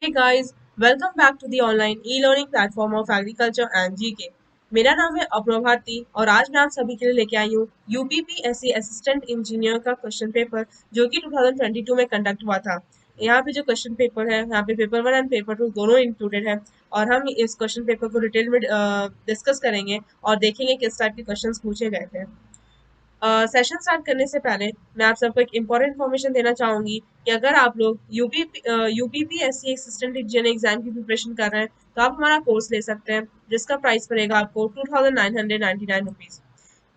Hey guys, welcome back to the online e-learning platform of agriculture and GK। मेरा नाम है अप्रणव भारती और आज मैं आप सभी के लिए लेके आई हूँ यूपीपीएससी असिस्टेंट इंजीनियर का क्वेश्चन पेपर जो कि 2022 में कंडक्ट हुआ था। यहाँ पे जो क्वेश्चन पेपर है यहाँ पे पेपर 1 एंड पेपर 2 दोनों इंक्लूडेड है और हम इस क्वेश्चन पेपर को डिटेल में डिस्कस करेंगे और देखेंगे किस टाइप के क्वेश्चंस पूछे गए थे। सेशन स्टार्ट करने से पहले मैं आप सबको एक इम्पॉर्टेंट इन्फॉर्मेशन देना चाहूंगी कि अगर आप लोग यूपीपीएससी असिस्टेंट इंजीनियर एग्जाम की प्रिपरेशन कर रहे हैं तो आप हमारा कोर्स ले सकते हैं जिसका प्राइस पड़ेगा आपको 2999 रुपीज।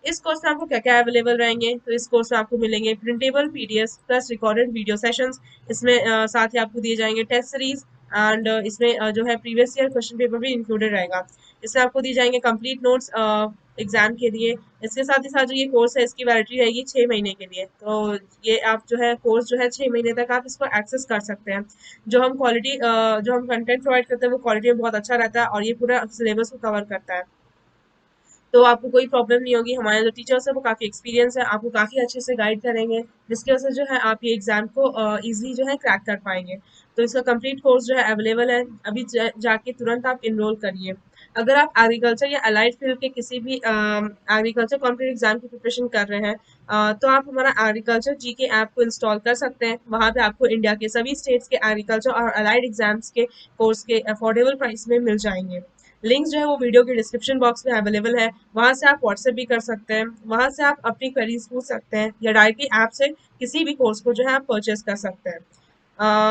इस कोर्स में आपको क्या क्या अवेलेबल रहेंगे तो इस कोर्स में आपको मिलेंगे printable PDF plus recorded video sessions. इसमें साथ ही आपको दिए जाएंगे टेस्ट सीरीज एंड इसमें जो है प्रीवियस ईयर क्वेश्चन पेपर भी इंक्लूडेड रहेगा। इसमें आपको दिए जाएंगे कंप्लीट नोट्स एग्जाम के लिए। इसके साथ ही साथ जो ये कोर्स है इसकी वैलिडिटी रहेगी 6 महीने के लिए। तो ये आप जो है कोर्स जो है 6 महीने तक आप इसको एक्सेस कर सकते हैं। जो हम कंटेंट प्रोवाइड करते हैं वो क्वालिटी में बहुत अच्छा रहता है और ये पूरा सिलेबस को कवर करता है। तो आपको कोई प्रॉब्लम नहीं होगी। हमारे जो टीचर्स हैं वो काफ़ी एक्सपीरियंस है, आपको काफ़ी अच्छे से गाइड करेंगे जिसकी वजह से जो है आप ये एग्ज़ाम को ईज़िली जो है क्रैक कर पाएँगे। तो इसका कंप्लीट कोर्स जो है अवेलेबल है, अभी जाके तुरंत आप इनरोल करिए। अगर आप एग्रीकल्चर या अलाइड फील्ड के किसी भी एग्रीकल्चर कॉम्पिटिटिव एग्ज़ाम की प्रिपरेशन कर रहे हैं तो आप हमारा एग्रीकल्चर जीके ऐप को इंस्टॉल कर सकते हैं। वहाँ पे आपको इंडिया के सभी स्टेट्स के एग्रीकल्चर और अलाइड एग्ज़ाम्स के कोर्स के अफोर्डेबल प्राइस में मिल जाएँगे। लिंक्स जो है वो वीडियो के डिस्क्रिप्शन बॉक्स में अवेलेबल है, वहाँ से आप व्हाट्सएप भी कर सकते हैं, वहाँ से आप अपनी क्वेरीज पूछ सकते हैं या डायरेक्टली ऐप से किसी भी कोर्स को जो है आप परचेज कर सकते हैं।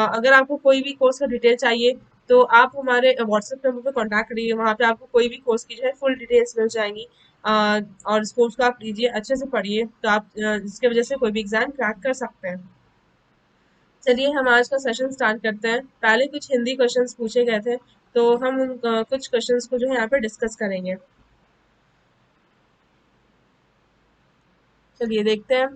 अगर आपको कोई भी कोर्स का डिटेल चाहिए तो आप हमारे व्हाट्सएप नंबर पर कॉन्टैक्ट करिए, वहाँ पे आपको कोई भी कोर्स की जो है फुल डिटेल्स मिल जाएंगी। और इस कोर्स को आप लीजिए, अच्छे से पढ़िए तो आप जिसकी वजह से कोई भी एग्जाम क्रैक कर सकते हैं। चलिए हम आज का सेशन स्टार्ट करते हैं। पहले कुछ हिंदी क्वेश्चंस पूछे गए थे तो हम उन कुछ क्वेश्चंस को जो है यहाँ पे डिस्कस करेंगे। चलिए देखते हैं।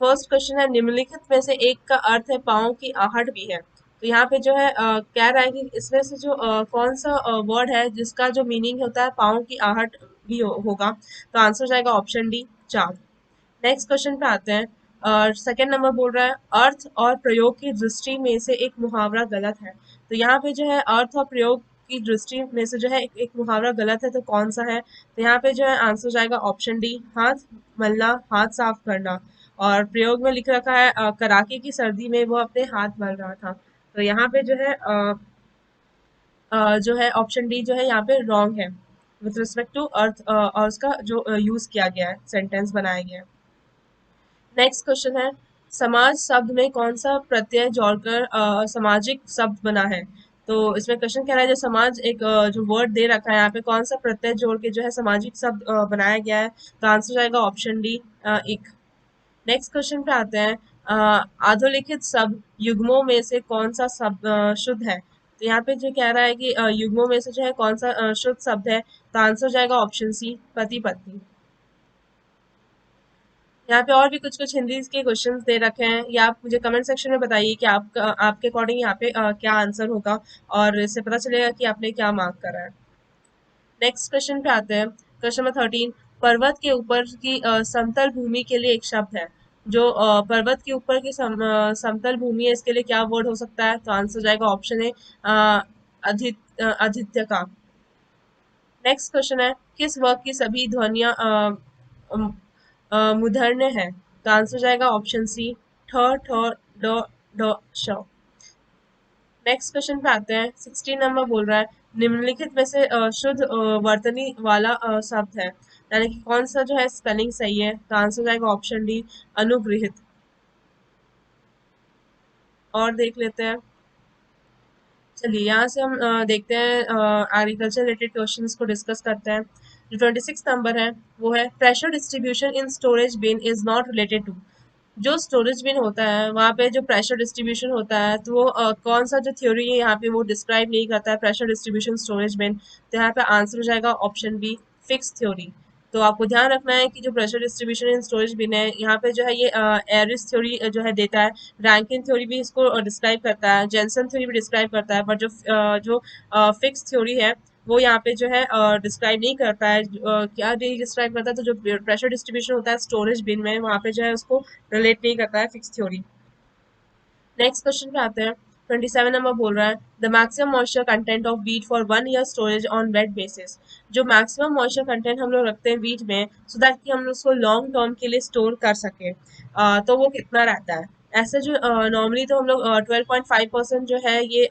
फर्स्ट क्वेश्चन है निम्नलिखित में से एक का अर्थ है पाँव की आहट भी है। तो यहाँ पे जो है कह रहा है कि इसमें से जो कौन सा वर्ड है जिसका जो मीनिंग होता है पाँव की आहट भी होगा। तो आंसर जाएगा ऑप्शन डी चाँद। नेक्स्ट क्वेश्चन पे आते हैं। सेकंड नंबर बोल रहा है अर्थ और प्रयोग की दृष्टि में से एक मुहावरा गलत है। तो यहाँ पे जो है अर्थ और प्रयोग की दृष्टि में से जो है एक मुहावरा गलत है तो कौन सा है। तो यहाँ पे जो है आंसर जाएगा ऑप्शन डी हाथ मलना हाथ साफ करना। और प्रयोग में लिख रखा है कड़ाके की सर्दी में वो अपने हाथ मल रहा था। तो यहाँ पे जो है ऑप्शन डी जो है यहाँ पे रॉन्ग है विथ रिस्पेक्ट टू अर्थ और उसका जो यूज किया गया है सेंटेंस बनाया गया है। नेक्स्ट क्वेश्चन है समाज शब्द में कौन सा प्रत्यय जोड़कर सामाजिक शब्द बना है। तो इसमें क्वेश्चन कह रहा है जो समाज एक जो वर्ड दे रखा है यहाँ पे कौन सा प्रत्यय जोड़ के जो है सामाजिक शब्द बनाया गया है। तो आंसर जाएगा ऑप्शन डी एक। नेक्स्ट क्वेश्चन पे आते हैं। अधोलिखित शब्द युग्मों में से कौन सा शब्द शुद्ध है। तो यहाँ पे जो कह रहा है कि युग्मों में से जो है कौन सा शुद्ध शब्द है। तो आंसर जाएगा ऑप्शन सी पति पत्नी। यहाँ पे और भी कुछ कुछ हिंदी के क्वेश्चंस दे रखे हैं, या आप मुझे कमेंट सेक्शन में बताइए कि आपके अकॉर्डिंग यहाँ पे क्या आंसर होगा और इससे पता चलेगा कि आपने क्या मार्क करा है। नेक्स्ट क्वेश्चन पे आते हैं। क्वेश्चन नंबर 13 पर्वत के ऊपर की समतल भूमि के लिए एक शब्द है। जो पर्वत के ऊपर की समतल भूमि है इसके लिए क्या वर्ड हो सकता है। तो आंसर जाएगा ऑप्शन ए आदित्य का। नेक्स्ट क्वेश्चन है किस वर्ग की सभी ध्वनियां मूर्धन्य है। तो आंसर जाएगा ऑप्शन सी ठ ठ ड ढ श। नेक्स्ट क्वेश्चन पे आते हैं। 16 नंबर बोल रहा है निम्नलिखित में से शुद्ध वर्तनी वाला शब्द है, यानी कि कौन सा जो है स्पेलिंग सही है। तो आंसर जाएगा ऑप्शन डी अनुगृहित। और देख लेते हैं। चलिए यहाँ से हम देखते हैं एग्रीकल्चर रिलेटेड क्वेश्चंस को डिस्कस करते हैं। जो 26 नंबर है वो है pressure distribution in storage bin is not related to. जो स्टोरेज बिन होता है वहाँ पे जो प्रेशर डिस्ट्रीब्यूशन होता है तो वो कौन सा जो थ्योरी है यहाँ पे वो डिस्क्राइब नहीं करता है प्रेशर डिस्ट्रीब्यूशन स्टोरेज बिन। तो यहाँ पे आंसर हो जाएगा ऑप्शन बी फिक्स थ्योरी। तो आपको ध्यान रखना है कि जो प्रेशर डिस्ट्रीब्यूशन इन स्टोरेज बिन है यहाँ पे जो है ये एरिस थ्योरी जो है देता है। रैंकिन थ्योरी भी इसको डिस्क्राइब करता है, जेनसन थ्योरी भी डिस्क्राइब करता है, बट जो फिक्स थ्योरी है वो यहाँ पे जो है डिस्क्राइब नहीं करता है। क्या नहीं डिस्क्राइब करता है तो जो प्रेशर डिस्ट्रीब्यूशन होता है स्टोरेज बिन में वहाँ पे जो है उसको रिलेट नहीं करता है फिक्स थ्योरी। नेक्स्ट क्वेश्चन पे आते हैं। 27 नंबर बोल रहा है the maximum moisture content of wheat for 1 year storage on wet basis. जो मैक्सिमम मॉइस्चर कंटेंट हम लोग रखते हैं वीट में सो दैट कि हम लोग उसको लॉन्ग टर्म के लिए स्टोर कर सके, तो वो कितना रहता है। ऐसे जो नॉर्मली तो हम लोग 12.5% जो है ये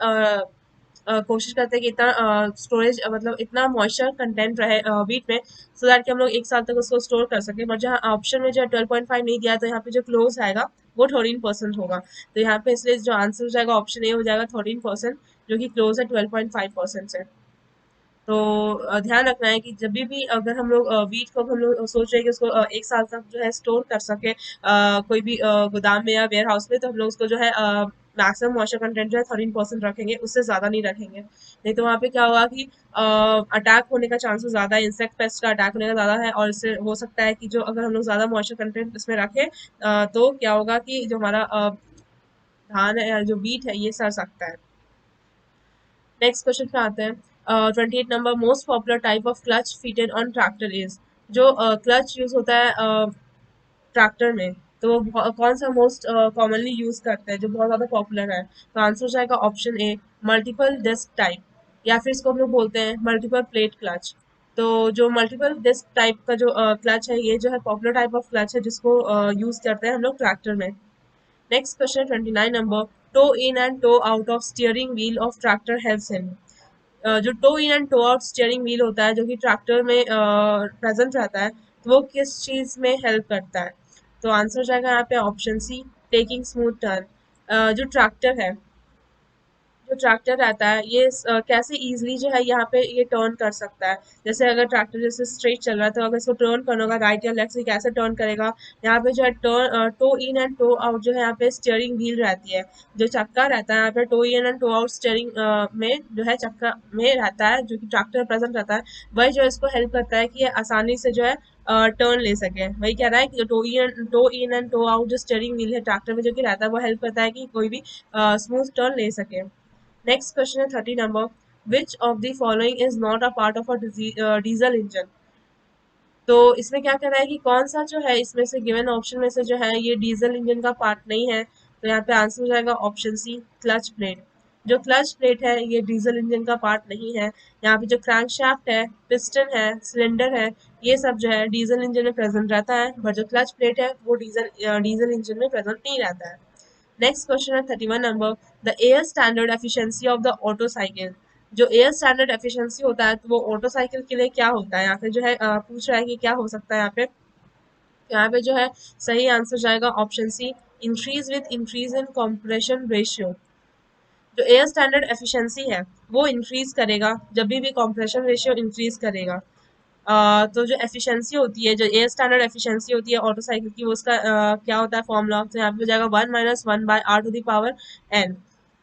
कोशिश करते हैं कि इतना स्टोरेज मतलब इतना मॉइस्चर कंटेंट रहे वीट में सो दैट कि हम लोग 1 साल तक उसको स्टोर कर सकें। बट जहाँ ऑप्शन में जो 12.5 नहीं दिया तो यहाँ पे जो क्लोज आएगा वो 13% होगा। तो यहाँ पे इसलिए जो आंसर हो जाएगा ऑप्शन ए हो जाएगा 13%, जो कि क्लोज है 12.5% से। तो ध्यान रखना है कि जब भी अगर हम लोग वीट को हम लोग सोच रहे हैं कि उसको 1 साल तक जो है स्टोर कर सके कोई भी गोदाम में या वेयर हाउस में, तो हम लोग उसको जो है मैक्सिमम मॉइस्चर कंटेंट जो है 13% रखेंगे, उससे ज़्यादा नहीं रखेंगे। नहीं तो वहाँ पे क्या होगा कि अटैक होने का चांसेस ज़्यादा है, इंसेक्ट पेस्ट का अटैक होने का ज़्यादा है, और इससे हो सकता है कि जो अगर हम लोग ज़्यादा मॉइस्चर कंटेंट इसमें रखें तो क्या होगा कि जो हमारा धान है या जो वीट है ये सड़ सकता है। नेक्स्ट क्वेश्चन पे आते हैं। 28 number most popular type of clutch fitted on tractor is. जो क्लच यूज होता है ट्रैक्टर में, तो वो कौन सा मोस्ट कॉमनली यूज करते हैं जो बहुत ज्यादा पॉपुलर है। तो आंसर हो जाएगा ऑप्शन ए मल्टीपल डिस्क टाइप, या फिर इसको हम लोग बोलते हैं मल्टीपल प्लेट क्लच। तो जो मल्टीपल डिस्क टाइप का जो क्लच है ये जो है पॉपुलर टाइप ऑफ क्लच है जिसको यूज करते हैं हम लोग ट्रैक्टर में। Next question 29 number toe in and toe out of steering wheel of tractor helps in. जो toe in and toe out steering wheel होता है जो कि ट्रैक्टर में प्रेजेंट रहता है, तो वो किस चीज़ में हेल्प करता है। तो आंसर जाएगा यहाँ पे option C taking smooth turn. जो ट्रैक्टर है, जो ट्रैक्टर रहता है ये कैसे इजीली जो है यहाँ पे ये टर्न कर सकता है। जैसे अगर ट्रैक्टर जैसे स्ट्रेट चल रहा है तो अगर इसको टर्न करना होगा राइट या लेफ्ट से कैसे टर्न करेगा। यहाँ पे जो है turn toe in and toe out जो है यहाँ पे स्टीयरिंग व्हील रहती है, जो चक्का रहता है यहाँ पे toe in and toe out steering में जो है चक्का में रहता है जो कि ट्रैक्टर प्रेजेंट रहता है, वही जो है इसको हेल्प करता है कि ये आसानी से जो है टर्न ले सके। वही कह रहा है कि toe in and toe out जो स्टीयरिंग व्हील है ट्रैक्टर में जो कि रहता है वो हेल्प करता है कि कोई भी स्मूथ टर्न ले सके। नेक्स्ट क्वेश्चन है 30 number which of the following is not a part of a diesel engine. तो इसमें क्या कर रहा है कि कौन सा जो है इसमें से गिवन ऑप्शन में से जो है ये डीजल इंजन का पार्ट नहीं है। तो यहाँ पे आंसर हो जाएगा ऑप्शन सी क्लच प्लेट। जो क्लच प्लेट है ये डीजल इंजन का पार्ट नहीं है। यहाँ पे जो क्रैंकशाफ्ट है, पिस्टन है, सिलेंडर है, ये सब जो है डीजल इंजन में प्रेजेंट रहता है, बट जो क्लच प्लेट है वो डीजल इंजन में प्रेजेंट नहीं रहता है। नेक्स्ट क्वेश्चन है 31 number the air standard efficiency of the auto cycle. जो एयर स्टैंडर्ड एफिशिएंसी होता है तो वो ऑटो साइकिल के लिए क्या होता है, यहाँ पे जो है पूछ रहा है कि क्या हो सकता है यहाँ पे। यहाँ पे जो है सही आंसर जाएगा option C increase with increase in compression ratio. जो एयर स्टैंडर्ड एफिशिएंसी है वो इंक्रीज करेगा जब भी कंप्रेशन रेशियो इंक्रीज करेगा। तो जो एफिशिएंसी होती है, जो एयर स्टैंडर्ड एफिशिएंसी होती है ऑटो साइकिल की, वो उसका क्या होता है फॉर्मूला। तो यहाँ पे हो जाएगा 1 - 1/r⁴ n।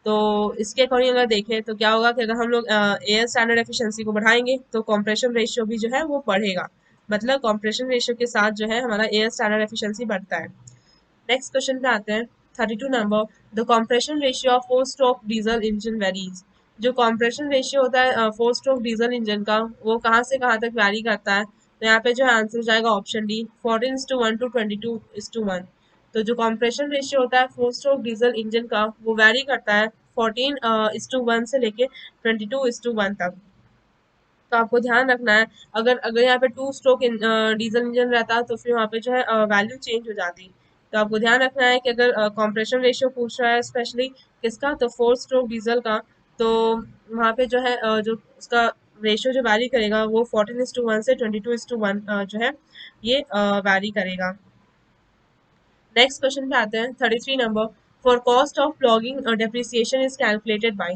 तो इसके अकॉर्डिंग अगर देखें तो क्या होगा कि अगर हम लोग एयर स्टैंडर्ड एफिशिएंसी को बढ़ाएंगे तो कंप्रेशन रेशियो भी जो है वो बढ़ेगा, मतलब कंप्रेशन रेशियो के साथ जो है हमारा एयर स्टैंडर्ड एफिशिएंसी बढ़ता है। नेक्स्ट क्वेश्चन पे आते हैं। 32 number the compression ratio of 4 stroke diesel engine varies. जो कॉम्प्रेशन रेशियो होता है 4 स्ट्रोक डीजल इंजन का वो कहाँ से कहाँ तक वैरी करता है। तो यहाँ पे जो आंसर जाएगा ऑप्शन डी 14:1 to 22:1। तो जो कॉम्प्रेशन रेशियो होता है 4 स्ट्रोक डीजल इंजन का वो वैरी करता है 14:1 से लेके 22:1 तक। तो आपको ध्यान रखना है, अगर अगर यहाँ पे 2 स्ट्रोक डीजल इंजन रहता तो फिर वहाँ पे जो है वैल्यू चेंज हो जाती। तो आपको ध्यान रखना है कि अगर कॉम्प्रेशन रेशियो पूछ रहा है स्पेशली किसका, तो 4 स्ट्रोक डीजल का, तो वहाँ पे जो है जो उसका रेशियो जो वैरी करेगा वो 14:1 से 22:1 जो है ये वैरी करेगा। नेक्स्ट क्वेश्चन पे आते हैं 33 number for cost of plogging depreciation is calculated by.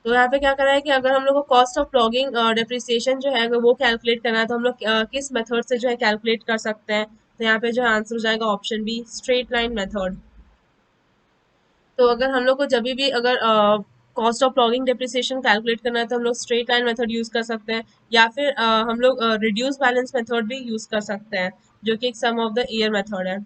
तो यहाँ पे क्या करा है कि अगर हम लोग को कॉस्ट ऑफ प्लॉगिंग डेप्रिसिएशन जो है अगर वो कैलकुलेट करना है तो हम लोग किस मेथड से जो है कैलकुलेट कर सकते हैं। तो यहाँ पे जो आंसर हो जाएगा option be straight line method. तो अगर हम लोग को जब भी अगर cost of plogging depreciation calculate करना है तो हम लोग स्ट्रेट लाइन मेथड यूज कर सकते हैं, या फिर हम लोग रिड्यूस बैलेंस मेथड भी यूज कर सकते हैं जो कि एक सम ऑफ द ईयर मेथड है।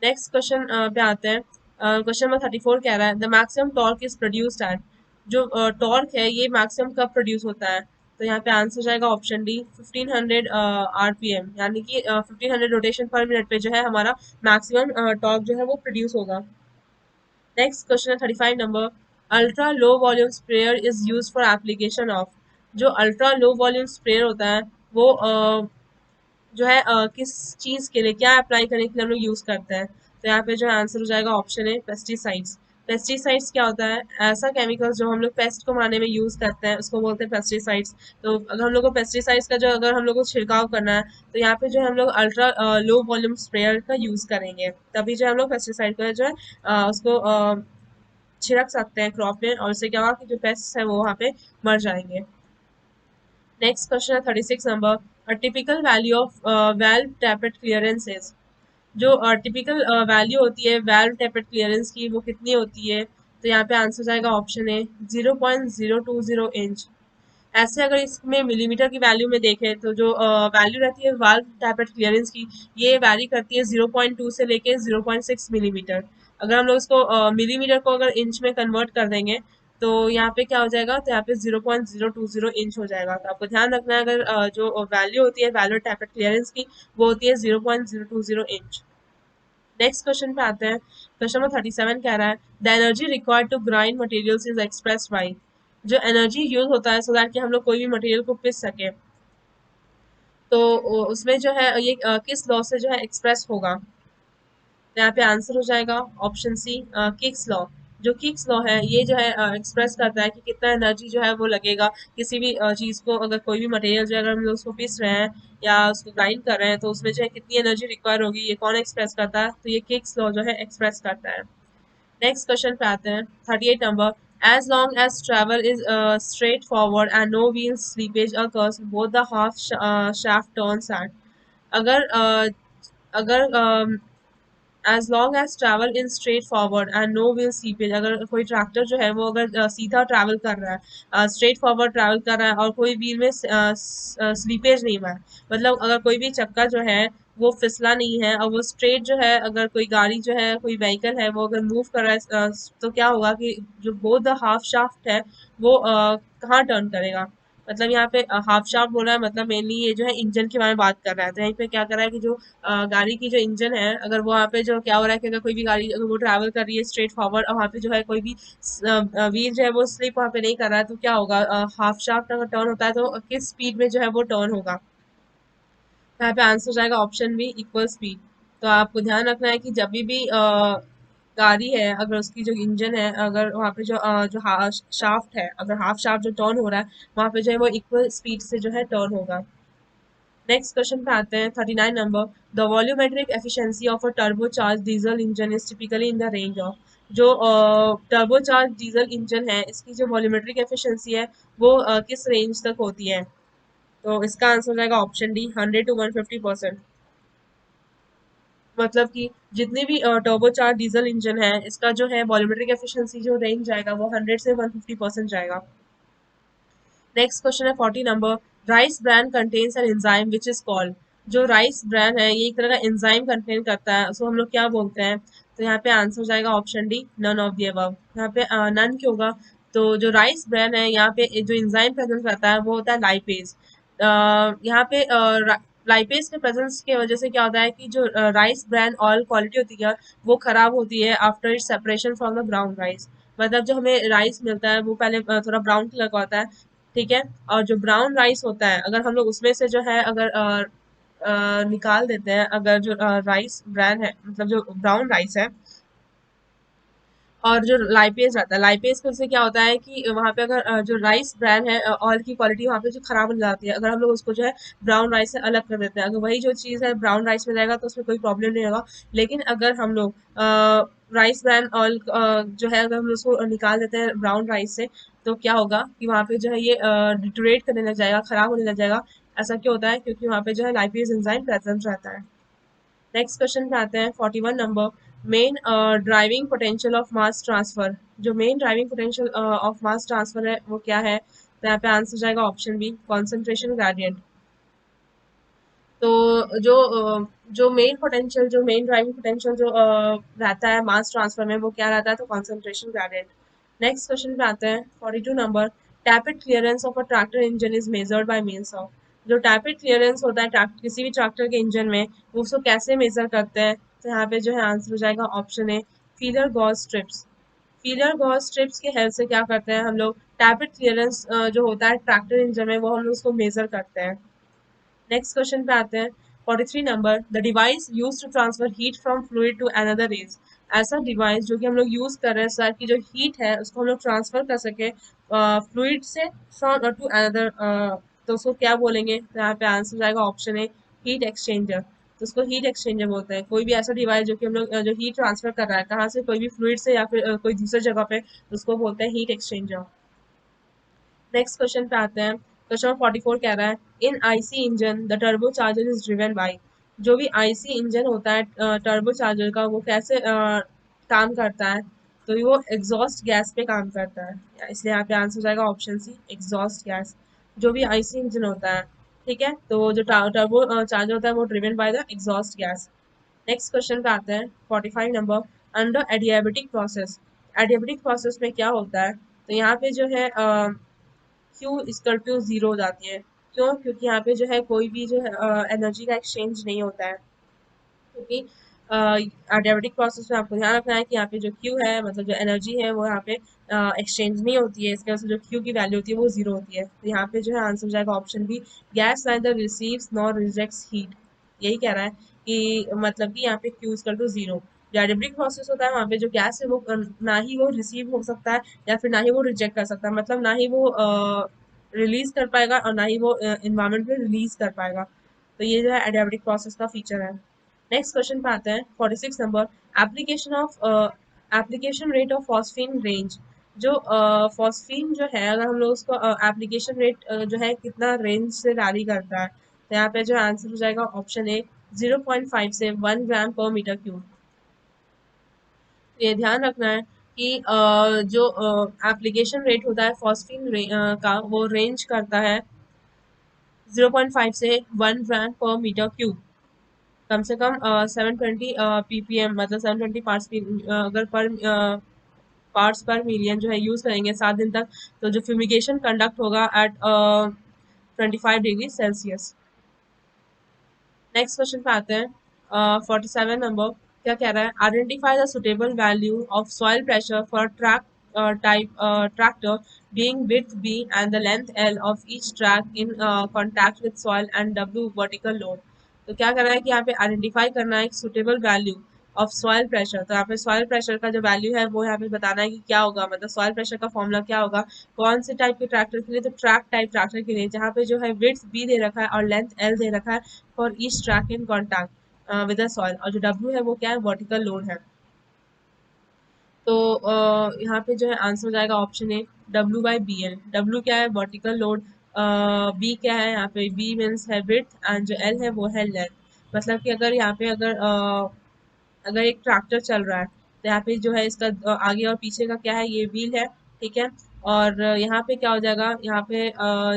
नेक्स्ट क्वेश्चन पे आते हैं। क्वेश्चन नंबर 34 कह रहा है the maximum torque is produced at. जो टॉर्क है ये मैक्सिमम कब प्रोड्यूस होता है। तो यहाँ पे आंसर जाएगा ऑप्शन डी 1500 आरपीएम, यानी कि 1500 रोटेशन पर मिनट पे जो है हमारा मैक्सिमम टॉर्क जो है वो प्रोड्यूस होगा। नेक्स्ट क्वेश्चन है 35 number, ultra low volume sprayer is use for application of. जो अल्ट्रा लो वॉल्यूम स्प्रेयर होता है वो जो है किस चीज़ के लिए, क्या अप्लाई करने के लिए हम लोग यूज़ करते हैं। तो यहाँ पे जो आंसर हो जाएगा ऑप्शन है पेस्टिसाइड्स। पेस्टिसाइड्स क्या होता है, ऐसा केमिकल जो हम लोग पेस्ट को मारने में यूज़ करते हैं उसको बोलते हैं पेस्टिसाइड्स। तो अगर हम लोग को पेस्टिसाइड्स का जो अगर हम लोग को छिड़काव करना है तो यहाँ पे जो है हम लोग अल्ट्रा लो वॉल्यूम स्प्रेयर का यूज़ करेंगे, तभी जो है हम लोग पेस्टिसाइड का जो है उसको छिड़क सकते हैं क्रॉप में, और उससे क्या होगा कि जो पेस्ट है वो वहाँ पे मर जाएंगे। नेक्स्ट क्वेश्चन है 36 number, a typical value of valve tappet clearance is. जो टिपिकल वैल्यू होती है वाल्व टैपेट क्लियरेंस की वो कितनी होती है। तो यहाँ पे आंसर जाएगा ऑप्शन है 0.020 इंच। ऐसे अगर इसमें मिलीमीटर की वैल्यू में देखें तो जो वैल्यू रहती है वाल्व टैपेट क्लियरेंस की, ये वैरी करती है 0.2 से लेके 0.6 मिलीमीटर। अगर हम लोग इसको मिलीमीटर को अगर इंच में कन्वर्ट कर देंगे तो यहाँ पे क्या हो जाएगा, तो यहाँ पे 0.020 इंच हो जाएगा। तो आपको ध्यान रखना है अगर जो वैल्यू होती है वैल्यू टैपेट क्लियरेंस की वो होती है 0.020 इंच। नेक्स्ट क्वेश्चन पे आते हैं, क्वेश्चन नंबर 37 कह रहा है the energy required to grind materials is expressed by. जो एनर्जी यूज होता है सो दैट कि हम लोग कोई भी मटेरियल को पीस सके, तो उसमें जो है ये किस लॉ से जो है एक्सप्रेस होगा। तो यहाँ पे आंसर हो जाएगा ऑप्शन सी किक्स लॉ। जो किक्स लॉ है ये जो है एक्सप्रेस करता है कि कितना एनर्जी जो है वो लगेगा किसी भी चीज़ को, अगर कोई भी मटेरियल जो है अगर हम लोग उसको पीस रहे हैं या उसको ग्राइंड कर रहे हैं तो उसमें जो है कितनी एनर्जी रिक्वायर होगी, ये कौन एक्सप्रेस करता है, तो ये किक्स लॉ जो है एक्सप्रेस करता है। नेक्स्ट क्वेश्चन पे आते हैं 38 number, as long as travel is straight forward and no wheel slippage occurs both the half shaft turns at. अगर अगर as long as travel in straight forward and no wheel seepage, अगर कोई tractor जो है वो अगर सीधा travel कर रहा है, स्ट्रेट फॉरवर्ड ट्रैवल कर रहा है और कोई व्हील में स्लीपेज नहीं हुआ है, मतलब अगर कोई भी चक्का जो है वो फिसला नहीं है और वो स्ट्रेट जो है, अगर कोई गाड़ी जो है कोई व्हीकल है वो अगर मूव कर रहा है तो क्या होगा कि जो बोथ द हाफ शाफ्ट है वो कहाँ टर्न करेगा। मतलब यहाँ पे हाफ शाफ्ट बोल रहा है, मतलब मेनली ये जो है इंजन के बारे में बात कर रहा है। तो यहीं पे क्या कर रहा है कि जो गाड़ी की जो इंजन है, अगर वो वहाँ पे जो क्या हो रहा है कि अगर कोई भी गाड़ी अगर वो ट्रैवल कर रही है स्ट्रेट फॉरवर्ड और वहाँ पे जो है कोई भी व्हील जो है वो स्लिप वहाँ पे नहीं कर रहा है, तो क्या होगा, हाफ शाफ्ट अगर टर्न होता है तो किस स्पीड में जो है वो टर्न होगा। तो यहाँ पे आंसर हो जाएगा ऑप्शन बी इक्वल स्पीड। तो आपको ध्यान रखना है कि जब भी गाड़ी है अगर उसकी जो इंजन है अगर वहाँ पे जो शाफ्ट है, अगर हाफ शाफ्ट जो टर्न हो रहा है वहाँ पे जो है वो इक्वल स्पीड से जो है टर्न होगा। नेक्स्ट क्वेश्चन पे आते हैं 39 number, the volumetric efficiency of a turbocharge diesel engine is typically in the range of. जो टर्बोचार्ज डीजल इंजन है इसकी जो वॉल्यूमेट्रिक एफिशिएंसी है वो किस रेंज तक होती है। तो इसका आंसर हो जाएगा ऑप्शन डी 100 to 150%। मतलब कि जितनी भी टर्बोचार्ज डीजल इंजन है इसका जो है वॉल्यूमेट्रिक एफिशिएंसी जो रेंज जाएगा वो 100 से 150% जाएगा। नेक्स्ट क्वेश्चन है 40 number, rice brand contains an enzyme which is called. जो राइस ब्रांड है ये एक तरह का एंजाइम कंटेन करता है, उसको हम लोग क्या बोलते हैं। तो यहाँ पे आंसर हो जाएगा option D none of the above. यहाँ पे नन क्यों होगा, तो जो राइस ब्रांड है यहाँ पे जो एंजाइम प्रेजेंट करता है वो होता है लाइपेज। यहाँ पे लाइपेज के प्रेजेंस की वजह से क्या होता है कि जो राइस ब्रांड ऑयल क्वालिटी होती है वो खराब होती है after it's separation from the brown rice. मतलब जो हमें राइस मिलता है वो पहले थोड़ा ब्राउन कलर का होता है, ठीक है। और जो ब्राउन राइस होता है अगर हम लोग उसमें से जो है अगर निकाल देते हैं, अगर जो राइस ब्रांड है मतलब जो ब्राउन राइस है और जो लाइपेज रहता है, लाइपेज को से क्या होता है कि वहाँ पे अगर जो राइस ब्रांड है ऑयल की क्वालिटी वहाँ पे जो खराब हो जाती है, अगर हम लोग उसको जो है ब्राउन राइस से अलग कर देते हैं, अगर वही जो चीज़ है ब्राउन राइस में जाएगा तो उसमें कोई प्रॉब्लम नहीं होगा। लेकिन अगर हम लोग राइस ब्रांड ऑयल जो है अगर हम उसको निकाल देते हैं ब्राउन राइस से तो क्या होगा कि वहाँ पे जो है ये डिटोरेट करने लग जाएगा, खराब होने लग जाएगा। ऐसा क्यों होता है, क्योंकि वहाँ पे जो है लाइपेज एंजाइम प्रेजेंट रहता है। नेक्स्ट क्वेश्चन पे आते हैं 41 number, main driving potential of mass transfer. जो main driving potential of mass transfer है वो क्या है। तो यहाँ पे आंसर जाएगा ऑप्शन बी कॉन्सेंट्रेशन ग्रेडियंट। तो जो मेन पोटेंशियल जो मेन ड्राइविंग पोटेंशियल जो रहता है मास ट्रांसफर में वो क्या रहता है, तो कॉन्सेंट्रेशन ग्रेडियंट। नेक्स्ट क्वेश्चन पे आते हैं 42 number, टैपिड clearance of a tractor engine is measured by means of. जो टैपिड क्लियरेंस होता है किसी भी ट्रैक्टर के इंजन में वो उसको कैसे मेजर करते हैं। तो यहाँ पे जो है आंसर हो जाएगा option A feeler gauge strips. Feeler gauge strips के हेल्प से क्या करते हैं हम लोग, टैबिट क्लियरेंस जो होता है ट्रैक्टर इंजन में, वो हम लोग उसको मेजर करते हैं। नेक्स्ट क्वेश्चन पे आते हैं। 43 number, the device use to transfer heat from fluid to another is. ऐसा डिवाइस जो कि हम लोग यूज कर रहे हैं सर की जो हीट है उसको हम लोग ट्रांसफर कर सके फ्लूइड से फ्रॉम टू अनदर, तो उसको क्या बोलेंगे, तो यहाँ पे आंसर जाएगा ऑप्शन ए, हीट एक्सचेंजर। तो उसको हीट एक्सचेंजर बोलते हैं, कोई भी ऐसा डिवाइस जो कि हम लोग जो हीट ट्रांसफर कर रहा है कहाँ से, कोई भी फ्लूइड से या फिर कोई दूसरे जगह पे, तो उसको बोलते हैं हीट एक्सचेंजर। नेक्स्ट क्वेश्चन पे आते हैं। क्वेश्चन नंबर 44 कह रहा है, in IC engine the turbo charger is driven by. जो भी आईसी इंजन होता है टर्बो चार्जर का, वो कैसे काम करता है, तो वो एग्जॉस्ट गैस पे काम करता है, इसलिए यहाँ पे आंसर हो जाएगा ऑप्शन सी, एग्जॉस्ट गैस। जो भी आईसी इंजन होता है, ठीक है, तो जो टर्बो चार्जर होता है वो driven by the exhaust gas. Next question पे आते हैं। 45 number, under adiabatic process, adiabatic process में क्या होता है, तो यहाँ पे जो है क्यू इक्वल टू जीरो हो जाती है। क्यों, क्योंकि यहाँ पे जो है कोई भी जो है एनर्जी का एक्सचेंज नहीं होता है, क्योंकि डायबिटिक प्रोसेस में आपको ध्यान रखना है कि यहाँ पे जो क्यू है, मतलब जो एनर्जी है वो यहाँ पे एक्सचेंज नहीं होती है, इसके वजह से जो क्यू की वैल्यू होती है वो जीरो होती है। तो यहाँ पे जो है आंसर हो जाएगा option B, gas neither receives nor rejects heat. यही कह रहा है कि मतलब कि यहाँ पे Q equal to zero. Adiabatic process होता है वहाँ पे जो गैस है वो ना ही वो रिसीव हो सकता है या फिर ना ही वो रिजेक्ट कर सकता है, मतलब ना ही वो रिलीज कर पाएगा और ना ही वो इन्वायरमेंट में रिलीज कर पाएगा। तो ये जो है एडियाबेटिक प्रोसेस का फीचर है। नेक्स्ट क्वेश्चन पे आते हैं। 46 number, application rate of phosphine range. जो फॉस्फीन जो है, अगर हम लोग उसको एप्लीकेशन रेट जो है कितना रेंज से वैरी करता है, तो यहाँ पे जो आंसर हो जाएगा ऑप्शन ए, 0.5 से 1 ग्राम पर मीटर क्यूब। ये ध्यान रखना है कि जो एप्लीकेशन रेट होता है फॉस्फीन का, वो रेंज करता है 0.5 से 1 ग्राम पर मीटर क्यूब। कम से कम 720 ppm, मतलब 720 पार्ट्स अगर पर पार्ट्स पर मिलियन जो है यूज करेंगे 7 दिन तक, तो जो फ्यूमिगेशन कंडक्ट होगा at 25 degree Celsius. Next question पे आते हैं। 47 नंबर, क्या कह रहा है, identify the suitable value of soil pressure for track type tractor being width b and the length l of each track in contact with soil and w vertical load। तो क्या करना है कि यहाँ पे आइडेंटिफाई करना है एक suitable value of soil pressure. तो यहाँ पे सॉइल प्रेशर का जो वैल्यू है वो यहाँ पे बताना है कि क्या होगा, मतलब सॉइल प्रेशर का फॉर्मूला क्या होगा, कौन से टाइप के ट्रैक्टर के लिए, तो ट्रैक टाइप ट्रैक्टर के लिए, जहाँ पे जो है विड्थ बी दे रखा है और लेंथ एल दे रखा है for each track in contact with the soil, और जो डब्ल्यू है वो क्या है, वर्टिकल लोड है। तो यहाँ पे जो है आंसर हो जाएगा option A, W by B L. W क्या है, वर्टिकल लोड। बी क्या है, यहाँ पे बी मीन्स है विड्थ एंड जो एल है वो है लेंथ। मतलब कि अगर यहाँ पे अगर एक ट्रैक्टर चल रहा है, तो यहाँ पे जो है इसका आगे और पीछे का क्या है, ये व्हील है, ठीक है। और यहाँ पे क्या हो जाएगा, यहाँ पे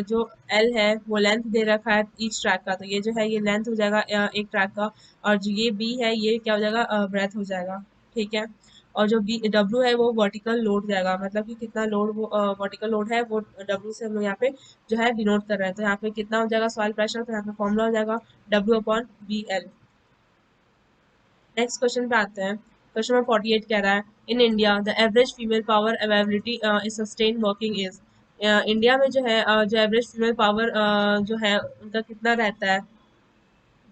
जो एल है वो लेंथ दे रखा है ईच ट्रैक का, तो ये जो है ये लेंथ हो जाएगा एक ट्रैक का। और जो ये बी है ये क्या हो जाएगा, ब्रेथ हो जाएगा, ठीक है। और जो बी डब्ल्यू है वो वर्टिकल लोड जाएगा, मतलब कि कितना लोड वो वर्टिकल लोड है वो डब्ल्यू से हम लोग यहाँ पे जो है डिनोट कर रहे हैं। तो यहाँ पे कितना हो जाएगा सॉइल प्रेशर, तो यहाँ पे फॉर्मूला हो जाएगा W upon B L. Next question पे आते हैं। क्वेश्चन नंबर 48 कह रहा है, in India the average female power availability is sustain working is. India में जो है जो एवरेज फीमेल पावर जो है उनका कितना रहता है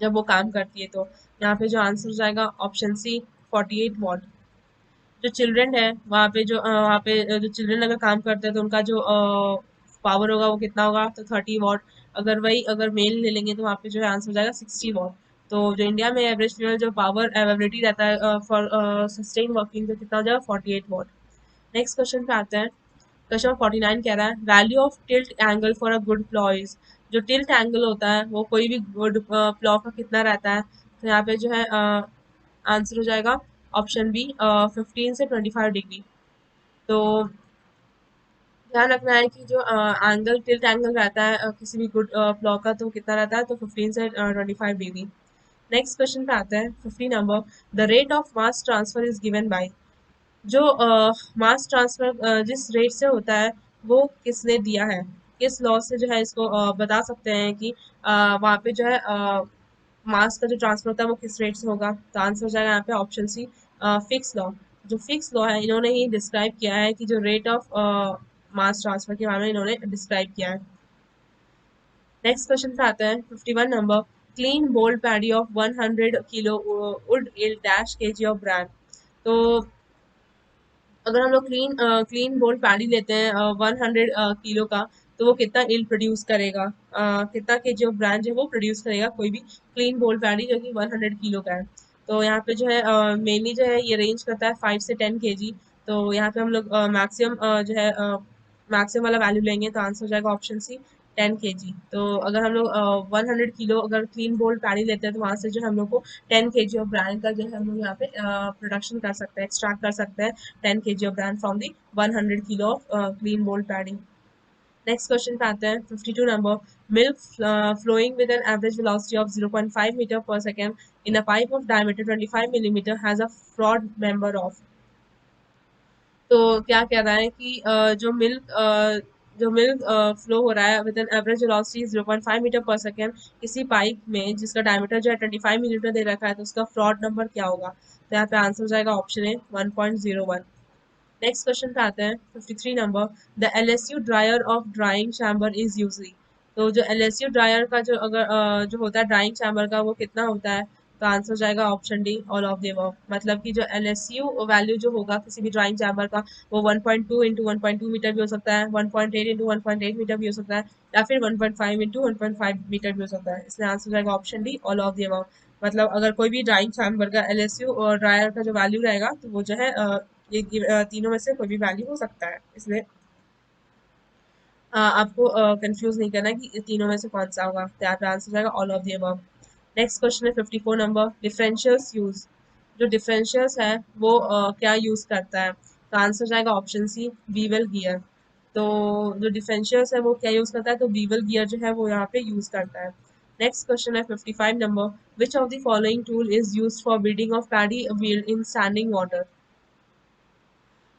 जब वो काम करती है, तो यहाँ पे जो आंसर हो जाएगा ऑप्शन सी, 48 वॉट। जो चिल्ड्रन है वहाँ पे वहाँ पे जो चिल्ड्रन अगर काम करते हैं तो उनका जो पावर होगा वो कितना होगा, तो 30 वॉट। अगर वही अगर मेल ले लेंगे तो वहाँ पे जो है आंसर हो जाएगा 60 वॉट। तो जो इंडिया में एवरेज फ्यूल जो पावर अवेलेबिलिटी रहता है फॉर सस्टेन वर्किंग, तो कितना हो जाएगा, 48 वॉट। नेक्स्ट क्वेश्चन पे आते हैं। क्वेश्चन 49 कह रहा है, value of tilt angle for a good plough is. जो टिल्ट एंगल होता है वो कोई भी गुड प्लॉ का कितना रहता है, तो यहाँ पे जो है आंसर हो जाएगा ऑप्शन बी, 15 से 25 डिग्री। तो ध्यान रखना है कि जो एंगल टिल्ट एंगल रहता है किसी भी गुड प्लॉ का, तो कितना रहता है, तो 15 से 25 डिग्री। नेक्स्ट क्वेश्चन पे आते हैं। 50 number, the rate of mass transfer is given bye. जो मास ट्रांसफर जिस रेट से होता है वो किसने दिया है, किस लॉ से जो है इसको बता सकते हैं कि वहाँ पे जो है मास का जो ट्रांसफर होता है वो किस रेट से होगा, तो आंसर हो जाएगा यहाँ पे ऑप्शन सी, फिक्स लॉ। जो फिक्स लॉ है इन्होंने ही डिस्क्राइब किया है कि जो रेट ऑफ मास ट्रांसफर के बारे में इन्होंने डिस्क्राइब किया है। नेक्स्ट क्वेश्चन पे आते हैं 51 number. Clean bold paddy of 100 kilo would yield dash kg of brand. तो अगर हम लोग क्लीन बोल्ड पैडी लेते हैं 100 किलो का, तो वो कितना इल्ड प्रोड्यूस करेगा, कितना केजी ऑफ ब्रांड जो है वो प्रोड्यूस करेगा कोई भी क्लीन बोल्ड पैडी जो कि 100 किलो का है। तो यहाँ पे जो है मेनली जो है ये रेंज करता है 5 से 10 केजी। तो यहाँ पे हम लोग मैक्सिमम जो है मैक्सिमम वाला वैल्यू लेंगे तो आंसर हो जाएगा ऑप्शन सी 10 केजी। तो अगर हम लोग 100 किलो अगर क्लीन बोल्ड पैडी लेते हैं तो वहाँ से जो है हम लोग को 10 केजी ऑफ ब्रांड का जो है हम लोग यहाँ पे प्रोडक्शन कर सकते हैं, एक्सट्रैक्ट कर सकते हैं 10 kg of brand from the 100 kilo of clean bold padding. Next question पे आते हैं 52 number। Milk flowing with an average velocity of 0.5 meter per second in a pipe of diameter 25 millimeter has a fraud member of। तो क्या कह रहा है कि जो मिल्क फ्लो हो रहा है with an average velocity 0.5 meter per second किसी पाइप में जिसका डायमीटर जो है 25 मिलीमीटर दे रखा है, तो उसका फ्रॉड नंबर क्या होगा। तो यहाँ पे आंसर हो जाएगा ऑप्शन ए 1.01। नेक्स्ट क्वेश्चन पे आते हैं 53 number. The LSU dryer of drawing chamber is usually. तो जो एलएसयू ड्रायर का जो अगर जो होता है ड्राइंग चैम्बर का वो कितना होता है, तो आंसर हो जाएगा option D all of the above. मतलब कि जो एलएसयू वैल्यू जो होगा किसी भी ड्राइंग चैम्बर का वो 1.2 इंटू 1.2 मीटर भी हो सकता है, 1.8 इंटू 1.8 मीटर भी हो सकता है, या फिर 1.5 इंटू 1.5 मीटर भी हो सकता है। इसलिए आंसर हो जाएगा option D all of the above. मतलब अगर कोई भी ड्राइंग चैम्बर का एलएसयू और ड्रायर का जो वैल्यू रहेगा तो वो जो है तीनों में से कोई भी वैल्यू हो सकता है। इसलिए आपको कंफ्यूज नहीं करना है कि तीनों में से कौन सा होगा। तो यहाँ पे आंसर हो जाएगा all of the above. Next question है 54 नंबर। Differentials use. जो डिफरेंशियल्स है वो क्या यूज करता है, तो आंसर हो जाएगा ऑप्शन सी बीवल गियर। तो जो डिफरेंशियल्स है वो क्या यूज करता है, तो बीवल गियर जो है वो यहाँ पे यूज करता है। नेक्स्ट क्वेश्चन है 55 number. Which of the following tool is use for weeding of paddy wheel in standing water.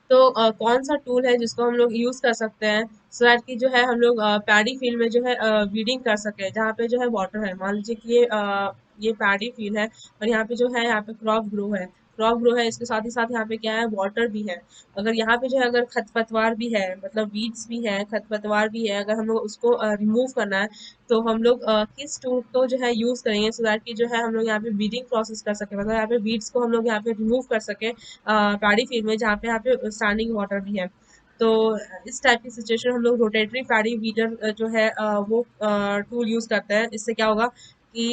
तो कौन सा टूल है जिसको हम लोग यूज कर सकते हैं सो दैट कि जो है हम लोग पैडी फील्ड में जो है वीडिंग कर सके, जहाँ पे जो है वाटर है। मान लीजिए कि ये पैडी फील्ड है और यहाँ पे जो है यहाँ पे क्रॉप ग्रो है, क्रॉप ग्रो है, इसके साथ ही साथ यहाँ पे क्या है वाटर भी है। अगर यहाँ पे जो है अगर खरपतवार भी है, मतलब वीड्स भी है, खरपतवार भी है, अगर हम लोग उसको रिमूव करना है तो हम लोग किस टूल को जो है यूज करेंगे सो दैट कि जो है हम लोग यहाँ पे वीडिंग प्रोसेस कर सके, मतलब यहाँ पे वीड्स को हम लोग यहाँ पे रिमूव कर सके पैडी फील्ड में जहाँ पे यहाँ पे स्टैंडिंग वाटर भी है। तो इस टाइप की सिचुएशन हम लोग रोटेटरी पैडी वीडर जो है वो टूल यूज करते हैं। इससे क्या होगा कि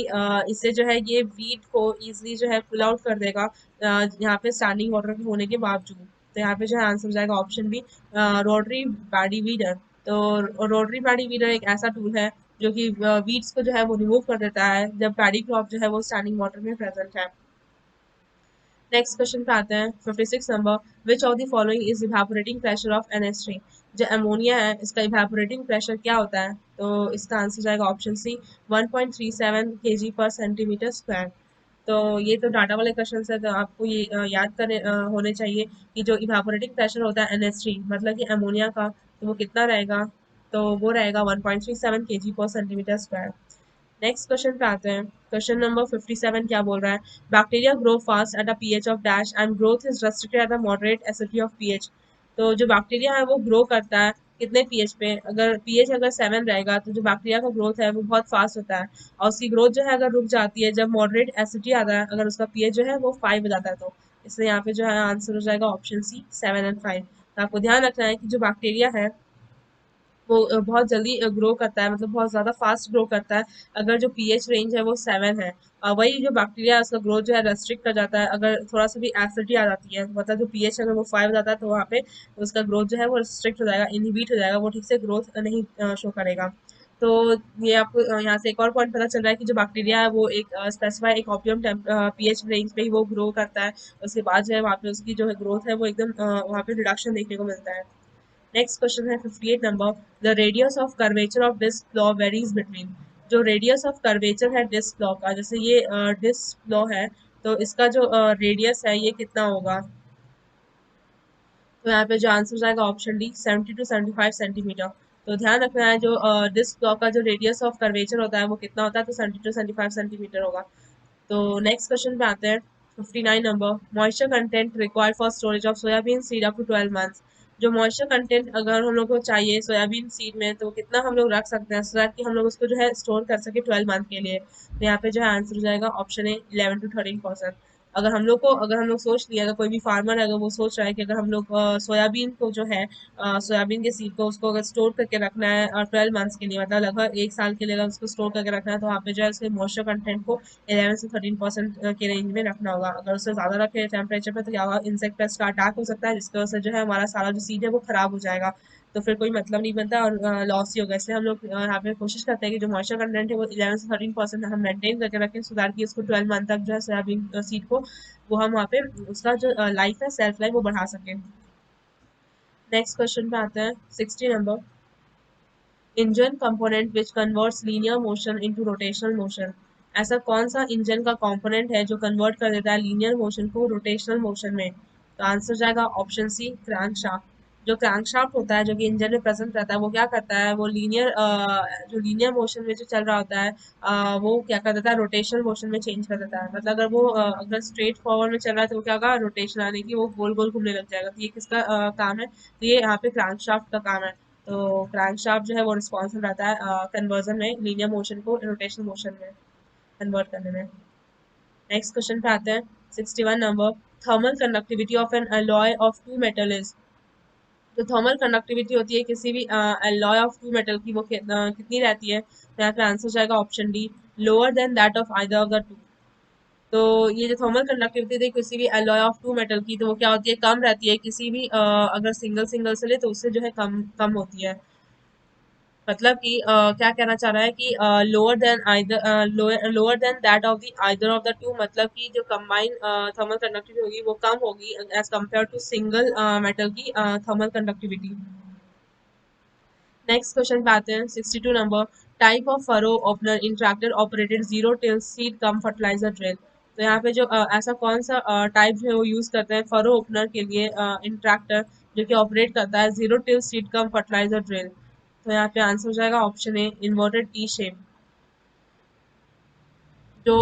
इससे जो है ये वीड को इजीली जो है पुल आउट कर देगा यहाँ पे स्टैंडिंग वाटर के होने के बावजूद। तो यहाँ पे जो है आंसर हो जाएगा option B rotary paddy weeder. तो रोटरी पैडी वीडर एक ऐसा टूल है जो कि वीड्स को जो है वो रिमूव कर देता है जब पैडी क्रॉप जो है वो स्टैंडिंग वाटर में प्रेजेंट है। नेक्स्ट क्वेश्चन पे आते हैं 56 number. Which of the following is evaporating pressure of NH3। जो अमोनिया है इसका इवेपोरेटिंग प्रेशर क्या होता है, तो इसका आंसर जाएगा ऑप्शन सी 1.37 kg पर सेंटीमीटर स्क्वायर। तो ये तो डाटा वाले क्वेश्चन है, तो आपको ये याद करने होने चाहिए कि जो इवेपोरेटिंग प्रेशर होता है NH3 मतलब कि अमोनिया का, तो वो कितना रहेगा, तो वो रहेगा 1.37 kg पर सेंटीमीटर स्क्वायर। नेक्स्ट क्वेश्चन पे आते हैं। क्वेश्चन नंबर 57 क्या बोल रहा है। Bacteria grow fast at a pH of dash and growth is restricted at a moderate acidity of pH. तो जो बैक्टीरिया है वो ग्रो करता है कितने पीएच पे, अगर पीएच अगर 7 रहेगा तो जो बैक्टीरिया का ग्रोथ है वो बहुत फास्ट होता है, और उसकी ग्रोथ जो है अगर रुक जाती है जब मॉडरेट एसिडिटी आता है, अगर उसका पीएच जो है वो 5 हो जाता है, तो इसलिए यहाँ पे जो है आंसर हो जाएगा ऑप्शन सी 7 एंड 5। तो आपको ध्यान रखना है कि जो बैक्टीरिया है वो बहुत जल्दी ग्रो करता है, मतलब बहुत ज़्यादा फास्ट ग्रो करता है अगर जो पीएच रेंज है वो 7 है। वही जो बैक्टीरिया है उसका ग्रोथ जो है रेस्ट्रिक्ट कर जाता है अगर थोड़ा सा भी एसिडिटी आ जाती है, मतलब जो पीएच अगर वो 5 हो जाता है तो वहाँ पे उसका ग्रोथ जो है वो रिस्ट्रिक्ट हो जाएगा, इनहिबिट हो जाएगा, वो ठीक से ग्रोथ नहीं शो करेगा। तो ये आपको यहाँ से एक और पॉइंट पता चल रहा है कि जो बैक्टीरिया है वो एक स्पेसिफाई एक ऑप्टिमम पीएच रेंज पे ही वो ग्रो करता है, उसके बाद जो है वहाँ पे उसकी जो है ग्रोथ है वो एकदम वहाँ पे रिडक्शन देखने को मिलता है। नेक्स्ट क्वेश्चन है 58 number. The radius of curvature of disc plough varies between. जो रेडियस ऑफ कर्वेचर है डिस्क फ्लॉ का, जैसे ये डिस्क फ्लॉ है तो इसका जो रेडियस है ये कितना होगा, तो यहाँ पे जो आंसर जाएगा ऑप्शन डी 70 to 75 सेंटीमीटर। तो ध्यान रखना है जो डिस्क फ्लॉ का जो रेडियस ऑफ कर्वेचर होता है वो कितना होता है, तो 70 to 75 सेंटीमीटर होगा। तो नेक्स्ट क्वेश्चन पे आते हैं 59 number, moisture content required for storage of soybean seed up to 12 months. जो मॉइस्चर कंटेंट अगर हम लोग को चाहिए सोयाबीन सीड में, तो कितना हम लोग रख सकते हैं सो दैट कि हम लोग उसको जो है स्टोर कर सके 12 मंथ के लिए। तो यहाँ पे जो है आंसर हो जाएगा ऑप्शन ए 11 to 13%। अगर हम लोग सोच लिया, अगर कोई भी फार्मर है अगर वो सोच रहा है कि अगर हम लोग सोयाबीन को जो है सोयाबीन के सीड को उसको अगर स्टोर करके रखना है और 12 मंथ्स के लिए, मतलब लगभग 1 साल के लिए अगर उसको स्टोर करके रखना है, तो वहाँ पे जो है उसके मॉइस्चर कंटेंट को 11 से 13% के रेंज में रखना होगा। अगर उससे ज़्यादा रखे टेम्परेचर पे तो क्या होगा, इंसेक्ट पेस्ट का अटैक हो सकता है, जिसकी वजह से जो है हमारा सारा जो सीड है वो खराब हो जाएगा। तो फिर कोई मतलब नहीं बनता और लॉस ही होगा। इसलिए हम लोग यहाँ पे कोशिश करते हैं कि जो मॉइस्चर कंटेंट है वो 11 से 13% हम मेंटेन करके रखें, सो दैट कि उसको 12 मंथ तक जो है सोयाबीन सीड को वो हम वहाँ पे उसका जो लाइफ है, सेल्फ लाइफ वो बढ़ा सकें। नेक्स्ट क्वेश्चन पे आते हैं, 60 number, engine component which converts linear motion into rotational motion. ऐसा कौन सा इंजन का कंपोनेंट है जो कन्वर्ट कर देता है लीनियर मोशन को रोटेशनल मोशन में? तो आंसर जाएगा ऑप्शन सी, क्रैंकशाफ्ट। जो क्रैंकशाफ्ट होता है जो कि इंजन में प्रेजेंट रहता है, वो क्या करता है, वो लीनियर मोशन में जो चल रहा होता है वो क्या कर देता है, रोटेशनल मोशन में चेंज कर देता है। मतलब अगर वो अगर स्ट्रेट फॉरवर्ड में चल रहा है तो वो क्या होगा, रोटेशन आने की वो गोल गोल घूमने लग जाएगा। तो ये किसका काम है, तो ये यहाँ पे क्रैंकशाफ्ट का काम है। तो क्रैंकशाफ्ट जो है वो रिस्पॉन्सिबल रहता है कन्वर्जन में, लीनियर मोशन को रोटेशनल मोशन में कन्वर्ट करने में। नेक्स्ट क्वेश्चन पे आते हैं, 61 number, thermal conductivity of an alloy of two metal is. जो थर्मल कंडक्टिविटी होती है किसी भी alloy ऑफ टू मेटल की, वो कितनी रहती है? तो यहाँ पे आंसर जाएगा option D, lower than that of either of the two. तो ये जो थर्मल कंडक्टिविटी थी किसी भी alloy ऑफ टू मेटल की, तो वो क्या होती है, कम रहती है। किसी भी अगर सिंगल सिंगल से ले तो उससे जो है कम कम होती है। मतलब कि क्या कहना चाह रहा है कि lower than either lower than that of the either of the two, मतलब कि जो कंबाइन थर्मल कंडक्टिविटी होगी वो कम होगी as compare to single metal की थर्मल कंडक्टिविटी। नेक्स्ट क्वेश्चन पे आते हैं, 62 number, type of furrow opener in tractor operated zero till seed cum fertiliser drill. तो यहाँ पे जो ऐसा कौन सा टाइप जो है वो यूज करते हैं फरो ओपनर के लिए इन ट्रैक्टर, जो कि ऑपरेट करता है zero till seed cum fertiliser drill. तो यहाँ पे आंसर हो जाएगा option A, inverted T shape. जो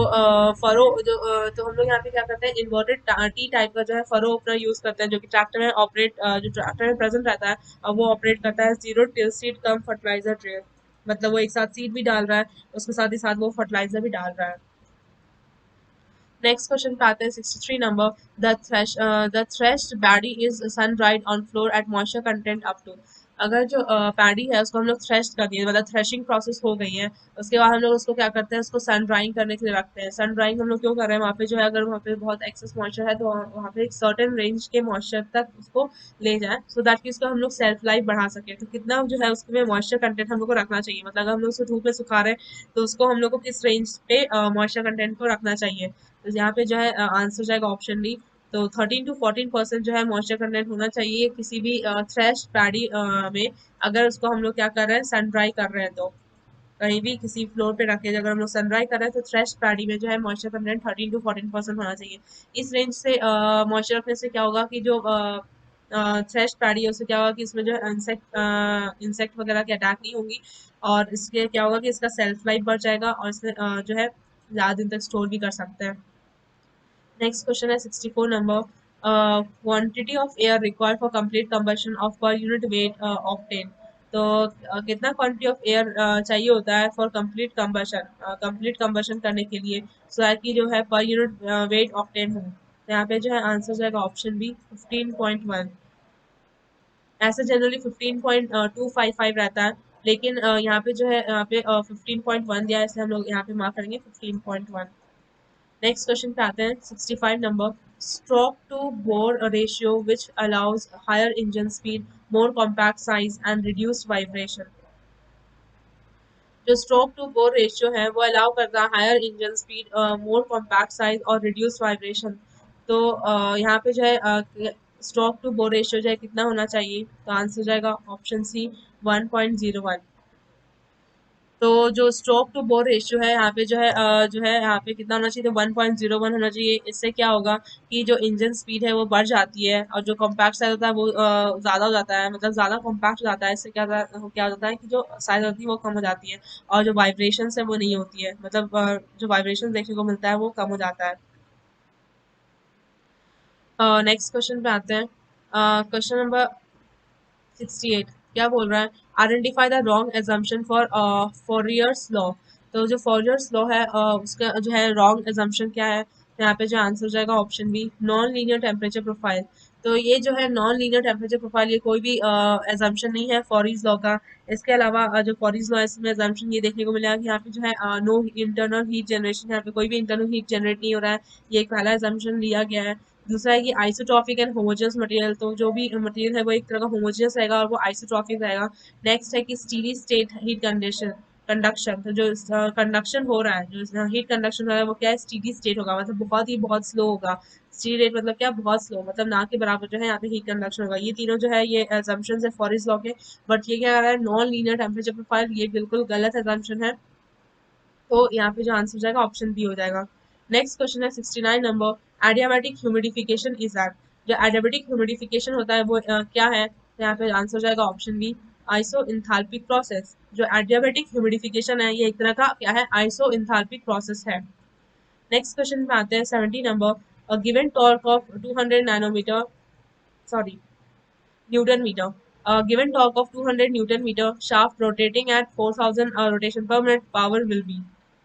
फरो जो तो हम लोग यहाँ पे क्या करते हैं, इन्वर्टेड टी टाइप का जो है फरो ओपनर यूज करते हैं, जो कि ट्रैक्टर में जो ट्रैक्टर में प्रेजेंट रहता है वो ऑपरेट करता है zero till seed cum fertiliser trail. मतलब वो एक साथ सीड भी डाल रहा है, उसके साथ ही साथ वो फर्टिलाइजर भी डाल रहा है। नेक्स्ट क्वेश्चन पे आते हैं, 63 number, the threshed paddy is sun dried on floor at moisture content up to. अगर जो पैडी है उसको हम लोग थ्रेश कर दिए, मतलब थ्रेशिंग प्रोसेस हो गई है, उसके बाद हम लोग उसको क्या करते हैं, उसको सन ड्राइंग करने के लिए रखते हैं। सन ड्राइंग हम लोग क्यों कर रहे हैं, वहाँ पे जो है अगर वहाँ पे बहुत एक्सेस मॉइस्चर है तो वहाँ पे एक सर्टेन रेंज के मॉइस्चर तक उसको ले जाए, सो दैट कि उसको हम लोग सेल्फ लाइफ बढ़ा सके। तो कितना जो है उसमें मॉइस्चर कंटेंट हम लोग को रखना चाहिए, मतलब अगर हम लोग उसको धूप में सुखा रहे हैं तो उसको हम लोग को किस रेंज पे मॉइस्चर कंटेंट को रखना चाहिए। तो यहाँ पे जो है आंसर जाएगा ऑप्शन डी। तो 13 to 14% जो है मॉइस्चर कंटेंट होना चाहिए किसी भी थ्रेश पैडी में, अगर उसको हम लोग क्या कर रहे हैं, सन ड्राई कर रहे हैं। तो कहीं भी किसी फ्लोर पे रख के अगर हम लोग सन ड्राई कर रहे हैं तो थ्रेश पैडी में जो है मॉइस्चर कंटेंट 13 to 14% होना चाहिए। इस रेंज से मॉइस्चर रखने से क्या होगा कि जो थ्रेश पैडी है उससे क्या होगा कि इसमें जो है इंसेक्ट वगैरह की अटैक नहीं होंगी, और इसके क्या होगा कि इसका सेल्फ लाइफ बढ़ जाएगा और इसमें जो है ज़्यादा दिन तक स्टोर भी कर सकते हैं। नेक्स्ट क्वेश्चन है, 64 number, quantity of air required for complete combustion of per unit weight octane. तो कितना क्वांटिटी ऑफ एयर चाहिए होता है फॉर कंप्लीट कंबशन करने के लिए, सो दैट कि जो है पर यूनिट वेट ऑक्टेन हो। तो यहाँ पे जो है आंसर जाएगा ऑप्शन बी, 15.1। ऐसे जनरली 15.255 रहता है, लेकिन यहाँ पे जो है यहाँ पे 15.1 दिया है, इसलिए हम लोग यहाँ पे मार्क करेंगे 15.1। नेक्स्ट क्वेश्चन पे आते हैं, 65 number, stroke to bore ratio which allows higher engine speed, more compact size and reduced vibration. जो स्ट्रोक टू बोर रेशियो है वो अलाउ करता है higher engine speed, more compact size और रिड्यूस्ड वाइब्रेशन। तो यहाँ पे जो है स्ट्रोक टू बोर रेशियो जो है कितना होना चाहिए, तो आंसर जाएगा ऑप्शन सी, 1.01। तो जो स्ट्रोक टू बोर रेशियो है यहाँ पे जो है यहाँ पे कितना होना चाहिए, तो 1.01 होना चाहिए। इससे क्या होगा कि जो इंजन स्पीड है वो बढ़ जाती है और जो कॉम्पैक्ट साइज होता है वो ज़्यादा हो जाता है, मतलब ज़्यादा कॉम्पैक्ट हो जाता है। इससे क्या होता है कि जो साइज होती है वो कम हो जाती है और जो वाइब्रेशन है वो नहीं होती है, मतलब जो वाइब्रेशन देखने को मिलता है वो कम हो जाता है। नेक्स्ट क्वेश्चन पे आते हैं। क्वेश्चन नंबर 68 क्या बोल रहा है? Identify the wrong assumption for Fourier's law. तो जो फॉरियर्स लॉ है उसका जो है रॉन्ग एजम्पशन क्या है? यहाँ पे जो आंसर हो जाएगा option B, non linear temperature profile. तो ये जो है नॉन लीनियर टेम्परेचर प्रोफाइल, ये कोई भी एजम्पशन नहीं है फॉरियर्स लॉ का। इसके अलावा जो फॉरियर्स लॉ है इसमें एजम्पशन ये देखने को मिला कि यहाँ पे जो है नो इंटरनल हीट जनरेशन, यहाँ पे कोई भी इंटरनल हीट जनरेट नहीं हो रहा है। ये एक पहला एजम्पशन लिया गया है। दूसरा है कि आइसोट्रॉपिक एंड होमोजेनस मटेरियल, तो जो भी मटेरियल है वो एक तरह का होमोजेनस रहेगा और वो आइसोट्रॉपिक रहेगा। नेक्स्ट है कि steady state heat condition conduction, तो जो कंडक्शन हो रहा है, जो हीट कंडक्शन हो रहा है वो क्या है? स्टीडी स्टेट होगा, मतलब बहुत स्लो होगा। स्टीडी रेट मतलब क्या? बहुत स्लो, मतलब ना के बराबर जो है यहाँ पे हीट कंडक्शन होगा। ये तीनों जो है ये एजम्पशंस है फॉरियर्स लॉ के। बट ये क्या है? नॉन लीनियर टेम्परेचर प्रोफाइल, ये बिल्कुल गलत एजम्पशन है। तो यहाँ पे जो आंसर हो जाएगा ऑप्शन बी हो जाएगा। नेक्स्ट क्वेश्चन है 69 number, adiabatic humidification is that. जो एडियाबैटिक ह्यूमिडिफिकेशन होता है वो क्या है? तो यहाँ पे आंसर हो जाएगा option B, iso enthalpic process. जो एडियाबैटिक ह्यूमिडिफिकेशन है ये एक तरह का क्या है? आइसो इंथाल्पिक प्रोसेस है। नेक्स्ट क्वेश्चन पे आते हैं 70 number, given torque of 200 nanometer, sorry, newton meter. Given torque of 200 newton meter, shaft rotating at 4000 rotation per minute, power will be.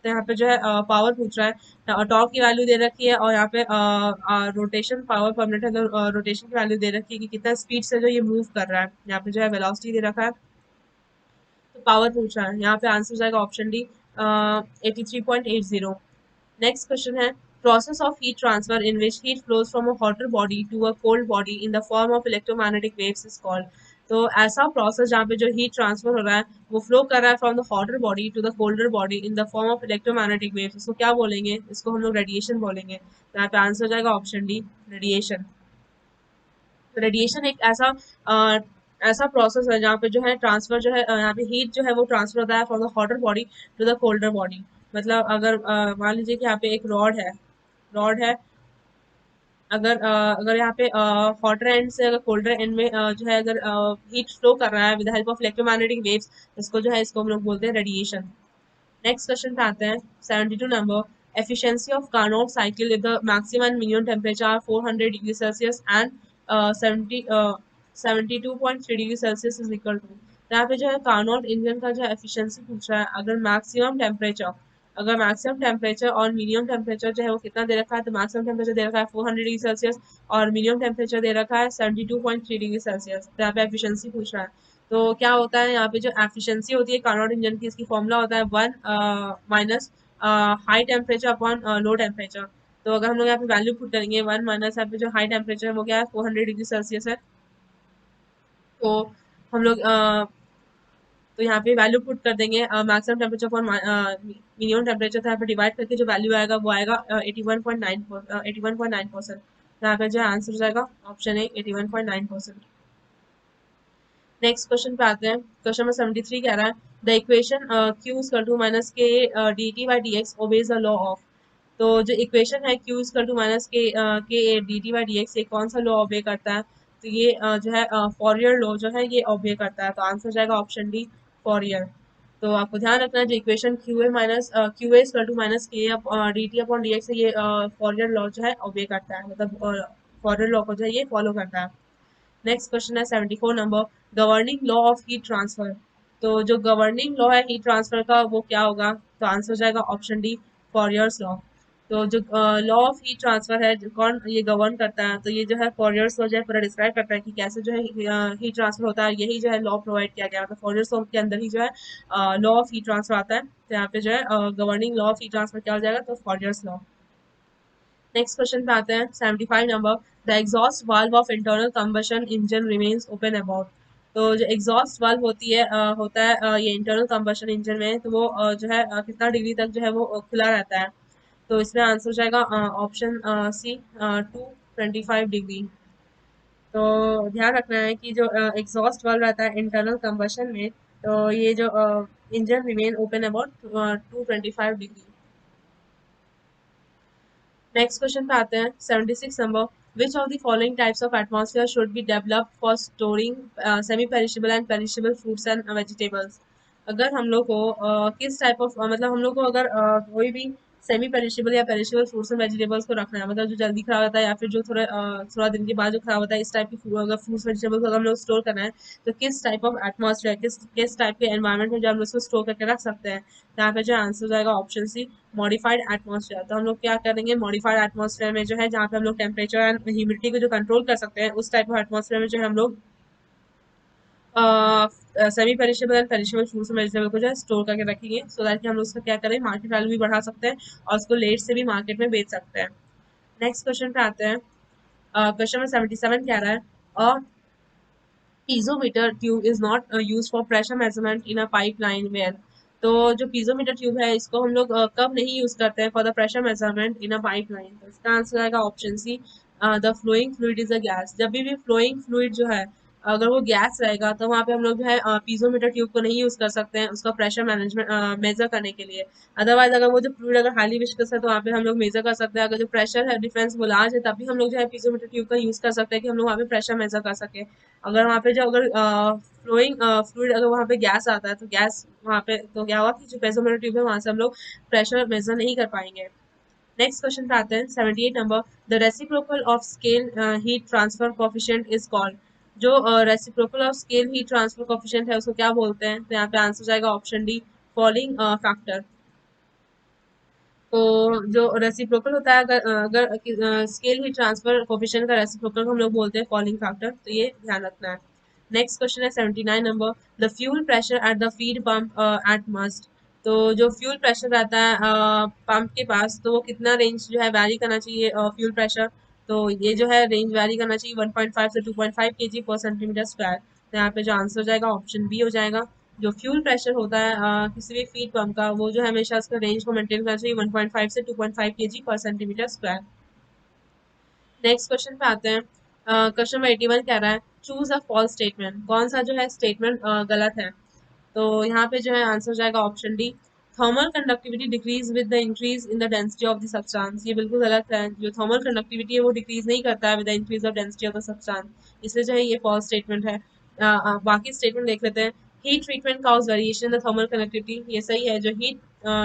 तो यहाँ पे जो है पावर पूछ रहा है, टॉर्क की वैल्यू दे रखी है और यहाँ पे रोटेशन पावर पर मिनट है, तो रोटेशन की वैल्यू दे रखी है कि कितना स्पीड से जो ये मूव कर रहा है। यहाँ पे जो है वेलोसिटी दे रखा है, तो पावर पूछ रहा है। यहाँ पे आंसर जाएगा ऑप्शन डी, 83.80। नेक्स्ट क्वेश्चन है, process of heat transfer in which heat flows from a hotter body to a cold body in the form of electromagnetic waves is called. तो ऐसा प्रोसेस जहाँ पे जो हीट ट्रांसफर हो रहा है वो फ्लो कर रहा है from the hotter body to the colder body in the form of electromagnetic waves, इसको क्या बोलेंगे? इसको हम लोग रेडिएशन बोलेंगे। तो यहाँ पे आंसर हो जाएगा ऑप्शन डी, रेडिएशन। तो रेडिएशन एक ऐसा प्रोसेस है जहाँ पे जो है ट्रांसफर जो है यहाँ पे हीट जो है वो ट्रांसफर होता है from the hotter body to the colder body. मतलब अगर मान लीजिए कि यहाँ पे एक रॉड है, अगर यहाँ पे हॉटर एंड से अगर कोल्डर एंड में जो है अगर हीट फ्लो कर रहा है with help of electromagnetic waves, इसको हम लोग बोलते हैं रेडिएशन। नेक्स्ट क्वेश्चन पे आते हैं 72 number, efficiency of Carnot cycle if the maximum and minimum temperature are 400 degree Celsius and 72.3 degree Celsius is equal to. यहाँ पे जो है कार्नोट इंजन का जो एफिशिएंसी पूछ रहा है। अगर मैक्सिमम टेम्परेचर और मिनिमम टेम्परेचर जो है वो कितना दे रखा है, तो मैक्सिमम टेम्परेचर दे रखा है 400 डिग्री सेल्सियस और मिनिमम टेम्परेचर दे रखा है 72.3 डिग्री सेल्सियस। तो यहाँ पे एफिशिएंसी पूछ रहा है। तो क्या होता है यहाँ पे जो एफिशिएंसी होती है कार्नोट इंजन की, इसकी फॉर्मूला होता है 1 minus high temperature upon low temperature. तो अगर हम लोग यहाँ पे वैल्यू पुट करेंगे 1 माइनस यहाँ पे जो हाई टेम्परेचर है वो क्या है? 400 डिग्री सेल्सियस है। तो हम लोग तो यहाँ पे वैल्यू पुट कर देंगे maximum temperature for minimum temperature, तो यहाँ पे डिवाइड करके जो वैल्यू आएगा वो आएगा 81.9%। तो यहाँ पे जो आंसर हो जाएगा ऑप्शन ए, 81.9%। नेक्स्ट क्वेश्चन पे आते हैं। क्वेश्चन नंबर 73 कह रहा है, the equation q is to minus K D T by D X obeys the law of. तो जो इक्वेशन है q is to minus K D T by D X, ये कौन सा लॉ ओबे करता है? तो ये जो है फॉरियर लॉ जो है ये ओबे करता है। तो आंसर जाएगा ऑप्शन डी, फॉरियर। तो आपको ध्यान रखना है जो equation Q a to minus K D T upon D X, ये फॉरियर लॉ जो है ओबे करता है, मतलब फॉरियर लॉ को जो है ये फॉलो करता है। नेक्स्ट क्वेश्चन है 74 number, governing law of heat transfer. तो जो गवर्निंग लॉ है हीट ट्रांसफर का वो क्या होगा? तो आंसर हो जाएगा ऑप्शन डी, फॉरियर्स लॉ। तो जो लॉ ऑफ हीट ट्रांसफर है कौन ये गवर्न करता है? तो ये जो है फॉरियर्स लॉ जो है पूरा डिस्क्राइब करता है कि कैसे जो है हीट ट्रांसफर होता है। यही जो है लॉ प्रोवाइड किया गया, मतलब फॉरियर्स लॉ के अंदर ही जो है लॉ ऑफ हीट ट्रांसफर आता है। तो यहाँ पे जो है governing law of heat transfer क्या हो जाएगा? तो फॉरियर्स लॉ। नेक्स्ट क्वेश्चन पे आते हैं 75 number, the exhaust valve of internal combustion engine remains open about. तो जो एग्जॉस्ट वाल्व होता है ये इंटरनल कंबशन इंजन में, तो वो जो है कितना डिग्री तक जो है वो खुला रहता है? तो इसमें आंसर हो जाएगा ऑप्शन सी, 225 डिग्री। तो ध्यान रखना है कि जो एग्जॉस्ट वाल्व रहता है इंटरनल कंबशन में, तो ये जो engine remain open about 225 degree. Next question पे आते हैं 76 number, which of the following types of atmosphere should be developed for storing semi perishable and perishable fruits and vegetables. अगर हम लोग को किस टाइप ऑफ मतलब हम लोग को अगर कोई भी सेमी पेरिशेबल या पेरिशेबल फ्रूट्स एंड वेजिटेबल्स को रखना है, मतलब जो जल्दी खराब होता है या फिर जो थोड़ा दिन के बाद जो खराब होता है, इस टाइप की अगर फ्रूट्स वेजिटेबल्स को अगर हम लोग स्टोर करना है तो किस टाइप ऑफ एटमॉस्फेयर, किस टाइप के एनवायरनमेंट में जो हम लोग उसको स्टोर करके रख सकते हैं। तो यहाँ पे जो आंसर जाएगा ऑप्शन सी, मॉडिफाइड एटमॉस्फेयर। तो हम लोग क्या करेंगे, मॉडिफाइड एटमॉस्फेयर में जो है जहाँ पे हम लोग टेम्परेचर एंड ह्यूमिडिटी को जो कंट्रोल कर सकते हैं, उस टाइप ऑफ एटमॉस्फेयर में जो है हम लोग semi perishable and perishable fruits और वेजिटेबल को जो है स्टोर करके रखेंगे, सो दैट कि हम लोग उसका क्या करें, मार्केट वैल्यू भी बढ़ा सकते हैं और उसको लेट से भी मार्केट में बेच सकते हैं। नेक्स्ट क्वेश्चन पे आते हैं। क्वेश्चन नंबर 77 कह रहा है, अ piezometer tube is not used for pressure measurement in a pipeline where। तो जो piezometer ट्यूब है इसको हम लोग कब नहीं यूज करते हैं for the pressure measurement in a pipeline. तो इसका आंसर आएगा option C, the flowing fluid is a gas. जब भी फ्लोइंग फ्लूइड जो है अगर वो गैस रहेगा तो वहाँ पे हम लोग जो है पीजोमीटर ट्यूब को नहीं यूज कर सकते हैं उसका प्रेशर मैनेजमेंट मेजर करने के लिए। अदरवाइज अगर वो जो फ्लूइड अगर हाईली विस्कस है तो वहाँ पे हम लोग मेजर कर सकते हैं। अगर जो प्रेशर है डिफरेंस वो लार्ज है तब भी हम लोग जो है पीजोमीटर ट्यूब का यूज कर सकते हैं कि हम लोग वहाँ पे प्रेशर मेजर कर सके। अगर वहाँ पे जो अगर फ्लोइंग फ्लूइड अगर वहाँ पे गैस आता है तो गैस वहाँ पे तो क्या हुआ कि जो पेसोमीटर ट्यूब है वहाँ से हम लोग प्रेशर मेजर नहीं कर पाएंगे। नेक्स्ट क्वेश्चन पे आते हैं 78 number, the reciprocal of scale heat transfer coefficient is called. जो reciprocal of scale heat transfer coefficient है उसको क्या बोलते हैं। तो यहाँ पे आंसर जाएगा ऑप्शन डी, फॉलिंग फैक्टर। तो जो रेसिप्रोकल होता है अगर अगर स्केल हीट ट्रांसफर कोफिशिएंट का रेसिप्रोकल को हम लोग बोलते हैं फॉलिंग फैक्टर, तो ये ध्यान रखना है। नेक्स्ट क्वेश्चन है 79 number, the fuel pressure at the feed pump at must. तो जो फ्यूल प्रेशर रहता है पंप के पास तो वो कितना रेंज जो है वैरी करना चाहिए फ्यूल प्रेशर। तो ये जो है रेंज वैरी करना चाहिए 1.5 से 2.5 kg पर सेंटीमीटर स्क्वायर। तो यहाँ पे जो आंसर हो जाएगा ऑप्शन बी हो जाएगा। जो फ्यूल प्रेशर होता है किसी भी फीड पंप का वो जो है हमेशा उसका रेंज को मेंटेन करना चाहिए 1.5 से 2.5 kg पर सेंटीमीटर स्क्वायर। नेक्स्ट क्वेश्चन पे आते हैं। क्वेश्चन नंबर 81 कह रहा है, चूज अ फॉल्स स्टेटमेंट। कौन सा जो है स्टेटमेंट गलत है। तो यहाँ पे जो है आंसर जाएगा option D, thermal conductivity decrease with the increase in the density of the substance. ये बिल्कुल गलत है, जो थर्मल कंडक्टिविटी है वो डिक्रीज नहीं करता है with the increase of density of the substance, इसलिए जो है ये फॉल्स स्टेटमेंट है। बाकी स्टेटमेंट देख लेते हैं। Heat treatment cause variation in the thermal conductivity, ये सही है, जो हीट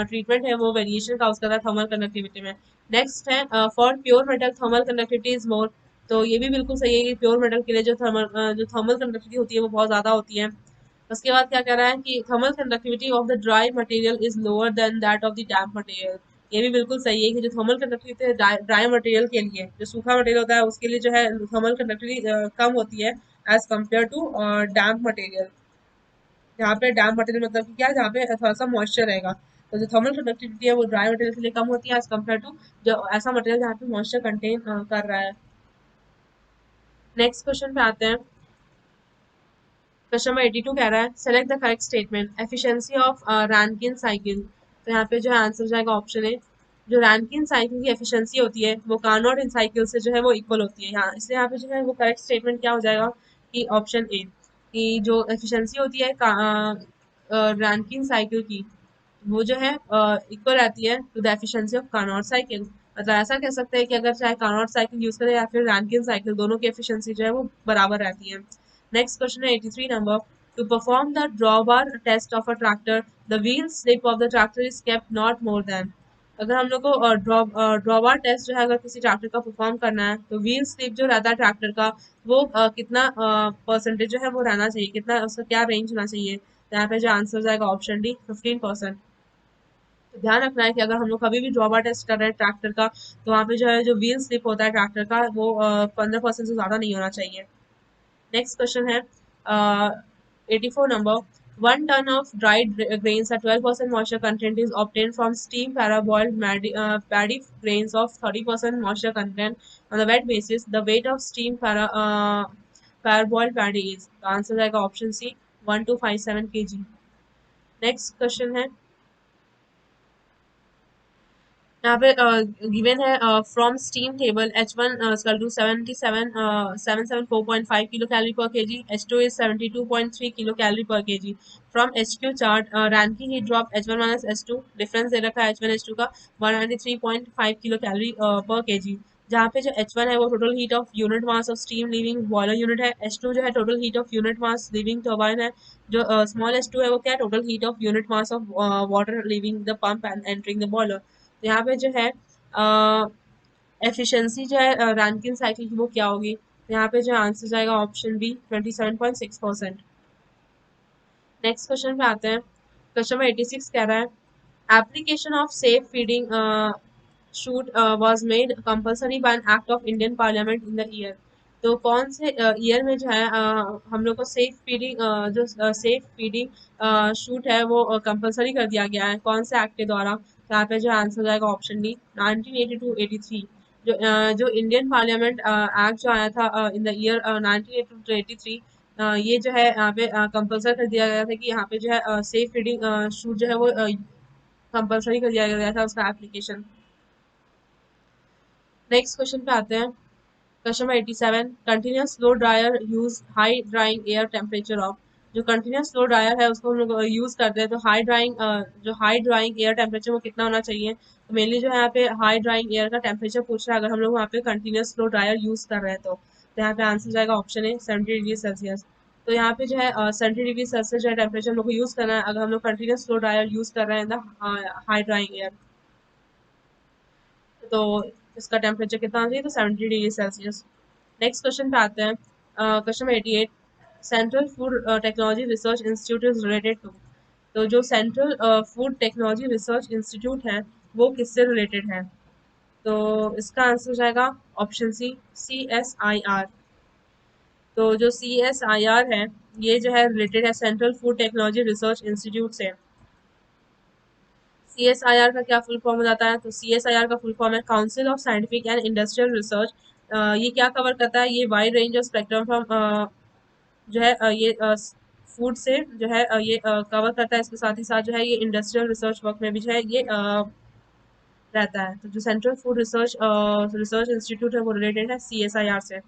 ट्रीटमेंट है वो वेरिएशन काउज करता है थर्मल कंडक्टिविटी में। नेक्स्ट है, for pure metal thermal conductivity is more. तो ये भी बिल्कुल सही है कि प्योर मेटल के लिए जो थर्मल कंडक्टिविटी होती है वो बहुत ज़्यादा होती है। उसके बाद क्या कह रहा है कि thermal conductivity of the dry material is lower than that of the damp material. ये भी बिल्कुल सही है कि जो थर्मल कंडक्टिविटी है ड्राई मटेरियल के लिए, जो सूखा मटेरियल होता है उसके लिए जो है थर्मल कंडक्टिविटी कम होती है as compare to damp material. यहाँ पे डैम्प मटेरियल मतलब कि क्या है, जहाँ पे थोड़ा सा मॉइस्चर रहेगा। तो जो थर्मल कंडक्टिविटी है वो ड्राई मटेरियल के लिए कम होती है एज कम्पेयर टू जो ऐसा मटेरियल जहाँ पे मॉइस्चर कंटेन कर रहा है। नेक्स्ट क्वेश्चन पे आते हैं। क्वेश्चन नंबर 82 कह रहा है, select the correct statement, efficiency of Rankine cycle. तो यहाँ पे जो है आंसर जाएगा ऑप्शन ए, जो रैंकिन साइकिल की एफिशिएंसी होती है वो कार्नोट इन साइकिल से जो है वो इक्वल होती है यहाँ, इसलिए यहाँ पे जो है वो करेक्ट स्टेटमेंट क्या हो जाएगा कि ऑप्शन ए, कि जो एफिशिएंसी होती है रैंकिन साइकिल की वो जो है इक्वल रहती है to the efficiency of Carnot cycle. मतलब ऐसा कह सकते हैं कि अगर चाहे कार्नोट साइकिल यूज करें या फिर रैंकिन साइकिल, दोनों की एफिशिएंसी जो है वो बराबर रहती है। नेक्स्ट क्वेश्चन है 83 number, to perform the drawbar test of a tractor the wheel slip of the tractor is kept not more than. अगर हम लोग को ड्रॉबार टेस्ट जो है अगर किसी ट्रैक्टर का परफॉर्म करना है तो व्हील स्लिप जो रहता है ट्रैक्टर का वो कितना परसेंटेज जो है वो रहना चाहिए, कितना उसका क्या रेंज होना चाहिए। तो यहाँ पे जो आंसर जाएगा ऑप्शन डी, 15%। तो ध्यान रखना है कि अगर हम लोग कभी भी ड्रॉबार टेस्ट कर रहे हैं ट्रैक्टर का तो वहाँ पे जो है जो व्हील स्लिप होता है ट्रैक्टर का वो 15% से ज़्यादा नहीं होना चाहिए। नेक्स्ट क्वेश्चन है 84 number, 1 ton of dried grains at 12% moisture content is obtained from steam parboiled paddy grains of 30% moisture content on the wet basis. The weight of steam parboiled paddy is, the answer जाएगा option C, 1257 kg। Next question है, यहाँ पे given है from steam table H1 equal to 774.5 kilo calorie per kg, H2 इज 72.3 kilo calorie per kg. From HQ chart ranking heat drop H1 minus H2, difference दे रखा है H1 H2 का 193.5 kilo calorie per KG. जहाँ पे जो H1 है वो total heat of unit mass of steam leaving boiler unit है, H2 जो है total heat of unit mass leaving turbine है, जो स्मॉल H2 है वो क्या है, total heat of unit mass of water leaving the pump and entering the boiler. तो यहाँ पे जो है एफिशिएंसी जो है रैंकिन साइकिल की वो क्या होगी, तो यहाँ पे जो आंसर जाएगा ऑप्शन बी 27.6%। नेक्स्ट क्वेश्चन पे आते हैं। क्वेश्चन नंबर 86 कह रहा है application of safe feeding chute was made compulsory by an act of Indian parliament in the year. तो कौन से ईयर में जो है हम लोग को सेफ फीडिंग जो सेफ फीडिंग शूट है वो कंपलसरी कर दिया गया है, कौन से एक्ट के द्वारा, तो यहाँ पे जो आंसर जाएगा ऑप्शन डी 1982-83। जो इंडियन पार्लियामेंट एक्ट जो आया था इन द ईयर 1982-83, ये जो है यहाँ पे कंपलसरी कर दिया गया था कि यहाँ पे जो है सेफ फीडिंग शूट जो है वो कंपलसरी कर दिया गया था उसका एप्लीकेशन। नेक्स्ट क्वेश्चन पे आते हैं। Question number 87 continuous flow dryer use high drawing air temperature of. जो कंटिन्यूस फ्लो ड्रायर है उसको हम लोग यूज करते हैं, तो हाई ड्राइंग एयर टेम्परेचर वो कितना होना चाहिए, तो मेनली जो है यहाँ पे हाई ड्राइंग एयर का टेम्परेचर पूछ रहा है अगर हम लोग वहाँ पे कंटिन्यूस फ्लो ड्रायर यूज कर रहे हैं तो यहाँ पे आंसर जाएगा ऑप्शन है 70 डिग्री सेल्सियस। तो यहाँ पे जो है 70 डिग्री सेल्सियस जो है टेम्परेचर हम लोग को यूज करना है अगर हम लोग कंटिन्यूस फ्लो ड्रायर यूज कर रहे हैं द हाई ड्राइंग एयर। तो इसका टेम्परेचर कितना होना चाहिए, तो 70 डिग्री सेल्सियस। नेक्स्ट क्वेश्चन पे आते हैं। Question number 88 central food technology research institute is related to. तो जो central food technology research institute है वो किससे रिलेटेड है, तो इसका आंसर जाएगा ऑप्शन सी CSIR। तो जो CSIR है ये जो है रिलेटेड है central food technology research institute से। CSIR का क्या फुल फॉर्म हो जाता है, तो CSIR का फुल फॉर्म है council of scientific and industrial research. ये क्या कवर करता है, ये wide range of spectrum from जो है ये फूड से जो है ये कवर करता है, इसके साथ ही साथ जो है ये इंडस्ट्रियल रिसर्च वर्क में भी जो है ये रहता है। तो जो central food research research institute है वो रिलेटेड है CSIR से।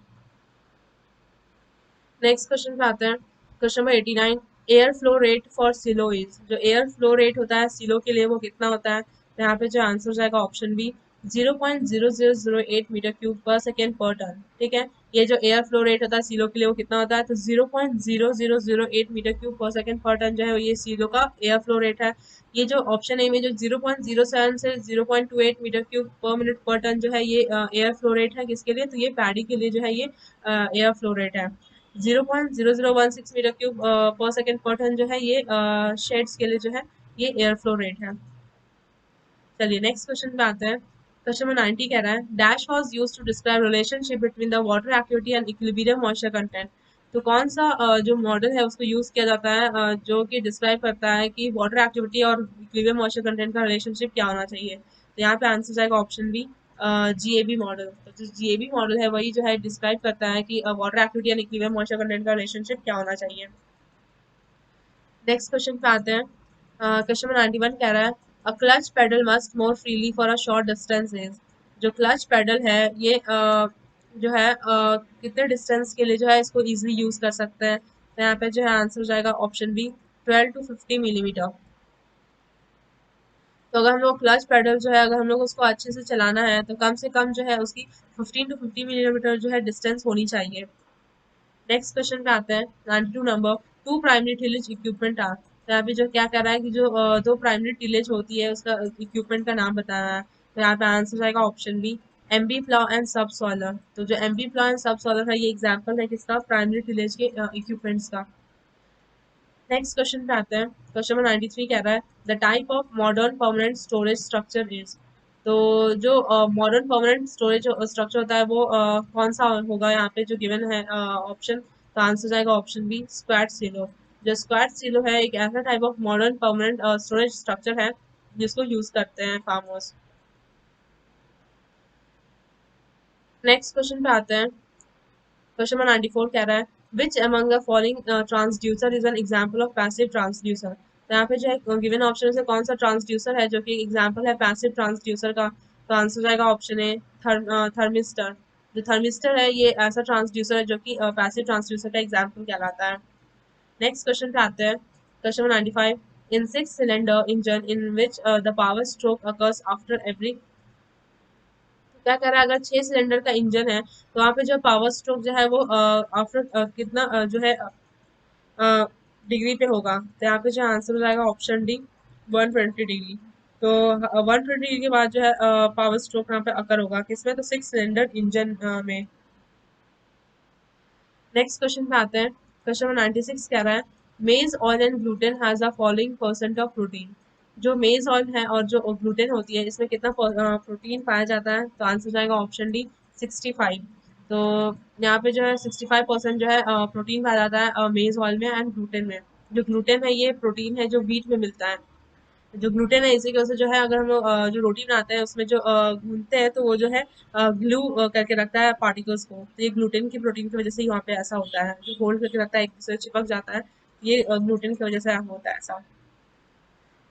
नेक्स्ट क्वेश्चन पे आते हैं। Question number 89 air flow rate for silo is. जो एयर फ्लो रेट होता है सिलो के लिए वो कितना होता है, तो यहाँ पे जो आंसर जाएगा option B 0.0008 metre cube per second पर टन। ठीक है, ये जो एयर फ्लो रेट होता है सिलो के लिए वो कितना होता है, तो 0.0008 मीटर क्यूब पर सेकेंड पर टन जो है ये सिलो का एयर फ्लो रेट है। ये जो ऑप्शन ए में जो 0.07 से 0.28 मीटर क्यूब पर मिनट पर टन जो है ये एयर फ्लो रेट है किसके लिए, तो ये पैडी के लिए जो है ये एयर फ्लो रेट है। 0.0016 मीटर क्यूब पर सेकेंड पर टन जो है ये शेड्स के लिए जो है ये एयर फ्लो रेट है। चलिए नेक्स्ट क्वेश्चन पे आते हैं। क्वेश्चन नंबर 90 कह रहा है dash was used to describe relationship between the water activity and equilibrium moisture content. तो कौन सा जो मॉडल है उसको यूज किया जाता है जो कि डिस्क्राइब करता है कि वाटर एक्टिविटी और इक्विलिब्रियम मॉइस्चर कंटेंट का रिलेशनशिप क्या होना चाहिए, तो यहाँ पे आंसर जाएगा ऑप्शन बी GAB मॉडल। तो जो GAB मॉडल है वही जो है डिस्क्राइब करता है कि water activity and equilibrium moisture content का रिलेशनशिप क्या होना चाहिए। नेक्स्ट क्वेश्चन पे आते हैं। क्वेश्चन नंबर 91 कह रहा है अ clutch pedal must more freely for a short distance is. जो क्लच पेडल है ये जो है कितने डिस्टेंस के लिए जो है इसको इजीली यूज कर सकते हैं, तो यहाँ पे जो है आंसर जाएगा ऑप्शन बी 12 to 50 मिलीमीटर। तो अगर हम लोग क्लच पेडल जो है अगर हम लोग उसको अच्छे से चलाना है तो कम से कम जो है उसकी 15 to 50 मिलीमीटर जो है डिस्टेंस होनी चाहिए। नेक्स्ट क्वेश्चन पे आते हैं 92 number two primary tillage equipment are. तो यहाँ पे जो क्या कह रहा है कि जो दो प्राइमरी टिलेज होती है उसका इक्विपमेंट का नाम बताना है, तो यहाँ पे आंसर जाएगा option B MB plough and sub soiler. तो जो MB plough and sub soiler है ये एग्जाम्पल है किसका, प्राइमरी टिलेज के इक्विपमेंट्स का। नेक्स्ट क्वेश्चन पे आते हैं। क्वेश्चन नंबर 93 कह रहा है the type of modern permanent storage structure is. तो जो मॉडर्न परमानेंट स्टोरेज स्ट्रक्चर होता है वो कौन सा होगा, यहाँ पे जो गिवन है ऑप्शन, तो आंसर जाएगा ऑप्शन बी स्क्वाट सिलो। जो स्क्वाट सिलो है एक ऐसा type of modern permanent storage structure है जिसको यूज करते हैं फार्मर्स। नेक्स्ट क्वेश्चन पे आते हैं। क्वेश्चन नंबर 94 कह रहा है which among the following transducer is an example of passive transducer. तो यहाँ पे जो है गिवन ऑप्शन से कौन सा ट्रांसड्यूसर है जो कि एग्जांपल है पैसिव ट्रांसड्यूसर का, तो आंसर जाएगा ऑप्शन ए थर्मिस्टर। जो थर्मिस्टर है ये ऐसा ट्रांसड्यूसर है जो कि पैसिव ट्रांसड्यूसर का एग्जाम्पल कहलाता है। नेक्स्ट क्वेश्चन पे आते हैं। Question number 95 in 6 cylinder engine in which the power stroke occurs after every. क्या कह रहा है अगर 6 सिलेंडर का इंजन है तो वहाँ पे जो पावर स्ट्रोक जो है वो आफ्टर कितना जो है डिग्री पे होगा, तो यहाँ पे जो आंसर हो जाएगा ऑप्शन डी 120 डिग्री। तो 120 के बाद जो है पावर स्ट्रोक यहाँ पे अकर होगा किसमें, तो 6 सिलेंडर इंजन में। नेक्स्ट क्वेश्चन पे आते हैं। क्वेश्चन नंबर 96 कह रहा है मेज oil and gluten has a following percent of protein. जो मेज ऑयल है और जो ग्लूटेन होती है इसमें कितना प्रोटीन पाया जाता है, तो आंसर जाएगा ऑप्शन डी 65। तो यहाँ पे जो है 65% जो है प्रोटीन पाया जाता है मेज ऑयल में एंड ग्लूटेन में। जो ग्लूटेन है ये प्रोटीन है जो व्हीट में मिलता है। जो ग्लूटेन है इसी की वजह से जो है अगर हम लोग जो रोटी बनाते हैं उसमें जो गूंथते हैं तो वो जो है ग्लू करके रखता है पार्टिकल्स को, तो ये ग्लूटेन की प्रोटीन की वजह से ही वहाँ पे ऐसा होता है, जो होल्ड करके रखता है एक दूसरे से चिपक जाता है, ये ग्लूटेन की वजह से होता है ऐसा।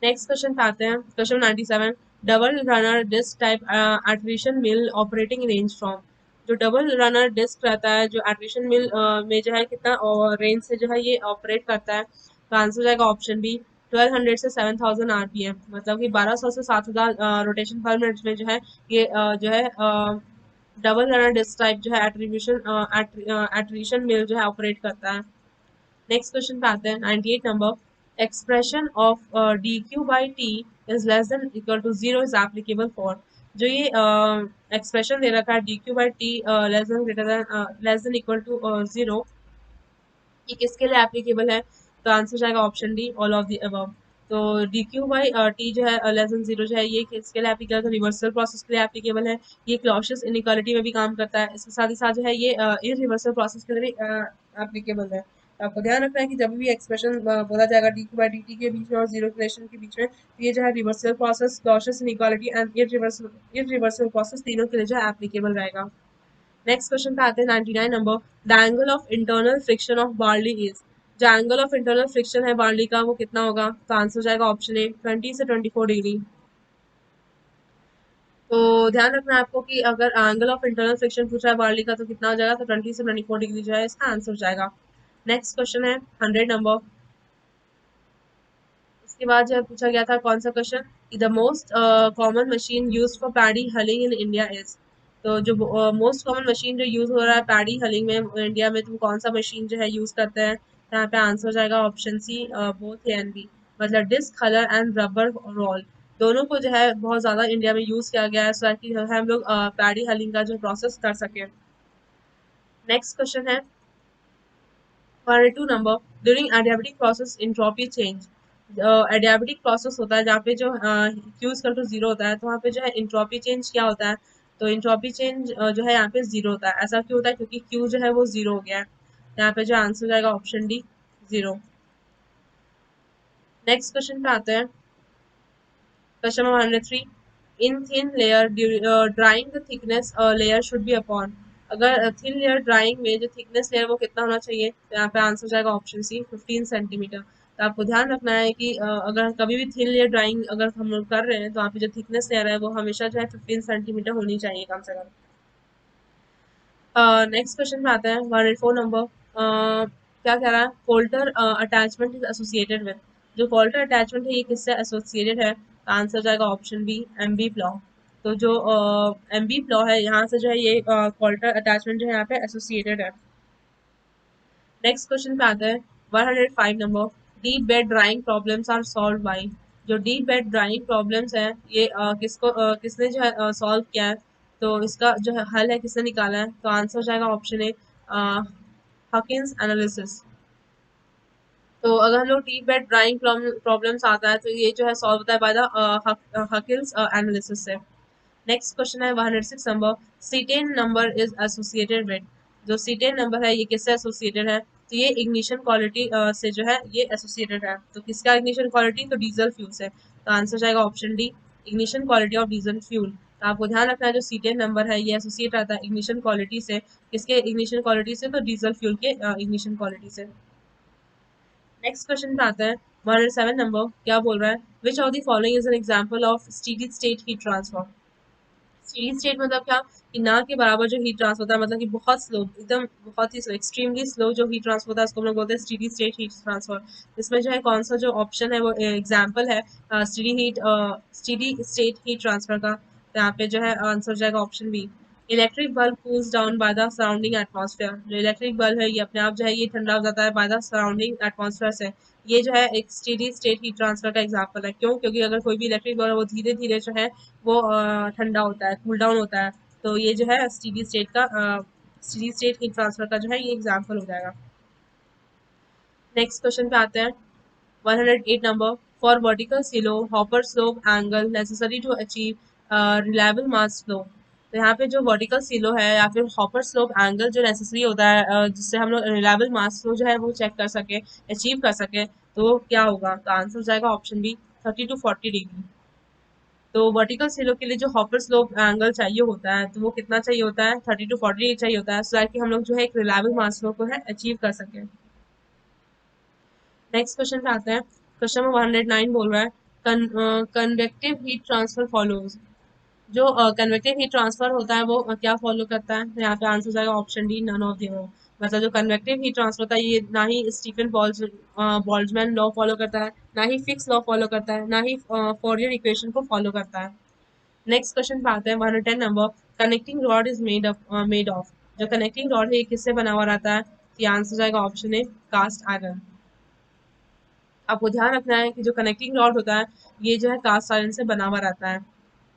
नेक्स्ट क्वेश्चन पे आते हैं। Question 97 double runner disc type attrition mill operating range from. जो डबल रनर डिस्क रहता है जो एट्रीशन मिल में जो है कितना रेंज से जो है ये ऑपरेट करता है, तो आंसर जाएगा ऑप्शन बी 1200 से 7000 आरपीएम, मतलब कि 1200 से 7000 रोटेशन पर मिनट में जो है ये जो है डबल रनर डिस्क टाइप जो है एट्रीशन मिल जो है ऑपरेट करता है। नेक्स्ट क्वेश्चन पे आते हैं 98 number expression of D Q by T is less than equal to zero is applicable for. जो ये एक्सप्रेशन दे रखा है D Q by T less than greater than less than equal to zero, ये किसके लिए एप्लीकेबल है, तो आंसर जाएगा option D all of the above. तो डी क्यू बाई टी जो है लेस देन जीरो जो है ये किसके लिए एप्लीकेबल है, तो रिवर्सल प्रोसेस के लिए एप्लीकेबल है। ये क्लॉशस इनइक्वालिटी में भी काम करता है, इसके साथ ही साथ जो है ये इरिवर्सल प्रोसेस के लिए भी एप्लीकेबल है। तो आपको ध्यान रखना है कि जब भी एक्सप्रेशन बोला जाएगा D Q by D T के बीच में और जीरो रिलेशन के बीच में, तो ये जो है reversal process, Clausius inequality and irreversal process तीनों के लिए जो है एप्लीकेबल रहेगा। नेक्स्ट क्वेश्चन पे आते हैं 99 number the angle of internal friction of barley is. जो एंगल ऑफ इंटरनल फ्रिक्शन है बार्ली का वो कितना होगा, तो आंसर जाएगा ऑप्शन ए 20 से 24 डिग्री। तो ध्यान रखना है आपको कि अगर एंगल ऑफ इंटरनल फ्रिक्शन पूछा है बार्ली का तो कितना हो जाएगा, तो 20 से 24 डिग्री जो है इसका आंसर हो जाएगा। नेक्स्ट क्वेश्चन है 100 नंबर। इसके बाद जो है पूछा गया था कौन सा question, the most common machine use for paddy hulling in India is. तो जो मोस्ट कॉमन मशीन जो यूज हो रहा है पैडी हलिंग में इंडिया में, तो कौन सा मशीन जो है यूज करते हैं, तो यहाँ पे आंसर हो जाएगा option C both A and B, मतलब disc huller and rubber roll दोनों को जो है बहुत ज्यादा इंडिया में यूज किया गया है सो कि हम लोग पैडी हलिंग का जो प्रोसेस कर सके। नेक्स्ट क्वेश्चन है 102 number during adiabatic process entropy change. Adiabatic process होता है जहाँ पे जो Q इक्वल टू जीरो होता है, तो वहाँ पे जो है इंट्रोपी चेंज क्या होता है, तो इंट्रोपी चेंज जो है यहाँ पे जीरो होता है। ऐसा क्यों होता है, क्योंकि Q जो है वो जीरो हो गया है। यहाँ पे जो आंसर जाएगा option D zero. Next question पे आते हैं। Question number 103 in thin layer drawing the thickness layer should be upon. अगर थिन लेयर ड्राइंग में जो थिकनेस लेयर वो कितना होना चाहिए, तो यहाँ पे आंसर जाएगा ऑप्शन सी 15 सेंटीमीटर। तो आपको ध्यान रखना है कि अगर कभी भी थिन लेयर ड्राइंग अगर हम लोग कर रहे हैं तो वहाँ पे जो थिकनेस लेयर है वो हमेशा जो है 15 सेंटीमीटर होनी चाहिए कम से कम। नेक्स्ट क्वेश्चन पे आते हैं 104 नंबर। क्या कह रहा है folder attachment is associated with. जो फोल्डर अटैचमेंट है ये किससे एसोसिएटेड है, तो आंसर जाएगा ऑप्शन बी एमबी फ्लॉ। तो जो एमबी फ्लॉ है यहाँ से जो है ये फोल्डर अटैचमेंट जो है यहाँ पे एसोसिएटेड है। नेक्स्ट क्वेश्चन पे आते हैं 105 number deep bed drying problems are solved by. जो डीप बेड ड्राइंग प्रॉब्लम्स है ये किसने जो है सॉल्व किया है, तो इसका जो है हल है किसने निकाला है, तो आंसर हो जाएगा ऑप्शन ए हॉकिंस एनालिसिस। तो अगर हम लोग डीप बेड ड्राइंग प्रॉब्लम्स आता है तो ये जो है सॉल्व होता है बाय द हॉकिंस एनालिसिस से। नेक्स्ट क्वेश्चन है 106 number cetane number is associated with. जो सीटेन नंबर है ये किससे एसोसिएटेड है, तो ये इग्निशन क्वालिटी से जो है ये एसोसिएटेड है। तो किसका इग्निशन क्वालिटी, तो डीजल फ्यूल से। तो आंसर जाएगा option D ignition quality of diesel fuel. तो आपको ध्यान रखना है जो सीटेन नंबर है ये एसोसिएट रहता है इग्निशन क्वालिटी से, किसके इग्निशन क्वालिटी से, तो डीजल फ्यूल के इग्निशन क्वालिटी से। नेक्स्ट क्वेश्चन पे आते हैं 107 नंबर। क्या बोल रहा है which of the following is an example of steady state heat transfer. Steady state मतलब क्या, कि ना के बराबर जो हीट ट्रांसफर होता है, मतलब कि बहुत स्लो, एकदम बहुत ही स्लो, एक्सट्रीमली स्लो जो हीट ट्रांसफर होता है उसको हम लोग बोलते हैं स्टेडी स्टेट हीट ट्रांसफर। इसमें जो है कौन सा जो ऑप्शन है वो एग्जांपल है स्टेडी स्टेट हीट ट्रांसफर का, तो यहाँ पे जो है आंसर जाएगा option B electric bulb cools down by the surrounding atmosphere. जो इलेक्ट्रिक बल्ब है ये अपने आप जो है ये ठंडा हो जाता है बाय द सराउंडिंग एटमॉस्फेयर से। ये जो है एक स्टेडी स्टेट हीट ट्रांसफर का एग्जांपल है। क्यों? क्योंकि अगर कोई भी इलेक्ट्रिक बल्ब है वो धीरे धीरे जो है वो ठंडा होता है, कूल डाउन होता है। तो ये जो है स्टेडी स्टेट हीट ट्रांसफर का जो है ये एग्जाम्पल हो जाएगा। नेक्स्ट क्वेश्चन पे आते हैं। 108 number. For vertical silo, hopper slope angle necessary to achieve reliable mass flow। तो यहाँ पे जो वर्टिकल सीलो है या फिर हॉपर स्लोप एंगल जो नेसेसरी होता है जिससे हम लोग रिलायबल मास फ्लो जो है वो चेक कर सके, अचीव कर सके, तो क्या होगा? तो आंसर हो जाएगा ऑप्शन बी, 30 to 40 डिग्री। तो वर्टिकल सीलो के लिए जो हॉपर स्लोप एंगल चाहिए होता है तो वो कितना चाहिए होता है? 30 to 40 चाहिए होता है, सो दैट कि हम लोग जो है एक रिलायबल मास फ्लो को है अचीव कर सके। नेक्स्ट क्वेश्चन पे आते हैं। क्वेश्चन नंबर 109 बोल रहा है कन्वेक्टिव हीट ट्रांसफर फॉलोज। जो कन्वेक्टिव हीट ट्रांसफर होता है वो क्या फॉलो करता है? तो यहाँ पे आंसर हो जाएगा option D, none of the. मतलब जो कन्वेक्टिव हीट ट्रांसफर होता है ये ना ही स्टीफन बोल्ट्जमैन लॉ फॉलो करता है, ना ही फिक्स लॉ फॉलो करता है, ना ही फॉरियर इक्वेशन को फॉलो करता है। नेक्स्ट क्वेश्चन पे आते हैं। 110 number. Connecting rod is made of. जो कनेक्टिंग रॉड है ये किससे बना हुआ रहता है? तो ये आंसर हो जाएगा ऑप्शन ए, कास्ट आयरन। आपको ध्यान रखना है कि जो कनेक्टिंग रॉड होता है ये जो है कास्ट आयरन से बना हुआ रहता है।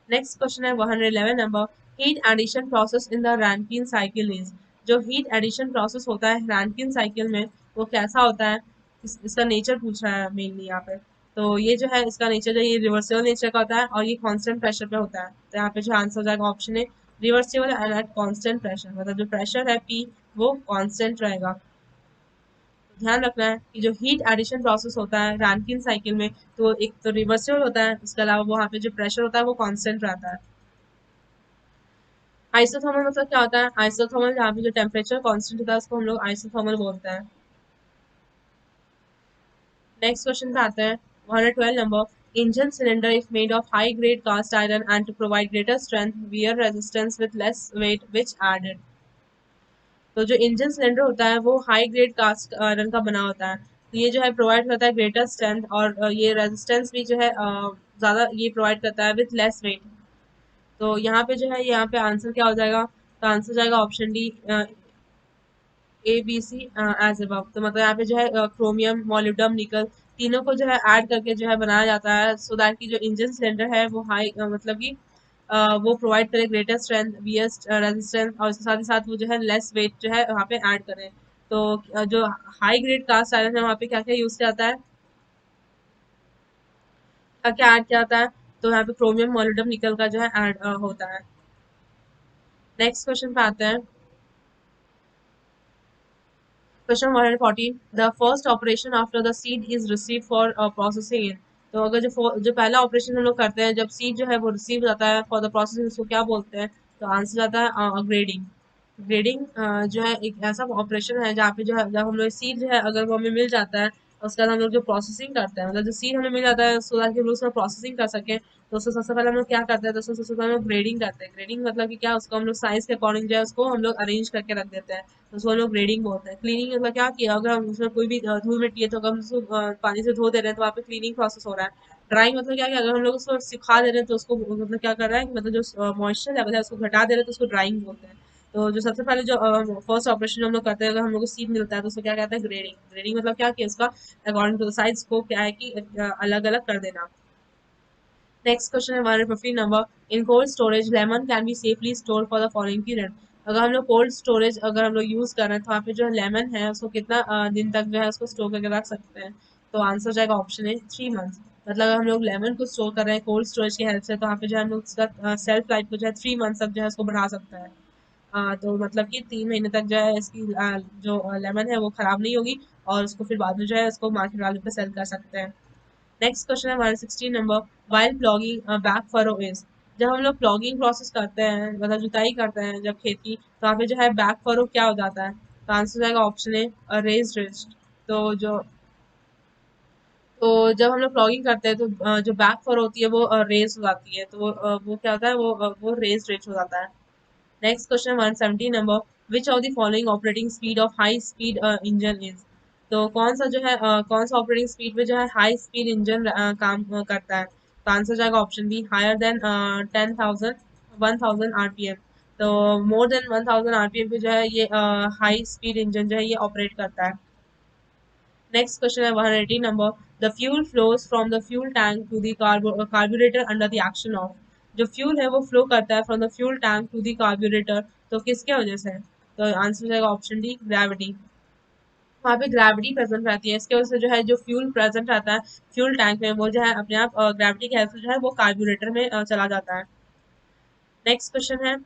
नेक्स्ट क्वेश्चन है 111 number. Heat addition process in the Rankine cycle is. जो हीट एडिशन प्रोसेस होता है रैंकिन साइकिल में वो कैसा होता है? इसका नेचर पूछ रहा है मेनली यहाँ पे। तो ये जो है इसका नेचर जो है ये रिवर्सिबल नेचर का होता है और ये कांस्टेंट प्रेशर पे होता है। तो यहाँ पे जो आंसर हो जाएगा ऑप्शन है reversible and at constant pressure. मतलब जो प्रेशर है पी वो कांस्टेंट रहेगा। ध्यान रखना है कि जो हीट एडिशन प्रोसेस होता है रैंकिन साइकिल में तो एक तो रिवर्सिबल होता है, उसके अलावा वहाँ पे जो प्रेशर होता है वो कांस्टेंट रहता है। आइसोथर्मल मतलब क्या होता है? आइसोथर्मल जहाँ पे जो टेम्परेचर कांस्टेंट होता है उसको हम लोग आइसोथर्मल बोलते हैं। नेक्स्ट क्वेश्चन पे आते हैं। 112 number. Engine cylinder is made of high grade cast iron and to provide greater strength wear resistance with less weight which added. तो जो इंजन सिलेंडर होता है वो हाई ग्रेड कास्ट आयरन का बना होता है। तो ये जो है प्रोवाइड करता है ग्रेटर स्ट्रेंथ और ये रेजिस्टेंस भी जो है ज़्यादा ये प्रोवाइड करता है विथ लेस वेट। तो यहाँ पे जो है यहाँ पे आंसर क्या हो जाएगा? तो आंसर हो जाएगा option D, A B C as above. तो मतलब यहाँ पे जो है क्रोमियम मोलिब्डम निकल तीनों को जो है ऐड करके जो है बनाया जाता है सो दैट की जो इंजन सिलेंडर है वो हाई मतलब कि वो प्रोवाइड करे ग्रेटर स्ट्रेंथ वियस्ट रेजिस्टेंस और इसके साथ ही साथ वो जो है लेस वेट जो है वहाँ पे ऐड करें। तो जो हाई ग्रेड कास्ट आयरन है वहाँ पे क्या क्या यूज किया जाता है, क्या क्या ऐड किया जाता है? तो यहाँ पे क्रोमियम मोलिब्डम निकल का जो है ऐड होता है। नेक्स्ट क्वेश्चन पे आते हैं। Question 114। The first operation after the seed is receive for processing इन। तो अगर जो पहला ऑपरेशन हम लोग करते हैं जब सीड जो है वो रिसीव हो जाता है फॉर द प्रोसेसिंग उसको क्या बोलते हैं? तो आंसर आता है ग्रेडिंग। ग्रेडिंग जो है एक ऐसा ऑपरेशन है जहाँ पे जो है जब हम लोग सीड जो है अगर वो हमें मिल जाता है उसके बाद हम लोग जो प्रोसेसिंग करते हैं मतलब जो सीड हमें मिल जाता है सो दैट कि हम लोग उसका प्रोसेसिंग कर सकें। तो उसको सबसे पहले हम लोग क्या करते हैं? तो उसको सबसे पहले हम लोग ग्रेडिंग करते हैं। ग्रेडिंग मतलब कि क्या, उसको हम लोग साइज के अकॉर्डिंग जो है उसको हम लोग अरेंज करके रख देते हैं। तो उसको हम लोग ग्रेडिंग बोलते हैं। क्लीनिंग मतलब क्या कि अगर हम उसमें कोई भी धूल मिट्टी है तो अगर हम उसको पानी से धो दे रहे हैं तो वहाँ पे क्लीनिंग प्रोसेस हो रहा है। ड्राइंग मतलब क्या कि अगर हम लोग उसको सिखा दे रहे हैं तो उसको मतलब क्या कर रहा है कि मतलब जो मॉइस्चर लेवल है उसको घटा दे रहे हैं तो उसको ड्राइंग बोलते हैं। तो जो सबसे पहले जो फर्स्ट ऑपरेशन हम लोग करते हैं अगर हम लोग को सीड मिलता है तो उसको क्या कहते हैं? ग्रेडिंग। ग्रेडिंग मतलब क्या कि उसका अकॉर्डिंग टू द साइज को क्या है कि अलग अलग कर देना। नेक्स्ट क्वेश्चन है हमारे 15 number. In cold storage lemon can be safely store for the following period. अगर हम लोग कोल्ड स्टोरेज अगर हम लोग यूज कर रहे हैं तो वहाँ पे जो है लेमन है उसको कितना दिन तक जो है उसको स्टोर करके रख सकते हैं? तो आंसर हो जाएगा ऑप्शन है 3 मंथ्स। मतलब अगर हम लोग लेमन को स्टोर कर रहे हैं कोल्ड स्टोरेज की हेल्प से तो वहाँ पे जो है हम लोग उसका सेल्फ लाइफ को जो है 3 मंथ्स तक जो है उसको बढ़ा सकता है। तो मतलब कि 3 महीने तक जो है इसकी जो लेमन है वो खराब नहीं होगी और उसको फिर बाद में जो है उसको मार्केट वैल्यू पे सेल कर सकते हैं। नेक्स्ट क्वेश्चन है हमारे 16 number. While plogging back furrow is. जब हम लोग प्लॉगिंग प्रोसेस करते हैं मतलब जुताई करते हैं जब खेत की तो वहाँ पे जो है बैक फरो क्या हो जाता है? तो आंसर हो जाएगा ऑप्शन है रेज्ड रिस्ट। तो जो तो जब हम लोग प्लॉगिंग करते हैं तो जो बैक फरो होती है वो रेज हो जाती है तो वो क्या होता है वो रेज रिस्ट हो जाता है। Next question 170 number. Which of the following operating speed of high speed engine is. तो कौन सा जो है कौन सा ऑपरेटिंग स्पीड पे जो है हाई स्पीड इंजन काम करता है? तो आंसर जाएगा option B, higher than 10,000 1000 RPM. तो मोर देन 1000 आरपीएम पे जो है ये हाई स्पीड इंजन जो है ये ऑपरेट करता है। नेक्स्ट क्वेश्चन है 180 number. The fuel flows from the fuel tank to the carburettor under the action of. जो फ्यूल है वो फ्लो करता है from the fuel tank to the carburettor, तो किसके वजह से? तो आंसर हो जाएगा ऑप्शन डी, ग्रेविटी। वहाँ पे ग्रेविटी प्रेजेंट रहती है, इसके वजह से जो है जो फ्यूल प्रेजेंट रहता है फ्यूल टैंक में वो जो है अपने आप ग्रेविटी की हेल्प से जो है वो कार्बोरेटर में चला जाता है। नेक्स्ट क्वेश्चन है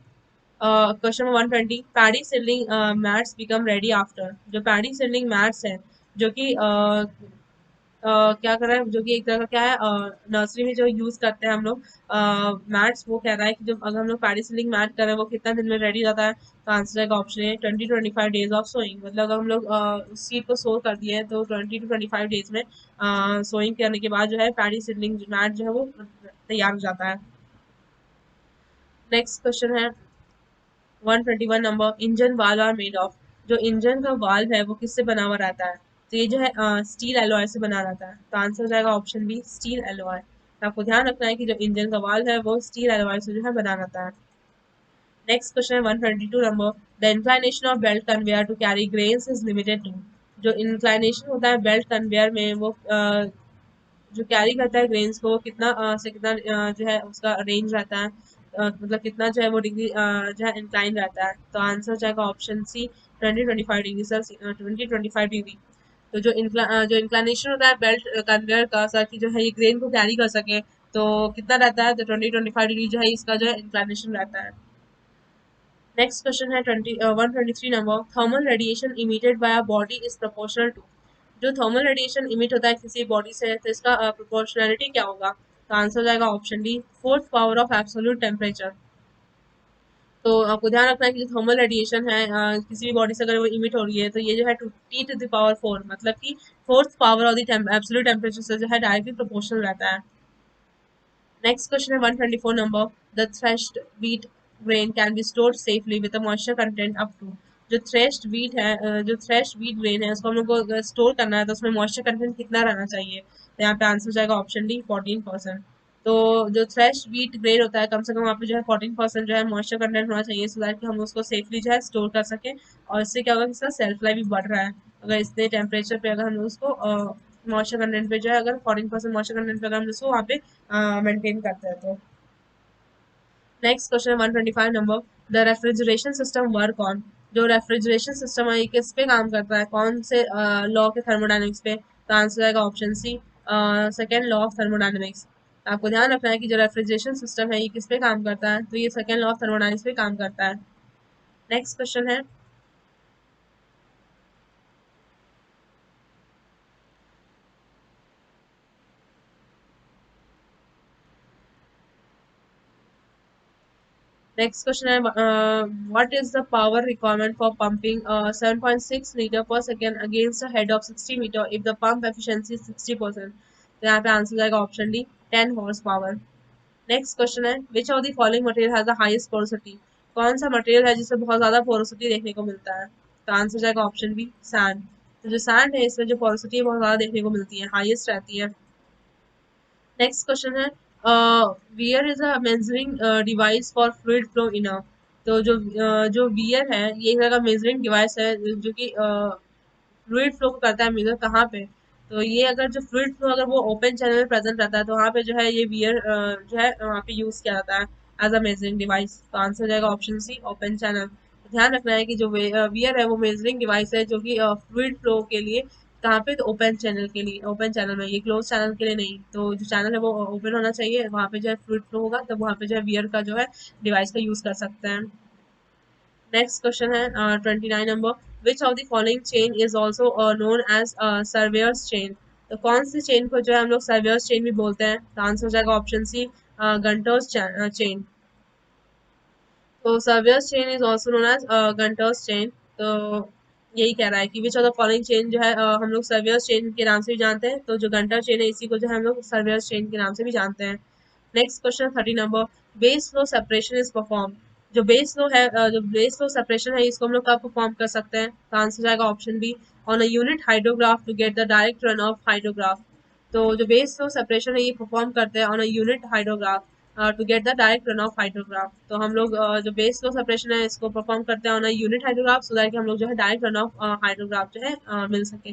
question 120। Paddy seedling mats become ready after. जो पैडी सीडलिंग मैट्स है जो कि क्या कर रहा है, जो कि एक तरह का क्या है नर्सरी में जो यूज करते हैं हम लोग मैट्स, वो कह रहा है कि जब अगर हम लोग पैडी सीलिंग मैट करें वो कितना दिन में रेडी जाता है? तो आंसर का ऑप्शन है 20 to 25 days ऑफ सोइंग। मतलब अगर हम लोग उस सीड को सो कर दिए हैं तो 20 to 25 days में सोइंग करने के बाद जो है पैडी सीलिंग मैट जो है वो तैयार हो जाता है। नेक्स्ट क्वेश्चन है 121 number. Engine valve are made of. जो इंजन का वाल्व है वो किससे बना हुआ रहता है? तो ये जो है स्टील एलॉय से बना रहता है, तो आंसर हो जाएगा ऑप्शन बी, स्टील एलॉय। तो आपको ध्यान रखना है कि जो इंजन का वाल्व है वो स्टील एलॉय से जो है बना रहता है। नेक्स्ट क्वेश्चन है 122 number. The inclination of belt conveyor to carry grains is limited to. जो इंक्लाइनेशन होता है बेल्ट कन्वेयर में वो जो कैरी करता है ग्रेन्स को कितना से कितना जो है उसका रेंज रहता है, मतलब कितना जो है वो डिग्री जो है इंक्लाइन रहता है? तो आंसर हो जाएगा option C, 20-25 degree sir, 20-25 degree. तो जो इंक्लानेशन होता है बेल्ट कन्वेयर का सर की जो है ये ग्रेन को कैरी कर सके, तो कितना रहता है? तो 20-25 डिग्री जो है इसका जो है इंक्लानेशन रहता है। नेक्स्ट क्वेश्चन है 123 number. Thermal radiation emitted by a body is proportional to. जो थर्मल रेडिएशन इमिट होता है किसी बॉडी से तो इसका प्रोपोर्शनैलिटी क्या होगा? तो आंसर हो जाएगा option D, fourth power of absolute temperature. तो आपको ध्यान रखना है कि जो थर्मल रेडिएशन है किसी भी बॉडी से अगर वो इमिट हो रही है तो ये जो है T⁴ मतलब कि fourth power of the absolute temperature से जो है डायरेक्टली प्रोपोर्शनल रहता है। नेक्स्ट क्वेश्चन है 124 number. The threshed wheat grain can be stored safely with a moisture content up to. जो थ्रेश्ड व्हीट है जो थ्रेश्ड व्हीट ग्रेन है उसको हम लोग को स्टोर करना है तो उसमें मॉइस्चर कंटेंट कितना रहना चाहिए? तो यहाँ पे आंसर हो जाएगा ऑप्शन डी, 14%। तो जो थ्रेश्ड व्हीट ग्रेन होता है कम से कम वहाँ पे जो है 14% जो है मॉइस्चर कंटेंट होना चाहिए, सो दैट कि हम उसको सेफली जो है स्टोर कर सकें। और इससे क्या होगा कि इसका सेल्फ लाइफ भी बढ़ रहा है। अगर इतने टेम्परेचर पे अगर हम लोग उसको मॉइस्चर कंटेंट पे जो है अगर 14% मॉइस्चर कंटेंट पे अगर हम उसको वहाँ पे मेंटेन करते हैं तो। Next question 125 number. The refrigeration system work on. जो रेफ्रिजरेशन सिस्टम है ये किस पे काम करता है, कौन से लॉ के थर्मोडायनेमिक्स पे? तो आंसर आएगा option C, second law of thermodynamics. आपको ध्यान रखना है कि जो रेफ्रिजरेशन सिस्टम है ये किस पे काम करता है, तो ये सेकेंड लॉ ऑफ थर्मोडायनेमिक्स पे काम करता है। नेक्स्ट क्वेश्चन है नेक्स्ट क्वेश्चन है what is the power requirement for pumping 7.6 litre per second against a head of 60 metre if the pump efficiency 60%? तो यहाँ पे आंसर जाएगा option D, 10 horse power. Next question है which of the following material has the highest porosity. कौन सा material है जिससे बहुत ज्यादा पोरोसिटी देखने को मिलता है? तो आंसर जाएगा ऑप्शन बी, सैंड। तो जो सैंड है इसमें जो पोरोसिटी है बहुत ज्यादा देखने को मिलती है, हाईएस्ट रहती है। नेक्स्ट क्वेश्चन है weir is a measuring device for fluid flow in a. तो जो वियर है ये एक तरह का मेजरिंग डिवाइस है जो कि फ्लूइड फ्लो को करता है मेजर कहाँ पे? तो ये अगर जो फ्लूइड फ्लो अगर वो ओपन चैनल में प्रेजेंट रहता है तो वहाँ पे जो है ये वियर जो है वहाँ पे यूज किया जाता है एज अ मेजरिंग डिवाइस। तो आंसर हो जाएगा ऑप्शन सी, ओपन चैनल। ध्यान रखना है कि जो वियर है वो मेजरिंग डिवाइस है जो कि फ्लूइड फ्लो के लिए कहाँ पे? तो ओपन चैनल के लिए, ओपन चैनल में, ये क्लोज चैनल के लिए नहीं। तो जो चैनल है वो ओपन होना चाहिए, वहाँ पे जो है फ्लूइड फ्लो होगा तब वहाँ पे जो है वियर का जो है डिवाइस का यूज कर सकते हैं। नेक्स्ट क्वेश्चन है 29 number. Which of the following chain is also known as surveyor's chain. तो कौन सी चेन को जो है हम लोग सर्वेयर्स चेन भी बोलते हैं? तो आंसर हो जाएगा ऑप्शन सी, गंटर्स चेन। तो surveyor's chain is also known as Gunter's chain. तो यही कह रहा है कि which of the following chain जो है हम लोग सर्वेयर्स चेन के नाम से भी जानते हैं, तो जो गंटर चेन है इसी को जो है हम लोग सर्वेयर्स चेन के नाम से भी जानते हैं। Next question 30 number. Base flow separation is perform. जो बेस फ्लो है जो बेस फ्लो सेपरेशन है इसको हम लोग कब परफॉर्म कर सकते हैं? तो आंसर जाएगा option B, on a unit hydrograph to get the direct run off hydrograph. तो जो बेस फ्लो सेपरेशन है ये परफॉर्म करते हैं on a unit hydrograph. To get the direct run off hydrograph. तो हम लोग जो बेस लो सेपरेशन है इसको परफॉर्म करते हैं on unit hydrograph, so that कि हम लोग जो है डायरेक्ट रन ऑफ हाइड्रोग्राफ जो है मिल सके।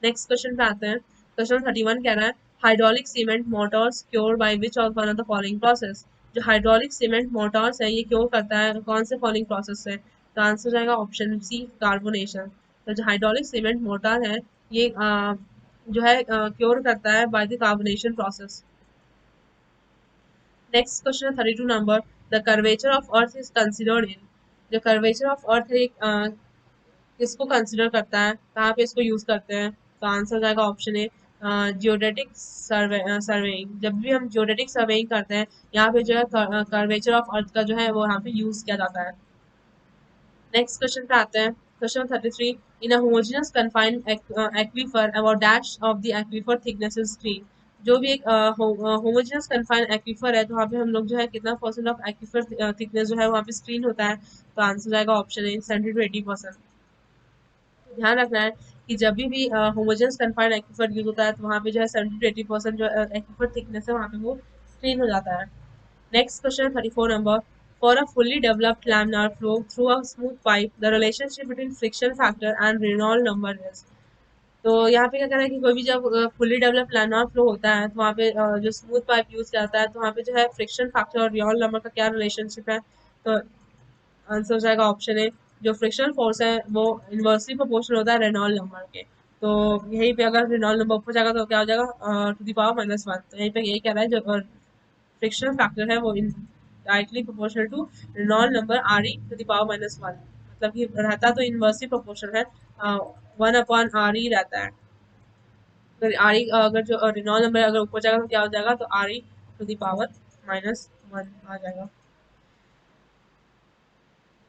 नेक्स्ट क्वेश्चन पे आते हैं। क्वेश्चन 31 कह रहा है hydraulic cement Motors cure by which of one of the following process. जो हाइड्रोलिक सीमेंट मोटर्स है ये क्योर करता है कौन से फॉलोइंग प्रोसेस से? तो आंसर हो जाएगा ऑप्शन सी, कार्बोनेशन। तो जो हाइड्रोलिक सीमेंट मोटर है ये जो है क्योर करता है by the carbonation process. Next question है 32 number. The curvature of earth is considered in. जो कर्वेचर ऑफ अर्थ है किसको कंसिडर करता है, कहाँ पे इसको यूज करते हैं? तो आंसर हो जाएगा ऑप्शन ए, जियोडेटिक सर्वेइंग। जब भी हम जियोडेटिक सर्वेइंग करते हैं यहाँ पे जो है कर्वेचर ऑफ अर्थ का जो है वो यहाँ पे यूज किया जाता है। नेक्स्ट क्वेश्चन पे आते हैं। Question 33। In a homogeneous confined aquifer about dash of the aquifer thickness is 3। जो भी एक होमोजेनियस कन्फाइंड एक्वीफर है तो वहाँ पे हम लोग जो है कितना परसेंट ऑफ एक्वीफर थिकनेस जो है वहाँ पे स्क्रीन होता है? तो आंसर हो जाएगा ऑप्शन ए, 70 to 80%। ध्यान रखना है कि जब भी होमोजेनियस कन्फाइंड एक्वीफर यूज होता है तो वहाँ पे जो है 70 to 80% जो एक्वीफर थिकनेस है वहाँ पे वो स्क्रीन हो जाता है। Next question 34 number. For a fully developed laminar flow through a smooth pipe, the relationship between friction factor and Reynolds number is। तो यहाँ पे क्या कह रहा है कि कोई भी जब फुली डेवलप लैमिनार फ्लो होता है तो वहाँ पे जो स्मूथ पाइप यूज किया जाता है तो वहाँ पे जो है फ्रिक्शन फैक्टर और रियोल नंबर का क्या रिलेशनशिप है? तो आंसर हो जाएगा ऑप्शन ए, जो फ्रिक्शनल फोर्स है वो इनवर्सली प्रोपोर्शनल होता है रेनॉल्ड नंबर के। तो यहीं पे अगर रेनॉल्ड नंबर ऊपर जाएगा तो क्या हो जाएगा टू द पावर -1। तो यहीं पे यही कह रहा है जो फ्रिक्शनल फैक्टर है वो directly proportional to Reynold number R E to the power -1। मतलब कि रहता तो इनवर्सली प्रोपोर्शनल है, 1/r रहता है। अगर आर ई अगर जो रेनॉल्ड नंबर अगर ऊपर जाएगा तो क्या हो जाएगा? तो R E to the power -1 आ जाएगा।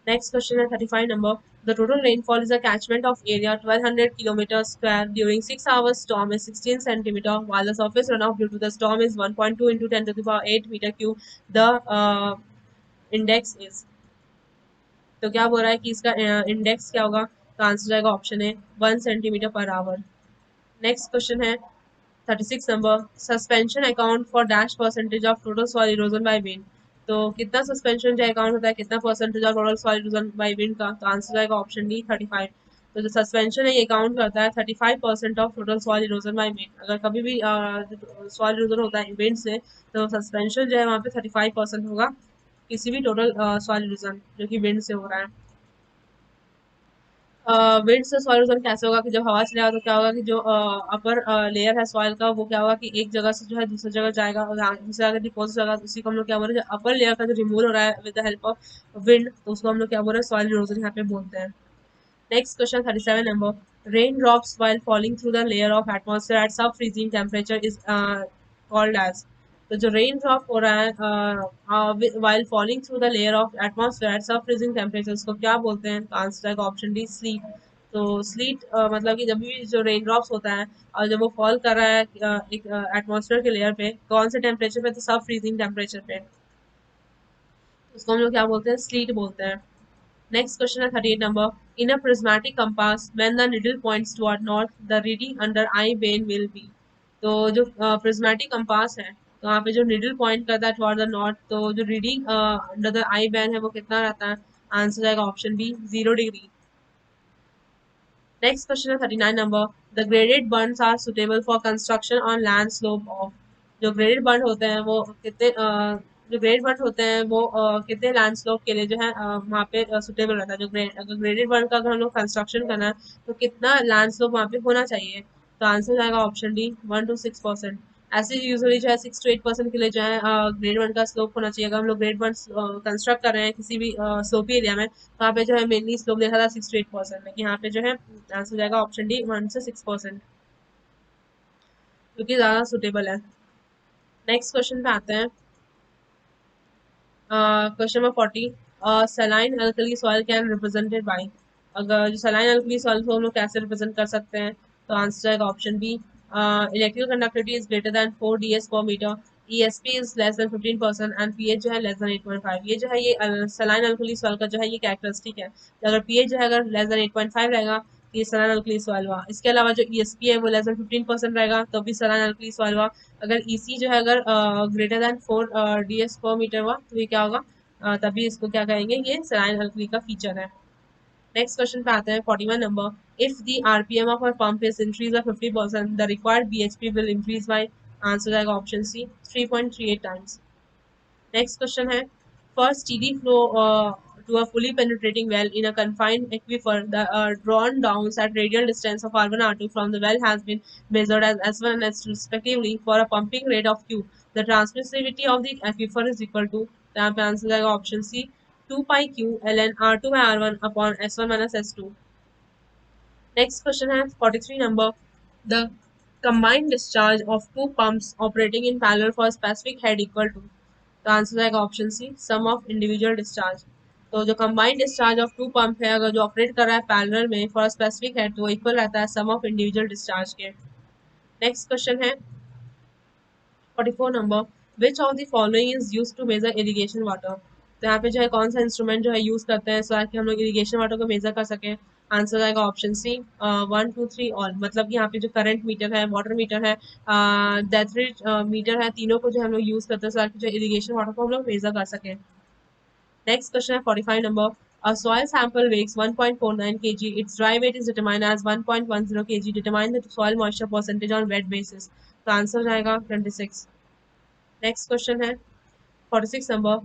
Next question is 35 number. The total rainfall is a catchment of area 1200 kilometers square during 6 hours storm is 16 centimeter, while the surface runoff due to the storm is 1.2 into 10 to the power 8 meter cube. The index is। तो क्या बोल रहा है कि इसका index क्या होगा? तो आंसर जाएगा ऑप्शन ए, 1 centimetre per hour. Next question है 36 number. Suspension account for dash percentage of total soil erosion by wind. तो कितना सस्पेंशन जो अकाउंट होता है कितना percentage of total soil erosion by wind का? तो आंसर आएगा ऑप्शन डी, 35। तो जो सस्पेंशन है ये अकाउंट करता है 35% of total soil erosion by wind. अगर कभी भी सॉइल इरोजन होता है विंड से तो सस्पेंशन जो है वहाँ पे 35% होगा किसी भी टोटल सॉइल इरोजन जो कि विंड से हो रहा है। विंड से सॉइल इरोजन कैसे होगा कि जब हवा चलेगा तो क्या होगा कि जो अपर लेयर है सॉइल का वो क्या होगा कि एक जगह से जो है दूसरी जगह जाएगा और दूसरी जगह डिपोजिट होगा, उसी को हम लोग क्या बोल रहे हैं, जो अपर लेयर का जो रिमूव हो रहा है with the help of wind तो उसको हम लोग क्या बोल रहे हैं? सॉइल इरोजन यहाँ पे बोलते हैं। Next question 37 number. Rain drops while falling through the layer of atmosphere at sub freezing temperature is called as। तो जो रेन ड्रॉप हो रहा है while falling through the layer of atmosphere at sub freezing temperature उसको क्या बोलते हैं? तो आंसर आएगा ऑप्शन डी, स्लीट। तो स्लीट मतलब कि जब भी जो रेन ड्रॉप्स होता है और जब वो फॉल कर रहा है एक एटमॉस्फेयर के लेयर पे कौन से टेम्परेचर पे? तो सब फ्रीजिंग टेम्परेचर पे, उसको हम लोग क्या बोलते हैं? स्लीट बोलते हैं। Next question है 38 number. In a prismatic compass, when the needle points toward north, the reading under I band will be। तो जो prismatic compass है तो वहाँ पे जो needle point करता है toward the north तो जो reading under the I band है वो कितना रहता है? आंसर आएगा option B, 0 degree. Next question है 39 number. The graded burns are suitable for construction on land slope of. जो ग्रेडेड बर्न होते हैं वो कितने जो ग्रेडेड बर्न होते हैं वो कितने लैंड स्लोप के लिए जो है वहाँ पे सुटेबल रहता है? जो अगर ग्रेडेड बर्न का अगर हम लोग कंस्ट्रक्शन करना है तो कितना लैंड स्लोप वहाँ पे होना चाहिए? तो आंसर जाएगा ऑप्शन डी, 1 to 6%। ऐसे यूजुअली जो है 6 to 8% के लिए जो है ग्रेड वन का स्लोप होना चाहिए। अगर हम लोग ग्रेड वन कंस्ट्रक्ट कर रहे हैं किसी भी स्लोपी एरिया में तो यहाँ पे जो है मेनली स्लोप देखा था 6 to 8%, लेकिन यहाँ पे जो है आंसर जाएगा ऑप्शन डी, 1 से 6%, जो कि ज़्यादा सुटेबल है। नेक्स्ट क्वेश्चन पे आते हैं। Question number 40। Saline alkali soil can represented by. अगर जो सलाइन अल्कली सॉइल को हम लोग कैसे रिप्रेजेंट कर सकते हैं? तो आंसर जाएगा option B, electrical conductivity is greater than 4 ds per meter, ESP is less than 15% and pH जो है लेस देन 8.5। ये जो है ये सलाइन अल्कली सॉइल का जो है ये कैरेक्टरिस्टिक है। तो अगर पीएच जो है अगर लेस देन 8.5 रहेगा ये सलाइन अल्कली सॉइल हुआ। इसके अलावा जो ESP है वो लेस देन 15% रहेगा तो भी सलाइन अल्कली सॉइल हुआ। अगर EC जो है अगर ग्रेटर देन 4 DS पर मीटर हुआ तो ये क्या होगा, तभी इसको क्या कहेंगे, ये सलाइन अल्कली का फीचर है। नेक्स्ट क्वेश्चन पे आते हैं 41 number. If the RPM of a pump is increase by 50% the required BHP will increase by, answer जाएगा option C 3.38 times. Next question है, for steady flow to a fully penetrating well in a confined aquifer, the drawn downs at radial distance of R1 R2 from the well has been measured as S1 and S2 respectively for a pumping rate of Q. The transmissivity of the aquifer is equal to, यहाँ पे answer जाएगा option C 2 pi Q ln R2 by R1 upon S1 minus S2। Next question है 43 number. The combined discharge of two pumps operating in parallel for a specific head equal to, तो answer आएगा option C sum of individual discharge. तो जो combined discharge of two pump है अगर जो operate कर रहा है पैरेलल में फॉर स्पेसिफिक हेड तो वो इक्वल रहता है सम ऑफ इंडिविजुअल डिस्चार्ज के। नेक्स्ट क्वेश्चन है 44 number. Which of the following is use to measure irrigation water, तो यहाँ पे जो है कौन सा इंस्ट्रूमेंट जो है यूज करते हैं सो कि हम लोग इरिगेशन वाटर को मेजर कर सकें, आंसर आएगा ऑप्शन सी 1 2 3 ऑल। मतलब कि यहाँ पे जो करंट मीटर है, वाटर मीटर है, डेथ रेट मीटर है, तीनों को जो हम लोग यूज करते हैं जो इरिगेशन वाटर को हम लोग मेजर कर सकें। नेक्स्ट क्वेश्चन है 45 number. A soil sample weighs 1.49 kg. Its dry weight is determined as 1.10 kg. Determine the soil moisture percentage on wet basis. तो आंसर जाएगा 26। नेक्स्ट क्वेश्चन है 46 नंबर।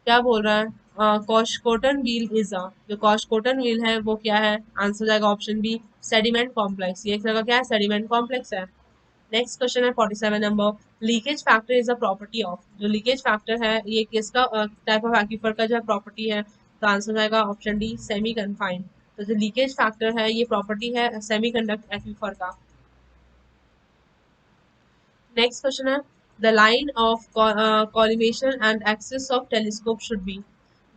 क्या बोल रहा है, कॉटन व्हील इज अ, जो cotton wheel है वो क्या है, आंसर जाएगा ऑप्शन बी सेडिमेंट कॉम्प्लेक्स। ये एक तरह का क्या है, सेडिमेंट कॉम्प्लेक्स है। नेक्स्ट क्वेश्चन है 47 number. Leakage factor is a property of, जो लीकेज फैक्टर है ये किसका टाइप ऑफ एक्वीफर का जो है प्रॉपर्टी है, तो आंसर आएगा ऑप्शन डी सेमी कन्फाइंड। तो जो लीकेज फैक्टर है ये प्रॉपर्टी है सेमी कंडक्ट एक्वीफर का। नेक्स्ट क्वेश्चन है the line of collimation and axis of telescope should be,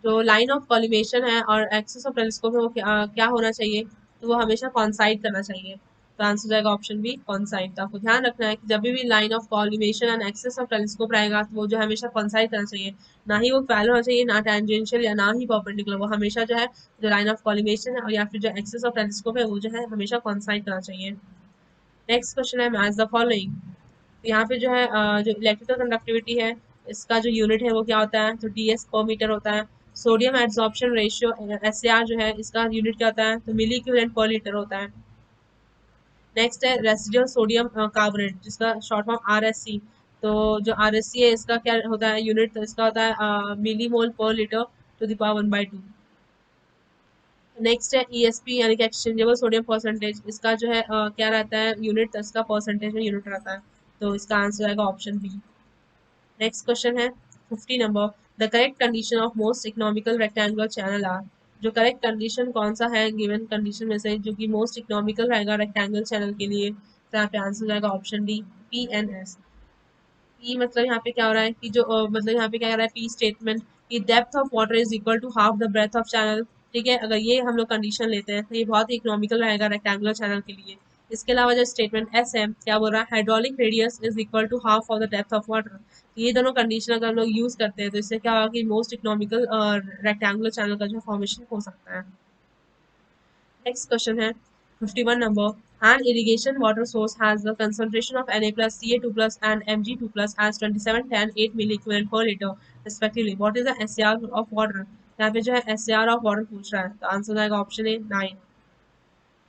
जो लाइन ऑफ कॉलिमेशन है और एक्सिस ऑफ टेलीस्कोप है वो क्या होना चाहिए, तो वो हमेशा कॉन्साइड करना चाहिए। तो आंसर जाएगा ऑप्शन बी कॉन्साइड। तो आपको ध्यान रखना है कि जब भी line of collimation and axis of telescope रहेगा तो वो जो है हमेशा कॉन्साइड करना चाहिए, ना ही वो पैरेलल होना चाहिए, ना टेंजेंशियल या ना ही परपेंडिकुलर। वो हमेशा जो है जो लाइन ऑफ कॉलिमेशन है और या फिर जो एक्सिस ऑफ टेलीस्कोप है वो जो है हमेशा कॉन्साइड करना चाहिए। नेक्स्ट क्वेश्चन है मैच द फॉलोइंग। तो यहाँ पे जो है जो इलेक्ट्रिकल कंडक्टिविटी है इसका जो यूनिट है वो क्या होता है, तो DS पर मीटर होता है। सोडियम एड्सॉर्प्शन रेशियो SAR जो है इसका यूनिट क्या होता है, तो मिली इक्विवेलेंट पर लीटर होता है। नेक्स्ट है रेसिडुअल सोडियम कार्बोनेट जिसका शॉर्ट फॉर्म RSC। तो जो RSC है इसका क्या होता है यूनिट, तो इसका होता है milli mole per litre to the power 1/2। Next है ESP यानी कि एक्सचेंजेबल सोडियम परसेंटेज, इसका जो है क्या रहता है यूनिट, तो इसका परसेंटेज में यूनिट रहता है। तो इसका आंसर आएगा ऑप्शन बी। नेक्स्ट क्वेश्चन है 50 number. The correct condition of most economical rectangular channel are, जो करेक्ट कंडीशन कौन सा है गिवन कंडीशन में से जो कि मोस्ट इकोनॉमिकल रहेगा रेक्टेंगुलर चैनल के लिए, तो यहाँ पे आंसर जाएगा ऑप्शन डी PNS। पी मतलब यहाँ पे क्या हो रहा है कि जो मतलब यहाँ पे क्या कर रहा है पी स्टेटमेंट कि depth of water is equal to half the breadth of channel. ठीक है, अगर ये हम लोग कंडीशन लेते हैं तो ये बहुत ही इकोनॉमिकल रहेगा रेक्टेंगुलर चैनल के लिए। इसके अलावा जो स्टेटमेंट एस है क्या बोल रहा है, hydraulic radius is equal to half of the depth of water. ये दोनों कंडीशन अगर हम लोग यूज करते हैं तो इससे क्या होगा कि मोस्ट इकोनॉमिकल रेक्टेंगुलर चैनल का जो फॉर्मेशन हो सकता है। नेक्स्ट क्वेश्चन है 51 number. An irrigation water source has the concentration of Na plus Ca2 plus and Mg2 plus as 27, 10, 8 milliequivalent per liter respectively. What is the SAR of water? यहाँ पे जो है SAR of water पूछ रहा है तो answer आएगा option ए 9।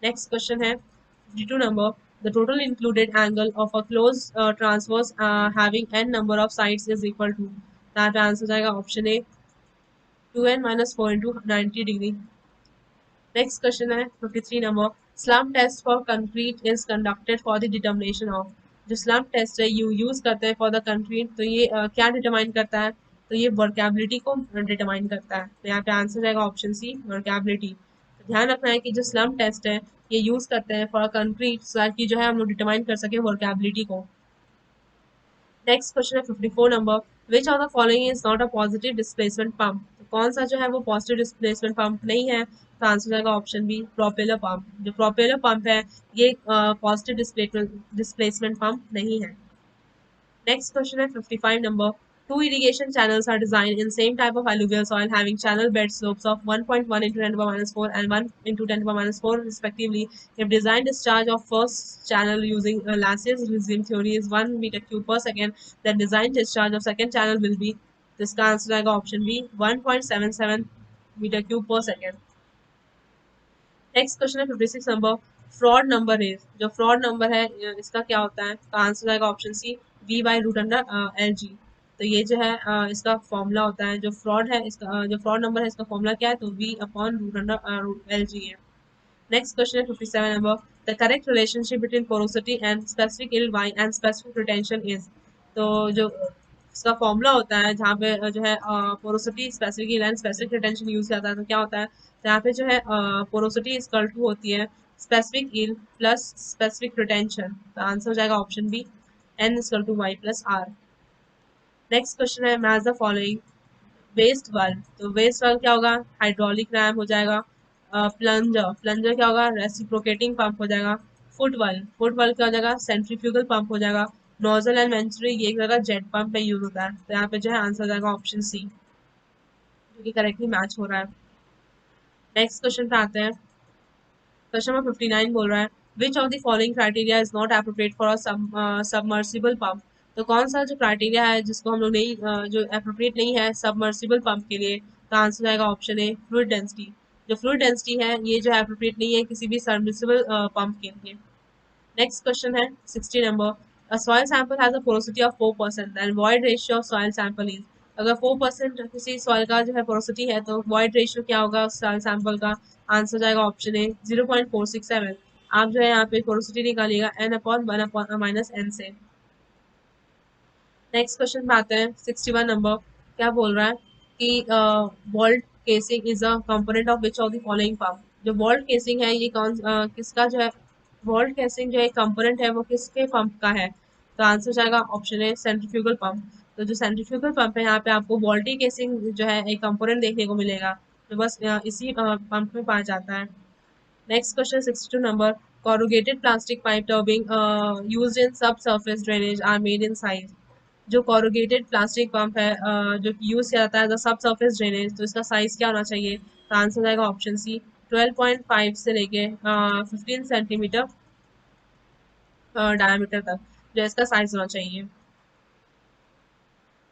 Next question है 52 number. The total included angle of a closed transverse having n number of sides is equal to, यहाँ पे आंसर जाएगा option A 2n minus 4 into 90 degree। Next question है 53 number. Slump test for concrete is conducted for the determination of, जो slump test है use करते हैं for the concrete तो ये क्या डिटरमाइन करता है, तो ये वर्केबिलिटी को डिटरमाइन करता है। तो यहाँ पे आंसर जाएगा ऑप्शन सी वर्केबिलिटी। तो ध्यान रखना है कि जो स्लम्प टेस्ट है ये यूज करते हैं फॉर कंक्रीट ताकि जो है हम लोग डिटरमाइन कर सके वर्केबिलिटी को। नेक्स्ट क्वेश्चन है 54 number. Which of the following is not a positive displacement pump, तो कौन सा जो है वो पॉजिटिव डिस्प्लेसमेंट पंप नहीं है, तो आंसर जाएगा ऑप्शन बी प्रोपेलर पंप। जो प्रोपेलर पंप है ये पॉजिटिव डिस्प्लेसमेंट पंप नहीं है। नेक्स्ट क्वेश्चन है 55 number. Two irrigation channels are designed in same type of alluvial soil having channel bed slopes of 1.1 into 10 to the power minus 4 and 1 into 10 to the power minus 4 respectively. If design discharge of first channel using Lassier's regime theory is 1 meter cube per second, then design discharge of second channel will be, इसका answer आएगा option B 1.77 metre cube per second. Next question है 56 number. Froude number is, जो Froude number है इसका क्या होता है, तो आंसर आएगा option C V by root under L G. तो ये जो है इसका फॉर्मूला होता है, जो फ्रॉड है इसका जो फ्रॉड नंबर है इसका फॉर्मूला क्या है, तो V upon root under L G है. नेक्स्ट क्वेश्चन है 57 number. The correct relationship between porosity and specific yield Y and specific retention is. तो जो इसका फॉर्मूला होता है जहाँ पे जो है porosity specific yield and specific retention use किया जाता है, तो क्या होता है, तो यहाँ पे जो है पोरोसिटी इक्वल टू होती है specific yield plus specific retention. तो आंसर हो जाएगा option B N equal to Y plus R. Next question है match the following. Waste valve, तो वेस्ट वाल्व क्या होगा, हाइड्रोलिक रैम हो जाएगा. प्लंजर, प्लंजर क्या होगा, रेसिप्रोकेटिंग पंप हो जाएगा. फुट वाल्व क्या हो जाएगा, सेंट्रीफ्यूगल पंप हो जाएगा. नोजल एंड वेंचुरी ये एक जगह जेट पंप में यूज होता है, तो यहाँ पे जो है आंसर हो जाएगा ऑप्शन सी, जो कि करेक्टली मैच हो रहा है. नेक्स्ट क्वेश्चन पे आते हैं. क्वेश्चन नंबर 59 बोल रहा है which of the following criteria is not appropriate for a submersible pump. तो कौन सा जो क्राइटेरिया है जिसको हम लोग नहीं जो एप्रोप्रिएट नहीं है सबमर्सिबल पंप के लिए, तो आंसर आएगा ऑप्शन ए फ्लूइड डेंसिटी. जो फ्लूइड डेंसिटी है ये जो एप्रोप्रिएट नहीं है किसी भी सबमर्सिबल पंप के लिए. नेक्स्ट क्वेश्चन है 60 number. A soil sample has a porosity of 4%. Then void ratio of soil sample is. अगर 4% किसी सॉइल का जो है पोरोसिटी है तो void ratio क्या होगा उस सॉइल सैंपल का, आंसर जाएगा ऑप्शन ए 0.467. आप जो है यहाँ पे पोरोसिटी निकालिएगा n upon 1 upon minus N से. नेक्स्ट क्वेश्चन पे आते हैं 61 नंबर. क्या बोल रहा है कि volute casing is a component of which of the following pump. जो वॉल्ट केसिंग है ये किसका जो है, वॉल्ट केसिंग जो है कंपोनेंट है वो किसके पंप का है, तो आंसर जाएगा ऑप्शन है सेंट्रीफ्यूगल पंप. तो जो सेंट्रीफ्यूगल पंप है यहाँ पे आपको वॉल्टी केसिंग जो है एक कंपोनेंट देखने को मिलेगा, तो बस इसी पंप में पाया जाता है. Next question 62 number. corrugated plastic pipe tubbing used in subsurface drainage are made in size. जो corrugated प्लास्टिक पंप है जो यूज किया जाता है सब सरफेस ड्रेनेज, तो इसका साइज क्या होना चाहिए, तो आंसर आएगा ऑप्शन सी 12.5 से लेके 15 सेंटीमीटर डायमीटर तक जो इसका साइज होना चाहिए.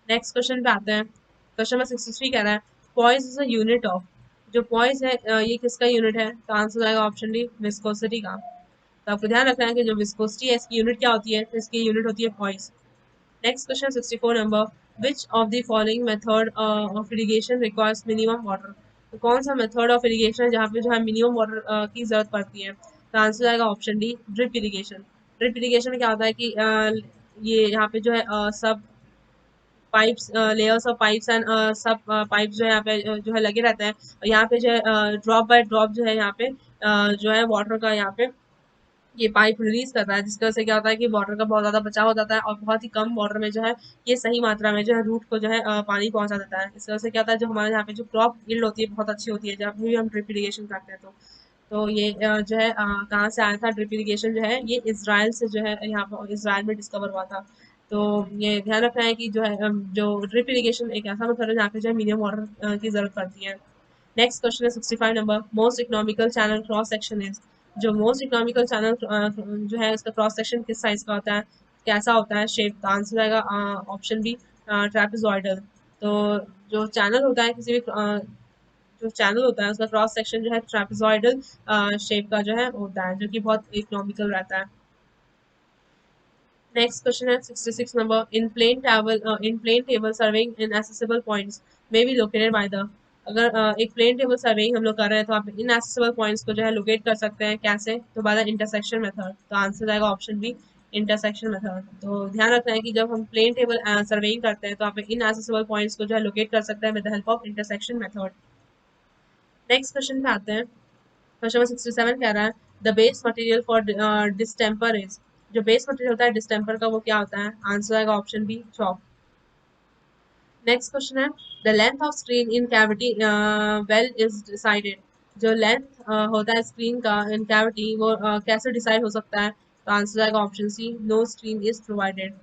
नेक्स्ट क्वेश्चन पे आते हैं. क्वेश्चन नंबर 63 कह रहा है poise is a unit of. जो पॉइज है ये किसका यूनिट है, तो आंसर आएगा ऑप्शन डी विस्कोसिटी का. तो आपको ध्यान रखना है कि जो विस्कोसिटी है इसकी यूनिट क्या होती है, तो इसकी यूनिट होती है poise. Next question 64 number. Which of the following method of irrigation requires minimum water. तो कौन सा मेथड ऑफ इरिगेशन है जहाँ पे जो है मिनिमम वाटर की जरूरत पड़ती है, तो आंसर आएगा option D drip irrigation. Drip irrigation में क्या होता है कि ये यहाँ पे जो है सब pipes layers of pipes and सब पाइप्स जो है यहाँ पे जो है लगे रहते हैं, और यहाँ पे जो है ड्रॉप बाय ड्रॉप जो है यहाँ पे जो है वाटर का यहाँ पे ये पाइप रिलीज कर रहा है, जिसकी वजह से क्या होता है कि वाटर का बहुत ज़्यादा बचाव हो जाता है और बहुत ही कम वाटर में जो है ये सही मात्रा में जो है रूट को जो है पानी पहुंचा देता है. इस वजह से क्या होता है जो हमारे यहाँ पे जो क्रॉप यील्ड होती है बहुत अच्छी होती है जब भी हम ड्रिप इरिगेशन करते हैं. तो ये जो है कहाँ से आया था ड्रिप इरिगेशन जो है ये इसराइल से जो है यहाँ पर इसराइल में डिस्कवर हुआ था. तो ये ध्यान रखना है कि जो है जो ड्रिप इरिगेशन एक ऐसा मेथड है जहाँ पे जो है मीडियम वाटर की जरूरत पड़ती है. नेक्स्ट क्वेश्चन है 65 number. Most economical channel cross section is. जो मोस्ट इकोनॉमिकल चैनल जो है उसका क्रॉस सेक्शन किस साइज का होता है, कैसा होता है शेप, का आंसर आएगा ऑप्शन बी ट्रेपेजॉइडल. तो जो चैनल होता है किसी भी जो चैनल होता है उसका क्रॉस सेक्शन जो है ट्रेपेजॉइडल शेप का जो है होता है, जो कि बहुत इकोनॉमिकल रहता है. नेक्स्ट क्वेश्चन है 66 number. In plane table surveying inaccessible points may be located by the. अगर एक प्लेन टेबल सर्विंग हम लोग कर रहे हैं तो आप इन एक्सेसिबल पॉइंट्स को जो है लोकेट कर सकते हैं कैसे, तो बाय द इंटरसेक्शन मेथड. तो आंसर आएगा ऑप्शन बी इंटरसेक्शन मेथड. तो ध्यान रखना है कि जब हम प्लेन टेबल सर्वेइंग करते हैं तो आप इन एक्सेसिबल पॉइंट्स को जो है लोकेट कर सकते हैं with the help of intersection method. Next question पे आते हैं. क्वेश्चन नंबर 67 कह रहा है the base material for distemper is. जो बेस मटेरियल होता है डिस्टेम्पर का वो क्या होता है, आंसर आएगा option B chalk. Next question है the length of screen in cavity well is decided. जो लेंथ होता है स्क्रीन का इन कैविटी वो कैसे डिसाइड हो सकता है, तो आंसर आएगा option C no screen is provided.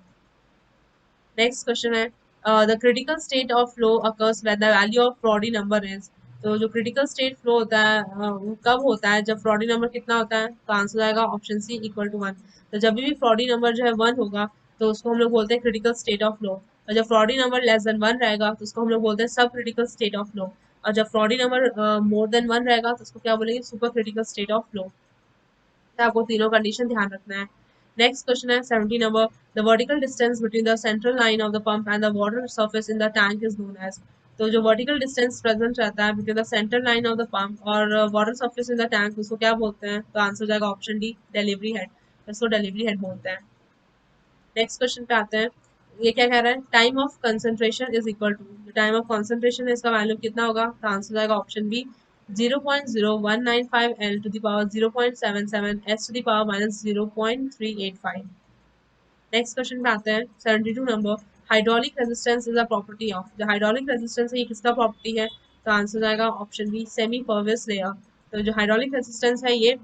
Next question है the critical state of flow occurs when the value of Froude number is. तो जो क्रिटिकल स्टेट फ्लो होता है वो कब होता है, जब फ्रॉडी नंबर कितना होता है, तो आंसर आएगा ऑप्शन सी इक्वल टू 1। तो जब भी फ्रॉडी नंबर जो है 1 होगा तो उसको हम लोग बोलते हैं क्रिटिकल स्टेट ऑफ फ्लो, और जब फ्रॉडी नंबर लेस देन 1 रहेगा तो उसको हम लोग बोलते हैं सब क्रिटिकल स्टेट ऑफ फ्लो, और जब फ्रॉडी नंबर मोर देन 1 रहेगा तो उसको क्या बोलेंगे, super critical state of flow. तो आपको तीनों कंडीशन ध्यान रखना है। नेक्स्ट क्वेश्चन है 70 number, the vertical distance between the central line of the pump and the water surface in the tank is known as. तो जो वर्टिकल डिस्टेंस प्रेजेंट रहता है between the central line of the pump और water surface in the tank, उसको क्या बोलते हैं, तो आंसर जाएगा ऑप्शन डी डिलीवरी हेड। इसको डिलीवरी हेड बोलते हैं। नेक्स्ट क्वेश्चन पे आते हैं। ये क्या कह रहा है, time of concentration is equal to, time of concentration है इसका वैल्यू कितना होगा, तो आंसर आएगा option B 0.0195 L to the power 0.77 S to the power minus 0.385। Next question पे आते हैं 72 number, hydraulic resistance is a property of. जो हाइड्रोलिक रेजिस्टेंस है ये किसका प्रॉपर्टी है, तो आंसर आएगा option B semi pervious layer. तो जो हाइड्रोलिक रेजिस्टेंस है ये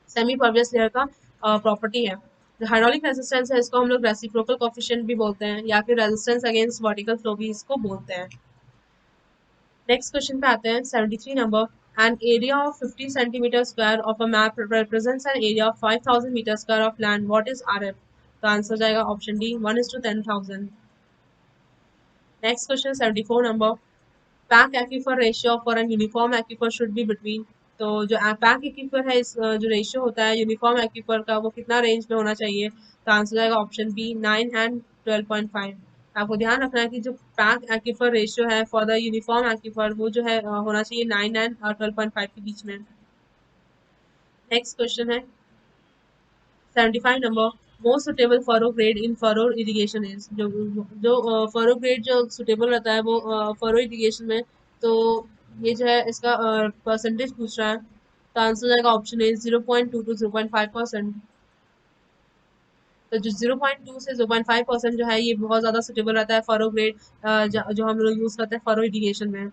सेमी परवियस लेयर का प्रॉपर्टी है। जो हाइड्रोलिक रेजिस्टेंस है इसको हम लोग रेसिप्रोकल कोफिशिएंट भी बोलते हैं, या फिर रेजिस्टेंस अगेंस्ट वर्टिकल फ्लो भी इसको बोलते हैं। नेक्स्ट क्वेश्चन पे आते हैं 73 number, an area of 50 centimetre square of a map represents an area of 5000 metre square of land, what is RF. तो आंसर जाएगा option D 1:10,000। Next question 74 number, pack aquifer ratio for an uniform aquifer should be between. तो जो pack aquifer है इस जो ratio होता है uniform aquifer का वो कितना रेंज में होना चाहिए, तो आंसर आएगा ऑप्शन बी 9 एंड 12.5। आपको ध्यान रखना है कि जो पैक एक्यूफर रेशियो है फॉर द यूनिफॉर्म एक्यूफर वो जो है होना चाहिए 9 एंड 12.5 के बीच में। नेक्स्ट क्वेश्चन है 75 number, most suitable furrow grade in furrow irrigation is. जो फरो ग्रेड जो सुटेबल रहता है वो फरो इरिगेशन में, तो ये जो है इसका परसेंटेज पूछ रहा है, तो आंसर जाएगा ऑप्शन ए 0.2 to 0.5%। तो जो 0.2 से 0.5% जो है ये बहुत ज़्यादा सुटेबल रहता है फरो ग्रेड जो हम लोग यूज़ करते हैं फरो इरिगेशन में।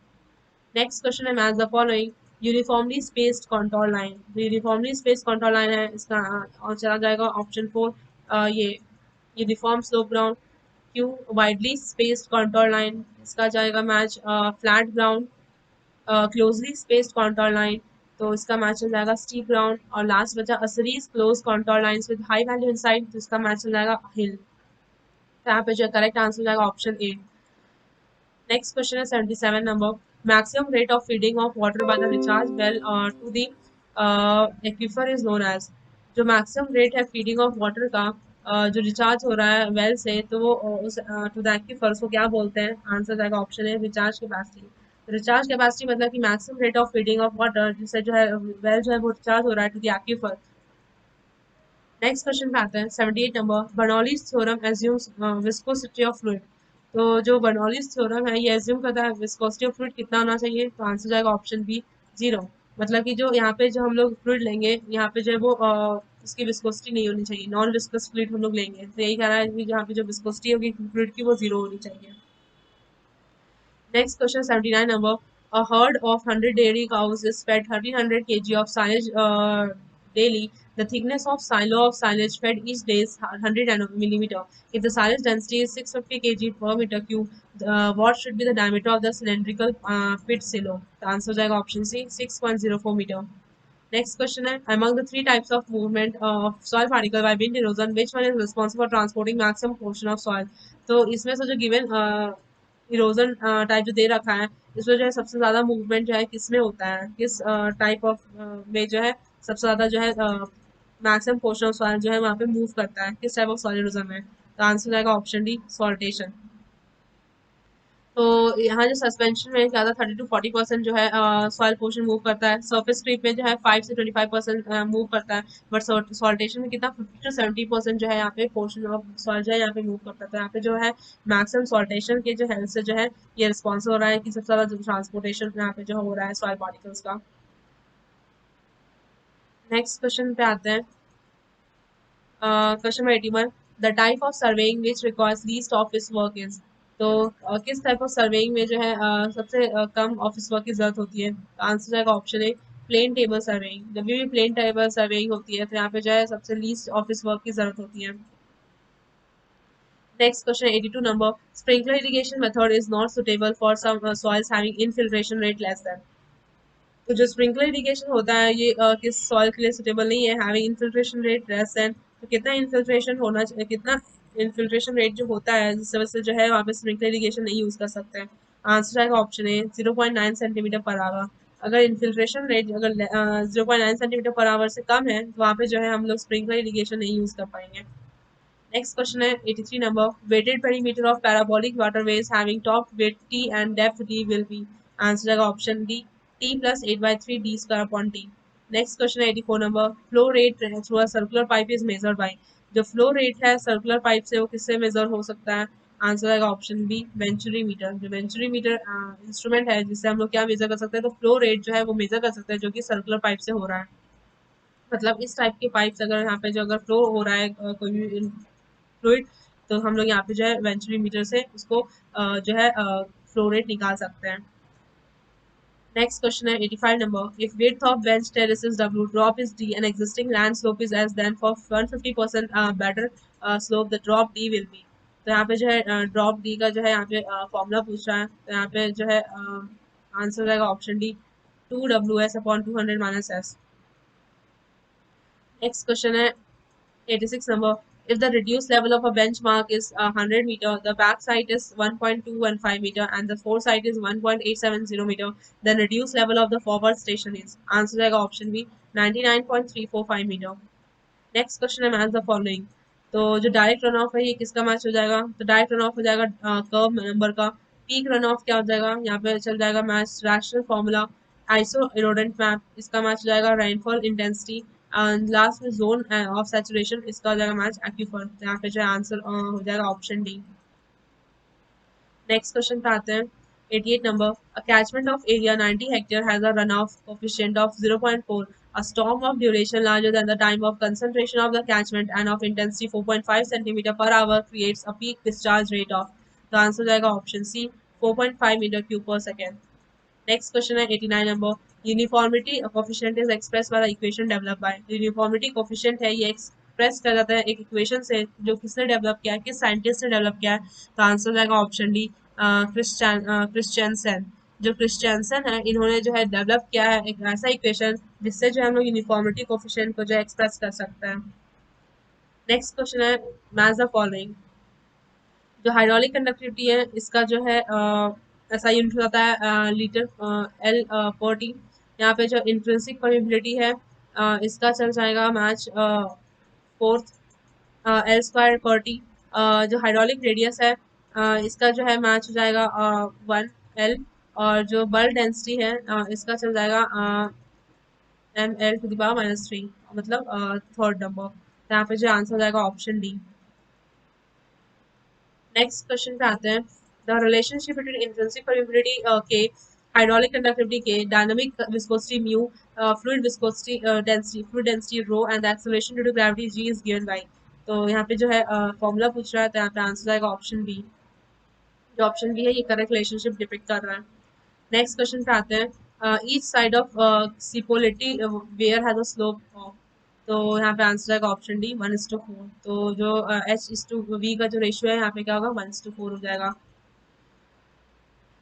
नेक्स्ट क्वेश्चन है match the following uniformly spaced control line. Uniformly spaced control line है इसका और चला जाएगा ऑप्शन 4 ये uniform slope ground. Q widely spaced control line, इसका जाएगा match flat ground. Closely spaced control line, तो इसका मैच हो जाएगा स्टीप ग्राउंड। और लास्ट बचा a series close contour lines with high value inside, तो इसका मैच हो जाएगा हिल। तो यहाँ पे जो करेक्ट आंसर हो जाएगा option A. Next question is 77 number. Maximum rate of feeding of water by the recharge well to the aquifer is known as। जो maximum rate है feeding of water का जो रिचार्ज हो रहा है वेल से, तो वो उस टू द एक्विफर को क्या बोलते हैं, आंसर जाएगा ऑप्शन है रिचार्ज कैपेसिटी। रिचार्ज कैपेसिटी मतलब कि maximum rate of feeding of water जिससे जो है वेल जो है वो रिचार्ज हो रहा है to the aquifer. Next question पे आते हैं 78 number, Bernoulli's theorem assumes viscosity of fluid. तो जो बर्नौलीज थ्योरम है ये एज्यूम करता है विस्कोसिटी ऑफ फ्लूइड कितना होना चाहिए, तो आंसर जाएगा ऑप्शन बी 0। मतलब कि जो यहाँ पे जो हम लोग फ्लूइड लेंगे यहाँ पे जो है वो उसकी विस्कोसिटी नहीं होनी चाहिए, नॉन विस्कस फ्लूइड हम लोग लेंगे, तो यही कह रहा है कि यहाँ पे जो विस्कोसिटी होगी फ्लूइड की वो 0 होनी चाहिए। Next question 79 number. A herd of 100 dairy cows is fed 1300 kg of silage daily. The thickness of silo of silage fed each day is 100 millimeter. If the silage density is 650 kg per meter cube, what should be the diameter of the cylindrical pit silo? The answer is option C 6.04 meter. Next question है among the three types of movement of soil particle by wind erosion, which one is responsible for transporting maximum portion of soil। तो इसमें से जो given erosion type जो दे रखा है इसमें जो है सबसे ज्यादा मूवमेंट जो है किसमें होता है, किस टाइप ऑफ में जो है सबसे ज्यादा जो है मैक्सिमम पोर्शन ऑफ सॉइल जो है वहाँ पे मूव करता है, किस टाइप ऑफ सॉइल इरोजन में, तो आंसर आएगा ऑप्शन डी सॉल्टेशन। तो यहाँ जो सस्पेंशन में ज़्यादा 30 to 40% जो है सॉइल पोर्शन मूव करता है, सरफेस क्रीप में जो है 5 से 25% मूव करता है, बट सॉल्टेशन में कितना 50 to 70% जो है यहाँ पे पोर्शन ऑफ सॉइल जो है यहाँ पे मूव करता है। तो यहाँ पे जो है मैक्सिमम सॉल्टेशन के जो हेल्प से जो है ये रिस्पॉन्स हो रहा है कि सबसे ज़्यादा जो ट्रांसपोर्टेशन यहाँ पे जो हो रहा है सॉइल पार्टिकल्स का। नेक्स्ट क्वेश्चन पे आते हैं question number 81, the type of surveying which requires least office work is. तो किस टाइप ऑफ सर्वेइंग में जो है सबसे कम ऑफिस वर्क की जरूरत होती है, तो आंसर जाएगा option A plane table surveying. जब भी प्लेन टेबल सर्वेइंग होती है तो यहाँ पे जो है सबसे लीस्ट ऑफिस वर्क की जरूरत होती है। Next question 82 number, sprinkler irrigation method is not suitable for some soils having infiltration rate less than. तो जो स्प्रिंकलर इरिगेशन होता है ये किस सॉइल के लिए सुटेबल नहीं है, having infiltration rate less than. तो कितना इनफिल्ट्रेशन होना चाहिए, कितना इनफिल्ट्रेशन रेट जो होता है जिस वजह से जो है वहाँ पे स्प्रिंकलर इरिगेशन नहीं यूज कर सकते हैं। आंसर आएगा ऑप्शन ए 0.9 सेंटीमीटर पर आवर। अगर इन्फिल्ट्रेशन रेट अगर 0.9 सेंटीमीटर पर आवर से कम है तो वहाँ पे जो है हम लोग स्प्रिंकलर इरिगेशन नहीं यूज कर पाएंगे। नेक्स्ट क्वेश्चन है 83 number, weighted perimeter of parabolic waterways having top width T and depth D will be. Answer है option D, T plus 8/3 D square upon T. Next question है 84 number, flow rate through a circular pipe is measured by. जो flow rate है circular pipe से वो किससे measure हो सकता है? आंसर आएगा ऑप्शन बी, वेंचुरी मीटर। जो वेंचुरी मीटर इंस्ट्रूमेंट है जिससे हम लोग क्या मेजर कर सकते हैं, तो फ्लो रेट जो है वो मेजर कर सकते हैं जो कि सर्कुलर पाइप से हो रहा है। मतलब इस टाइप के पाइप्स अगर यहाँ पे जो अगर फ्लो हो रहा है कोई भी फ्लूइड, तो हम लोग यहाँ पे जो है वेंचुरी मीटर से उसको जो है फ्लो रेट निकाल सकते हैं। नेक्स्ट क्वेश्चन है 85 number, if width of bench terrace is w, drop is d and existing land slope is s, then for 150% better slope the drop d will be। तो यहाँ पे जो है ड्रॉप डी का जो है यहाँ पे फॉर्मूला पूछ रहा है, तो यहाँ पे जो है आंसर हो जाएगा option D, 2 WS upon 200 minus S. Next question है 86 number, if the reduced level of a benchmark is 100 meter, the back side is 1.215 meter and the fore side is 1.870 meter, then reduced level of the forward station is। Answer जाएगा option B, 99.345 meter। Next question है match the following. तो जो direct run of है ये किसका match हो जाएगा? तो डायरेक्ट रन ऑफ हो जाएगा कर्व नंबर का। पीक रन ऑफ क्या हो जाएगा? यहाँ पे चल जाएगा match rational formula isoerodent map, इसका मैच हो जाएगा रेनफॉल इंटेंसिटी। लास्ट में जोन ऑफ सैचुरेशन, इसका हो जाएगा मैच एक्यूफर। तो यहाँ पे जो आंसर हो जाएगा ऑप्शन डी। नेक्स्ट क्वेश्चन पे आते हैं 88 number, a catchment of area 90 hectare has a run of coefficient of 0.4, a storm of duration larger than the time of concentration of the catchment and of intensity 4.5 centimeter per hour creates a peak discharge rate of। तो answer हो जाएगा option सी, 4.5 metre cube per second. Next question है 89 number, uniformity coefficient is express by the equation develop by. Uniformity coefficient है ये express कर जाता है एक इक्वेशन से जो किसने डेवलप किया है, किस साइंटिस्ट ने डेवलप किया है? तो आंसर हो जाएगा ऑप्शन डी, क्रिश्चियनसन। जो क्रिश्चियनसन है इन्होंने जो है डेवलप किया है एक ऐसा इक्वेशन जिससे जो है हम लोग यूनिफॉर्मिटी कोफिशिएंट को जो एक्सप्रेस कर सकते हैं। नेक्स्ट क्वेश्चन है मैच द फॉलोइंग। जो हाइड्रोलिक कंडक्टिविटी है इसका जो है ऐसा यूनिट होता है लीटर एल पर टी। यहाँ पे जो इंट्रिंसिक परमिबिलिटी है इसका चल जाएगा मैच फोर्थ एल स्क्वायर पर टी। जो हाइड्रोलिक रेडियस है इसका जो है मैच हो जाएगा 1 एल। और जो बल्क डेंसिटी है इसका चल जाएगा ml⁻³ मतलब थर्ड नंबर। तो यहाँ पे जो आंसर हो जाएगा ऑप्शन डी। नेक्स्ट क्वेश्चन पे आते हैं, the relationship between intrinsic permeability K, hydraulic conductivity K, dynamic viscosity mu, fluid viscosity density fluid density rho and the acceleration due to gravity G is given by. तो यहाँ पे जो है formula पूछ रहा है, तो यहाँ पे आंसर आएगा ऑप्शन बी। जो ऑप्शन बी है ये करेक्ट रिलेशनशिप डिपिक्ट कर रहा है। नेक्स्ट क्वेश्चन पे आते हैं, each side of Cipolletti weir has a slope of. तो यहाँ पे आंसर आएगा ऑप्शन डी, 1:4। तो जो H/V का जो रेशियो है यहाँ पे क्या होगा, 1:4 हो जाएगा।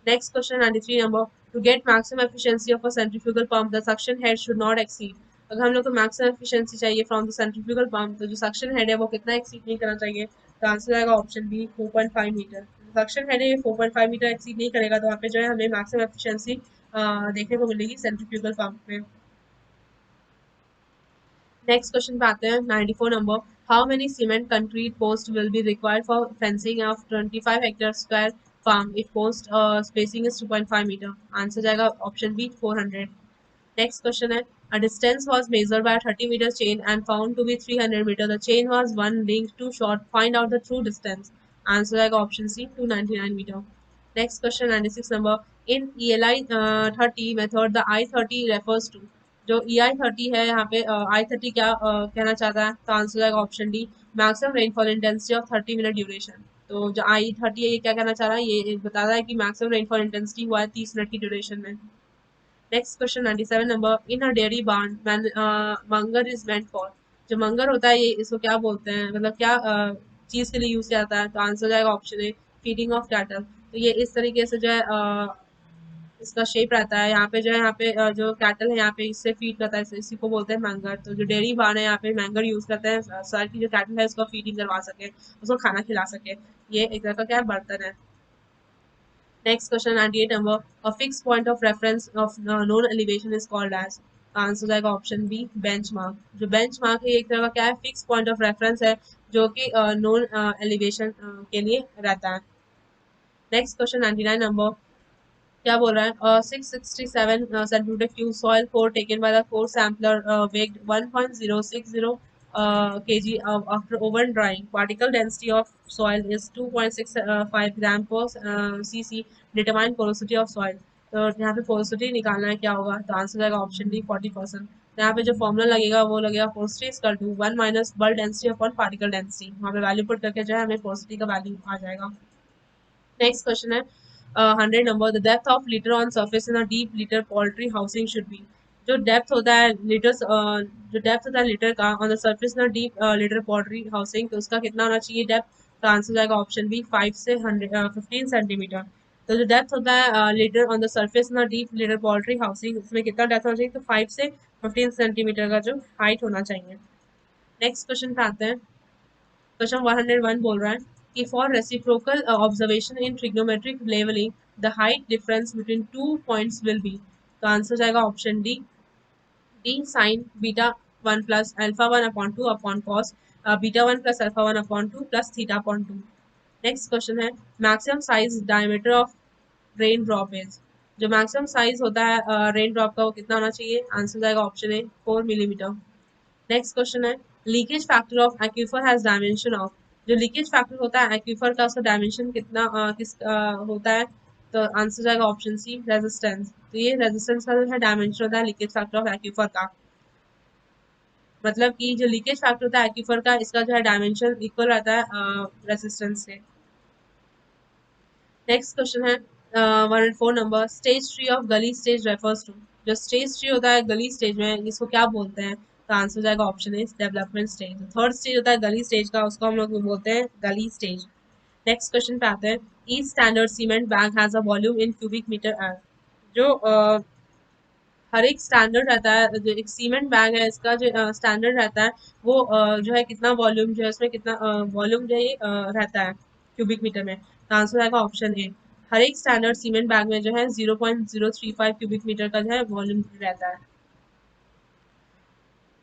Next question 93 number, to get maximum efficiency of a centrifugal pump the suction head should not exceed. अगर हम लोग को मैक्सिमम एफिशिएंसी चाहिए फ्रॉम द सेंट्रीफ्यूगल पंप, तो जो सक्शन हेड है वो कितना एक्सीड नहीं करना चाहिए? तो आंसर आएगा option B, 4.5 metre. Suction head है ये 4.5 मीटर एक्सीड नहीं करेगा, तो वहाँ पे जो है हमें मैक्सिमम एफिशिएंसी देखने को मिलेगी सेंट्रीफ्यूगल पंप में। नेक्स्ट क्वेश्चन पे आते हैं 94 number, how many cement concrete post will be required for fencing of 25 hectare square farm if post spacing is 2.5 metre. Answer जाएगा ऑप्शन बी, 400। नेक्स्ट क्वेश्चन है, a distance was measured by a 30 meter chain and found to be 300 meter, the chain was one link too short, find out the true distance। Answer आएगा option C, 299 metre. Next question 96 number, in ELI 30 method the I30 refers to. जो EI30 है यहाँ पे I30 क्या कहना चाहता है? तो आंसर आएगा option D, maximum rainfall intensity of 30 minute duration. तो जो I30 है ये क्या कहना चाह रहा है, ये बता रहा है कि मैक्सिमम रेनफॉल इंटेंसिटी हुआ है 30 मिनट की ड्यूरेशन में। Next question 97 number, in a dairy barn manger is meant for. जो मंगर होता है ये इसको क्या बोलते हैं, मतलब क्या चीज़ के लिए यूज़ किया जाता है, तो आंसर हो जाएगा option A feeding of cattle. तो ये इस तरीके से जो है इसका शेप रहता है। यहाँ पे जो है यहाँ पे जो कैटल है यहाँ पे इससे फीड करता है, इसी को बोलते हैं मैंगर। तो जो डेयरी फार्म है यहाँ पे मैंगर यूज करते हैं सर की जो कैटल है उसको फीडिंग करवा सके, उसको खाना खिला सके। ये एक तरह का क्या है, बर्तन है। Next question 98 number, a fix point of reference of known elevation is called as. Answer जाएगा ऑप्शन बी बेंचमार्क। जो बेंचमार्क है एक तरह का क्या है, फिक्स पॉइंट ऑफ रेफरेंस है जो कि नोन एलिवेशन के लिए रहता है। नेक्स्ट क्वेश्चन 99 नंबर, क्या बोल रहा है, 667 centimeter cube soil core taken by the core sampler weighed 1.060 kg after oven drying. Particle density of soil is 2.65 gram per cc. Determine porosity of soil. तो यहाँ पे पोरोसिटी निकालना है, क्या होगा, तो आंसर जाएगा ऑप्शन डी 40%। यहाँ पे जो फॉर्मूला लगेगा वो लगेगा porosity equal to 1 minus bulk density upon particle density. वहाँ पे वैल्यू पुट करके जो है हमें पोरोसिटी का वैल्यू आ जाएगा। नेक्स्ट क्वेश्चन है 100 number, the depth of litre on surface in a deep litre poultry housing should be. जो डेप्थ होता है लीटर, जो डेप्थ होता है लीटर का on the surface in a deep litre poultry housing, तो उसका कितना होना चाहिए डेप्थ, तो आंसर जाएगा ऑप्शन बी 5 से 15 सेंटीमीटर। तो जो डेप्थ होता है litre on the surface in a deep litre poultry housing, उसमें कितना डेप्थ होना चाहिए, तो 5 से 15 सेंटीमीटर का जो हाइट होना चाहिए। नेक्स्ट क्वेश्चन पे आते हैं। क्वेश्चन 101 बोल रहा है कि for reciprocal observation in trigonometric levelling the height difference between two points will be. तो आंसर जाएगा option D D sine beta 1 plus alpha 1 upon 2 upon cos beta 1 plus alpha 1 upon 2 plus theta upon 2। Next question है maximum size diameter of rain drop is. जो maximum size होता है rain drop का वो कितना होना चाहिए, आंसर जाएगा option A 4 millimetre. Next question है leakage factor of aquifer has dimension of. जो लीकेज फैक्टर होता है एक्यूफर का, उसका डायमेंशन कितना होता है, तो आंसर जाएगा ऑप्शन सी रेजिस्टेंस। तो ये रेजिस्टेंस का जो है डायमेंशन होता है लीकेज फैक्टर ऑफ एक्यूफर का। मतलब कि जो लीकेज फैक्टर होता है एक्यूफर का, इसका जो है डायमेंशन इक्वल रहता है रेजिस्टेंस से। नेक्स्ट क्वेश्चन है 104 नंबर, स्टेज ट्री ऑफ गली स्टेज रेफर्स टू। जो स्टेज ट्री होता है गली स्टेज में, इसको क्या बोलते हैं, तो आंसर हो जाएगा ऑप्शन ए डेवलपमेंट स्टेज। थर्ड स्टेज होता है गली स्टेज का, उसको हम लोग बोलते हैं गली स्टेज। नेक्स्ट क्वेश्चन पे आते हैं, each standard cement bag has a volume in cubic metre as. जो हर एक स्टैंडर्ड रहता है, जो एक सीमेंट बैग है इसका जो स्टैंडर्ड रहता है वो जो है कितना वॉल्यूम जो है उसमें कितना वॉल्यूम जो है ये रहता है क्यूबिक मीटर में, तो आंसर आएगा ऑप्शन ए। हर एक स्टैंडर्ड सीमेंट बैग में जो है 0.035 क्यूबिक मीटर का जो है वॉल्यूम रहता है।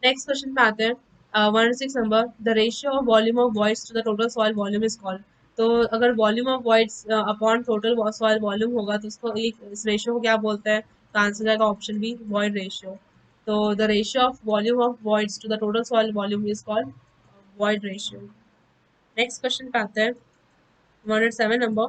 नेक्स्ट क्वेश्चन पे आते हैं 106 number, the ratio of volume of voids to the total soil volume is called. तो अगर volume of voids upon total soil volume होगा तो उसको इस रेशियो को क्या बोलते हैं, तो आंसर जाएगा ऑप्शन बी वॉइड रेशियो। तो the ratio of volume of voids to the total soil volume is called void ratio. Next question पे आते हैं 107 नंबर,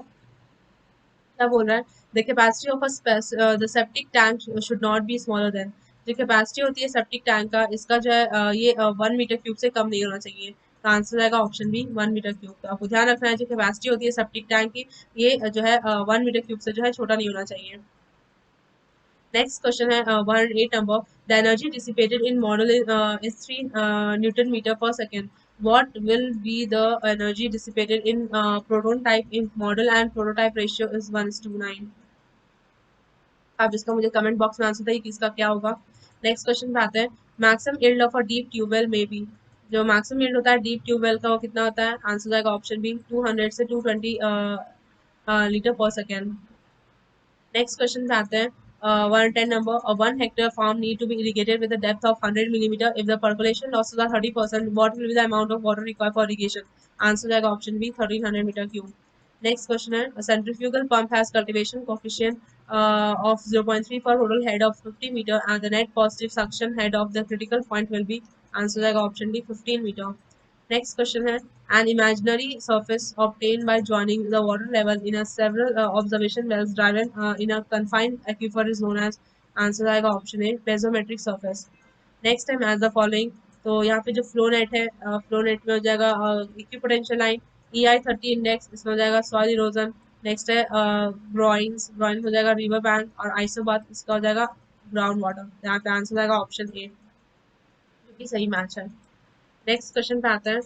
क्या बोल रहा है, the capacity of the septic tank should not be smaller than. जो capacity होती है सेप्टिक टैंक का, इसका जो है ये 1 मीटर क्यूब से कम नहीं होना चाहिए, तो आंसर आएगा ऑप्शन बी 1 मीटर क्यूब। तो आपको ध्यान रखना है जो कैपेसिटी होती है सेप्टिक टैंक की, ये जो है 1 मीटर क्यूब से जो है छोटा नहीं होना चाहिए। नेक्स्ट क्वेश्चन है 108 number, the energy dissipated in model is 3 newton metre per second. what will be the energy dissipated in proton type in model and prototype ratio is 1:9। आप जिसका मुझे कमेंट बॉक्स में आंसर बताइए कि इसका क्या होगा। नेक्स्ट क्वेश्चन पे आते हैं, maximum yield of a deep tubewell may be. जो मैक्सिमम यील्ड होता है डीप ट्यूबवेल का वो कितना होता है, आंसर आएगा ऑप्शन बी 200 से 220 litre per second. Next question पे आते हैं 110 number, a 1 hectare farm need to be irrigated with a depth of 100 millimeter. If the percolation losses are 30%, what will be the amount of water required for irrigation? Answer जाएगा option B 1300 metre cube. Next question है, a centrifugal pump has cultivation coefficient of 0.3 for total head of 50 meter and the net positive suction head of the critical point will be, answer जाएगा option D 15 metre. Next question है, an imaginary surface obtained by joining the water level in a several observation wells driven in a confined aquifer is known as, answer आएगा option A piezometric surface. Next time as the following, तो यहाँ पे जो flow net है flow net में हो जाएगा equipotential line EI30 index, इसमें हो जाएगा सॉइल इरोजन। नेक्स्ट है ग्रोइंग्स, ग्रोइंग हो जाएगा रिवर बैंक, और आइसोबाथ इसका हो जाएगा ग्राउंड वाटर। यहाँ पे आंसर आएगा ऑप्शन ए, जो कि सही मैच है। नेक्स्ट क्वेश्चन पे आते हैं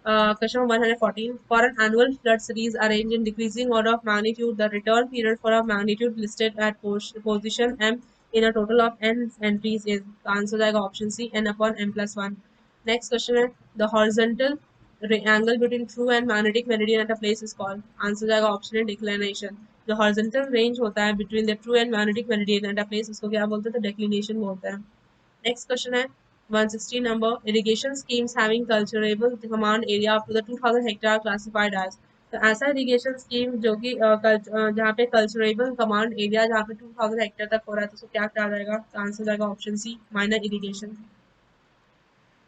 Question 114. For an annual flood series arranged in decreasing order of magnitude, the return period for a magnitude listed at position M in a total of n entries is. The answer is option C, n upon m plus 1. Next question is the horizontal angle between true and magnetic meridian at a place is called. Answer जाएगा option है declination. जो horizontal range होता है between the true and magnetic meridian at a place उसको क्या बोलते हैं? तो declination बोलते हैं. Next question है 160 number. Irrigation schemes having cultivable command area up to the 2000 hectare classified as. तो ऐसा irrigation scheme जो कि जहाँ पे cultivable command area जहाँ पे 2000 हेक्टेयर तक हो रहा है तो उसको क्या कहा जाएगा? तो आंसर जाएगा option C, minor irrigation.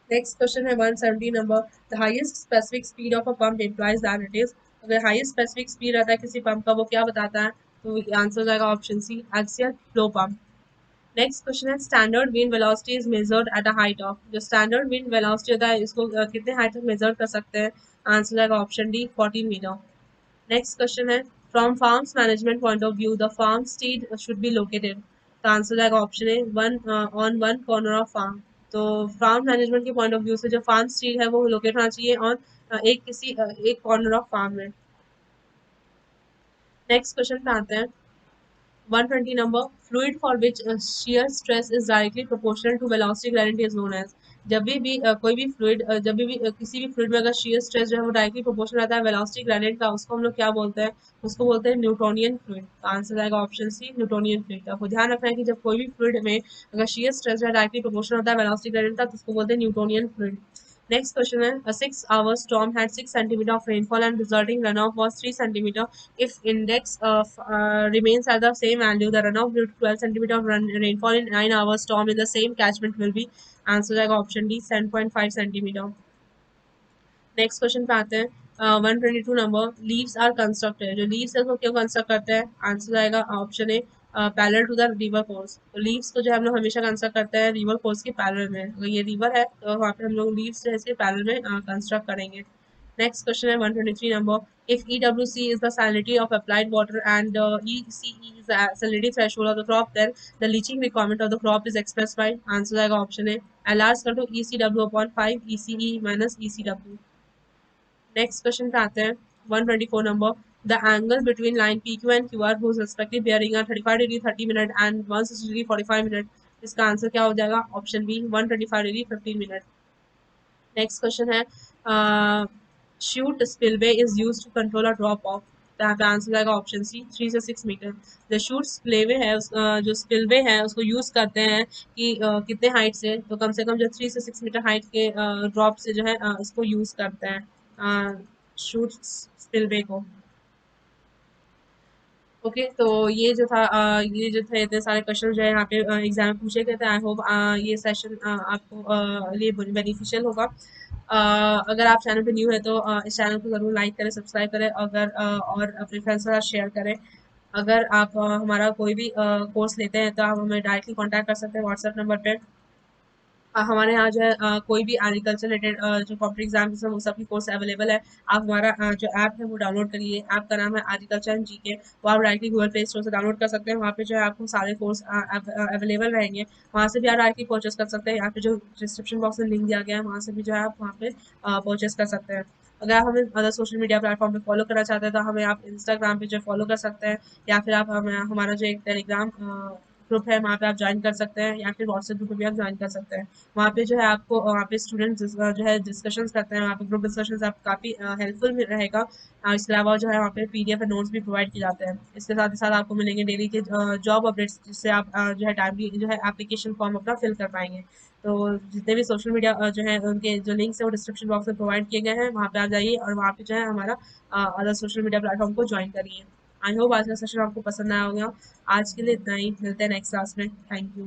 Next question है 170 number. The highest specific speed of a pump implies that it is. अगर हाईएस्ट स्पेसिफिक स्पीड रहता है किसी पंप का वो क्या बताता है? तो आंसर जाएगा option C, axial flow pump. Next question है standard wind velocity is measured at a height of. जो स्टैंडर्ड विंड वेलोसिटी होता है इसको कितने हाइट तक मेजर कर सकते हैं? आंसर जाएगा option D, 14 metre. Next question है from farms management point of view the farm stage should be located. तो आंसर जाएगा option A, one on one corner of farm. तो फार्म मैनेजमेंट के पॉइंट ऑफ व्यू से जो farm stage है वो locate होना चाहिए ऑन एक कॉर्नर ऑफ फार्म में. नेक्स्ट क्वेश्चन पे आते हैं 120 number. Fluid for which shear stress is directly proportional to velocity gradient is known as. जब भी कोई भी फ्लूइड जब भी किसी भी फ्लूइड में अगर shear stress जो है वो डायरेक्टली प्रोपोर्शनल रहता है वेलोसिटी ग्रेडियंट का, उसको हम लोग क्या बोलते हैं? उसको बोलते हैं न्यूटोनियन फ्लूइड. तो आंसर आएगा ऑप्शन सी, न्यूटोनियन फ्लूइड. आपको ध्यान रखना है कि जब कोई भी फ्लूइड में अगर shear stress जो है डायरेक्टली प्रोपोर्शनल होता है वेलोसिटी ग्रेडियंट का तो उसको बोलते हैं Newtonian fluid. Next question is a 6-hour storm had 6 centimeter of rainfall and resulting runoff was 3 centimeter. If index of remains at the same value, the runoff due to 12 centimeter of rainfall in 9-hour storm in the same catchment will be. Answer जाएगा option D, 7.5 centimeter. Next question पे आते हैं 122 number. Levees are constructed. जो levees है वो क्यों construct करते हैं? आंसर आएगा option A, parallel to the river course. तो लीव्स को जो है हम लोग हमेशा कंस्ट्रक्ट करते हैं रिवर कोर्स के पैरेलल में. अगर ये रिवर है तो वहाँ पे हम लोग लीव्स जो है इसके पैरेलल में कंस्ट्रक्ट करेंगे. नेक्स्ट क्वेश्चन है 123 number. If EWC is the salinity of applied water and ECE is the salinity threshold of the crop, then the leaching requirement of the crop is expressed by. Answer आएगा option A, LR is equal to ECW upon 5 ECE minus ECW. Next question पे आते हैं 124 number. The angle between line PQ and QR whose respective bearing are 35 degree 30 minute and 160 degree 45 minute. इसका answer क्या हो जाएगा? Option B, 125 degree 15 minute. Next question है chute spillway is used to control a drop off. तो यहाँ पे answer आएगा option सी, 3 से 6 मीटर. द शूट स्पिलवे है जो स्पिलवे है उसको यूज करते हैं कि कितने हाइट से, तो कम से कम जो 3 से 6 मीटर हाइट के ड्रॉप से जो है इसको यूज करते हैं शूट स्पिलवे को. ओके तो ये जो था ये जो थे इतने सारे क्वेश्चन जो है यहाँ पे एग्जाम में पूछे गए थे. आई होप ये सेशन आपको लिए बेनिफिशियल होगा. अगर आप चैनल पे न्यू है तो इस चैनल को ज़रूर लाइक करें, सब्सक्राइब करें, अगर और अपने फ्रेंड्स के साथ शेयर करें. अगर आप हमारा कोई भी कोर्स लेते हैं तो आप हमें डायरेक्टली कांटेक्ट कर सकते हैं व्हाट्सएप नंबर पे. हमारे यहाँ जो है कोई भी एग्रीकल्चर रिलेटेड जो कॉम्पिटिटिव एग्जाम्स हैं वो सभी कोर्स अवेलेबल है. आप हमारा जो ऐप है वो डाउनलोड करिए. ऐप का नाम है एग्रीकल्चर एंड जीके. वो आप डायरेक्टली गूगल प्ले स्टोर से डाउनलोड कर सकते हैं. वहाँ पे जो है आपको सारे कोर्स अवेलेबल रहेंगे. वहाँ से भी आप डायरेक्टली परचेस कर सकते हैं. यहाँ पे जो डिस्क्रिप्शन बॉक्स में लिंक दिया गया है वहाँ से भी जो है आप वहाँ पे परचेस कर सकते हैं. अगर आप हमें अदर सोशल मीडिया प्लेटफॉर्म पे फॉलो करना चाहते हैं तो हमें आप इंस्टाग्राम पे जो फॉलो कर सकते हैं, या फिर आप हमें हमारा जो एक टेलीग्राम ग्रुप है वहाँ पे आप ज्वाइन कर सकते हैं, या फिर व्हाट्सएप ग्रुप पे भी आप ज्वाइन कर सकते हैं. वहाँ पे जो है आपको वहाँ पे स्टूडेंट जो है डिस्कशंस करते हैं. वहाँ पे ग्रुप डिस्कशंस आप काफ़ी हेल्पफुल रहेगा. इसके अलावा जो है वहाँ पे PDF और नोट्स भी प्रोवाइड किए जाते हैं. इसके साथ ही साथ आपको मिलेंगे डेली के जॉब अपडेट्स जिससे आप जो है टाइमली जो है एप्लीकेशन फॉर्म अपना फिल कर पाएंगे. तो जितने भी सोशल मीडिया जो है उनके जो लिंक्स है वो डिस्क्रिप्शन बॉक्स में प्रोवाइड किए गए हैं. वहाँ पे आप जाइए और वहाँ पे जो है हमारा अदर सोशल मीडिया प्लेटफॉर्म को ज्वाइन करिए. आई होप आज का सेशन आपको पसंद आया होगा. आज के लिए इतना ही. मिलते हैं नेक्स्ट क्लास में. Thank you.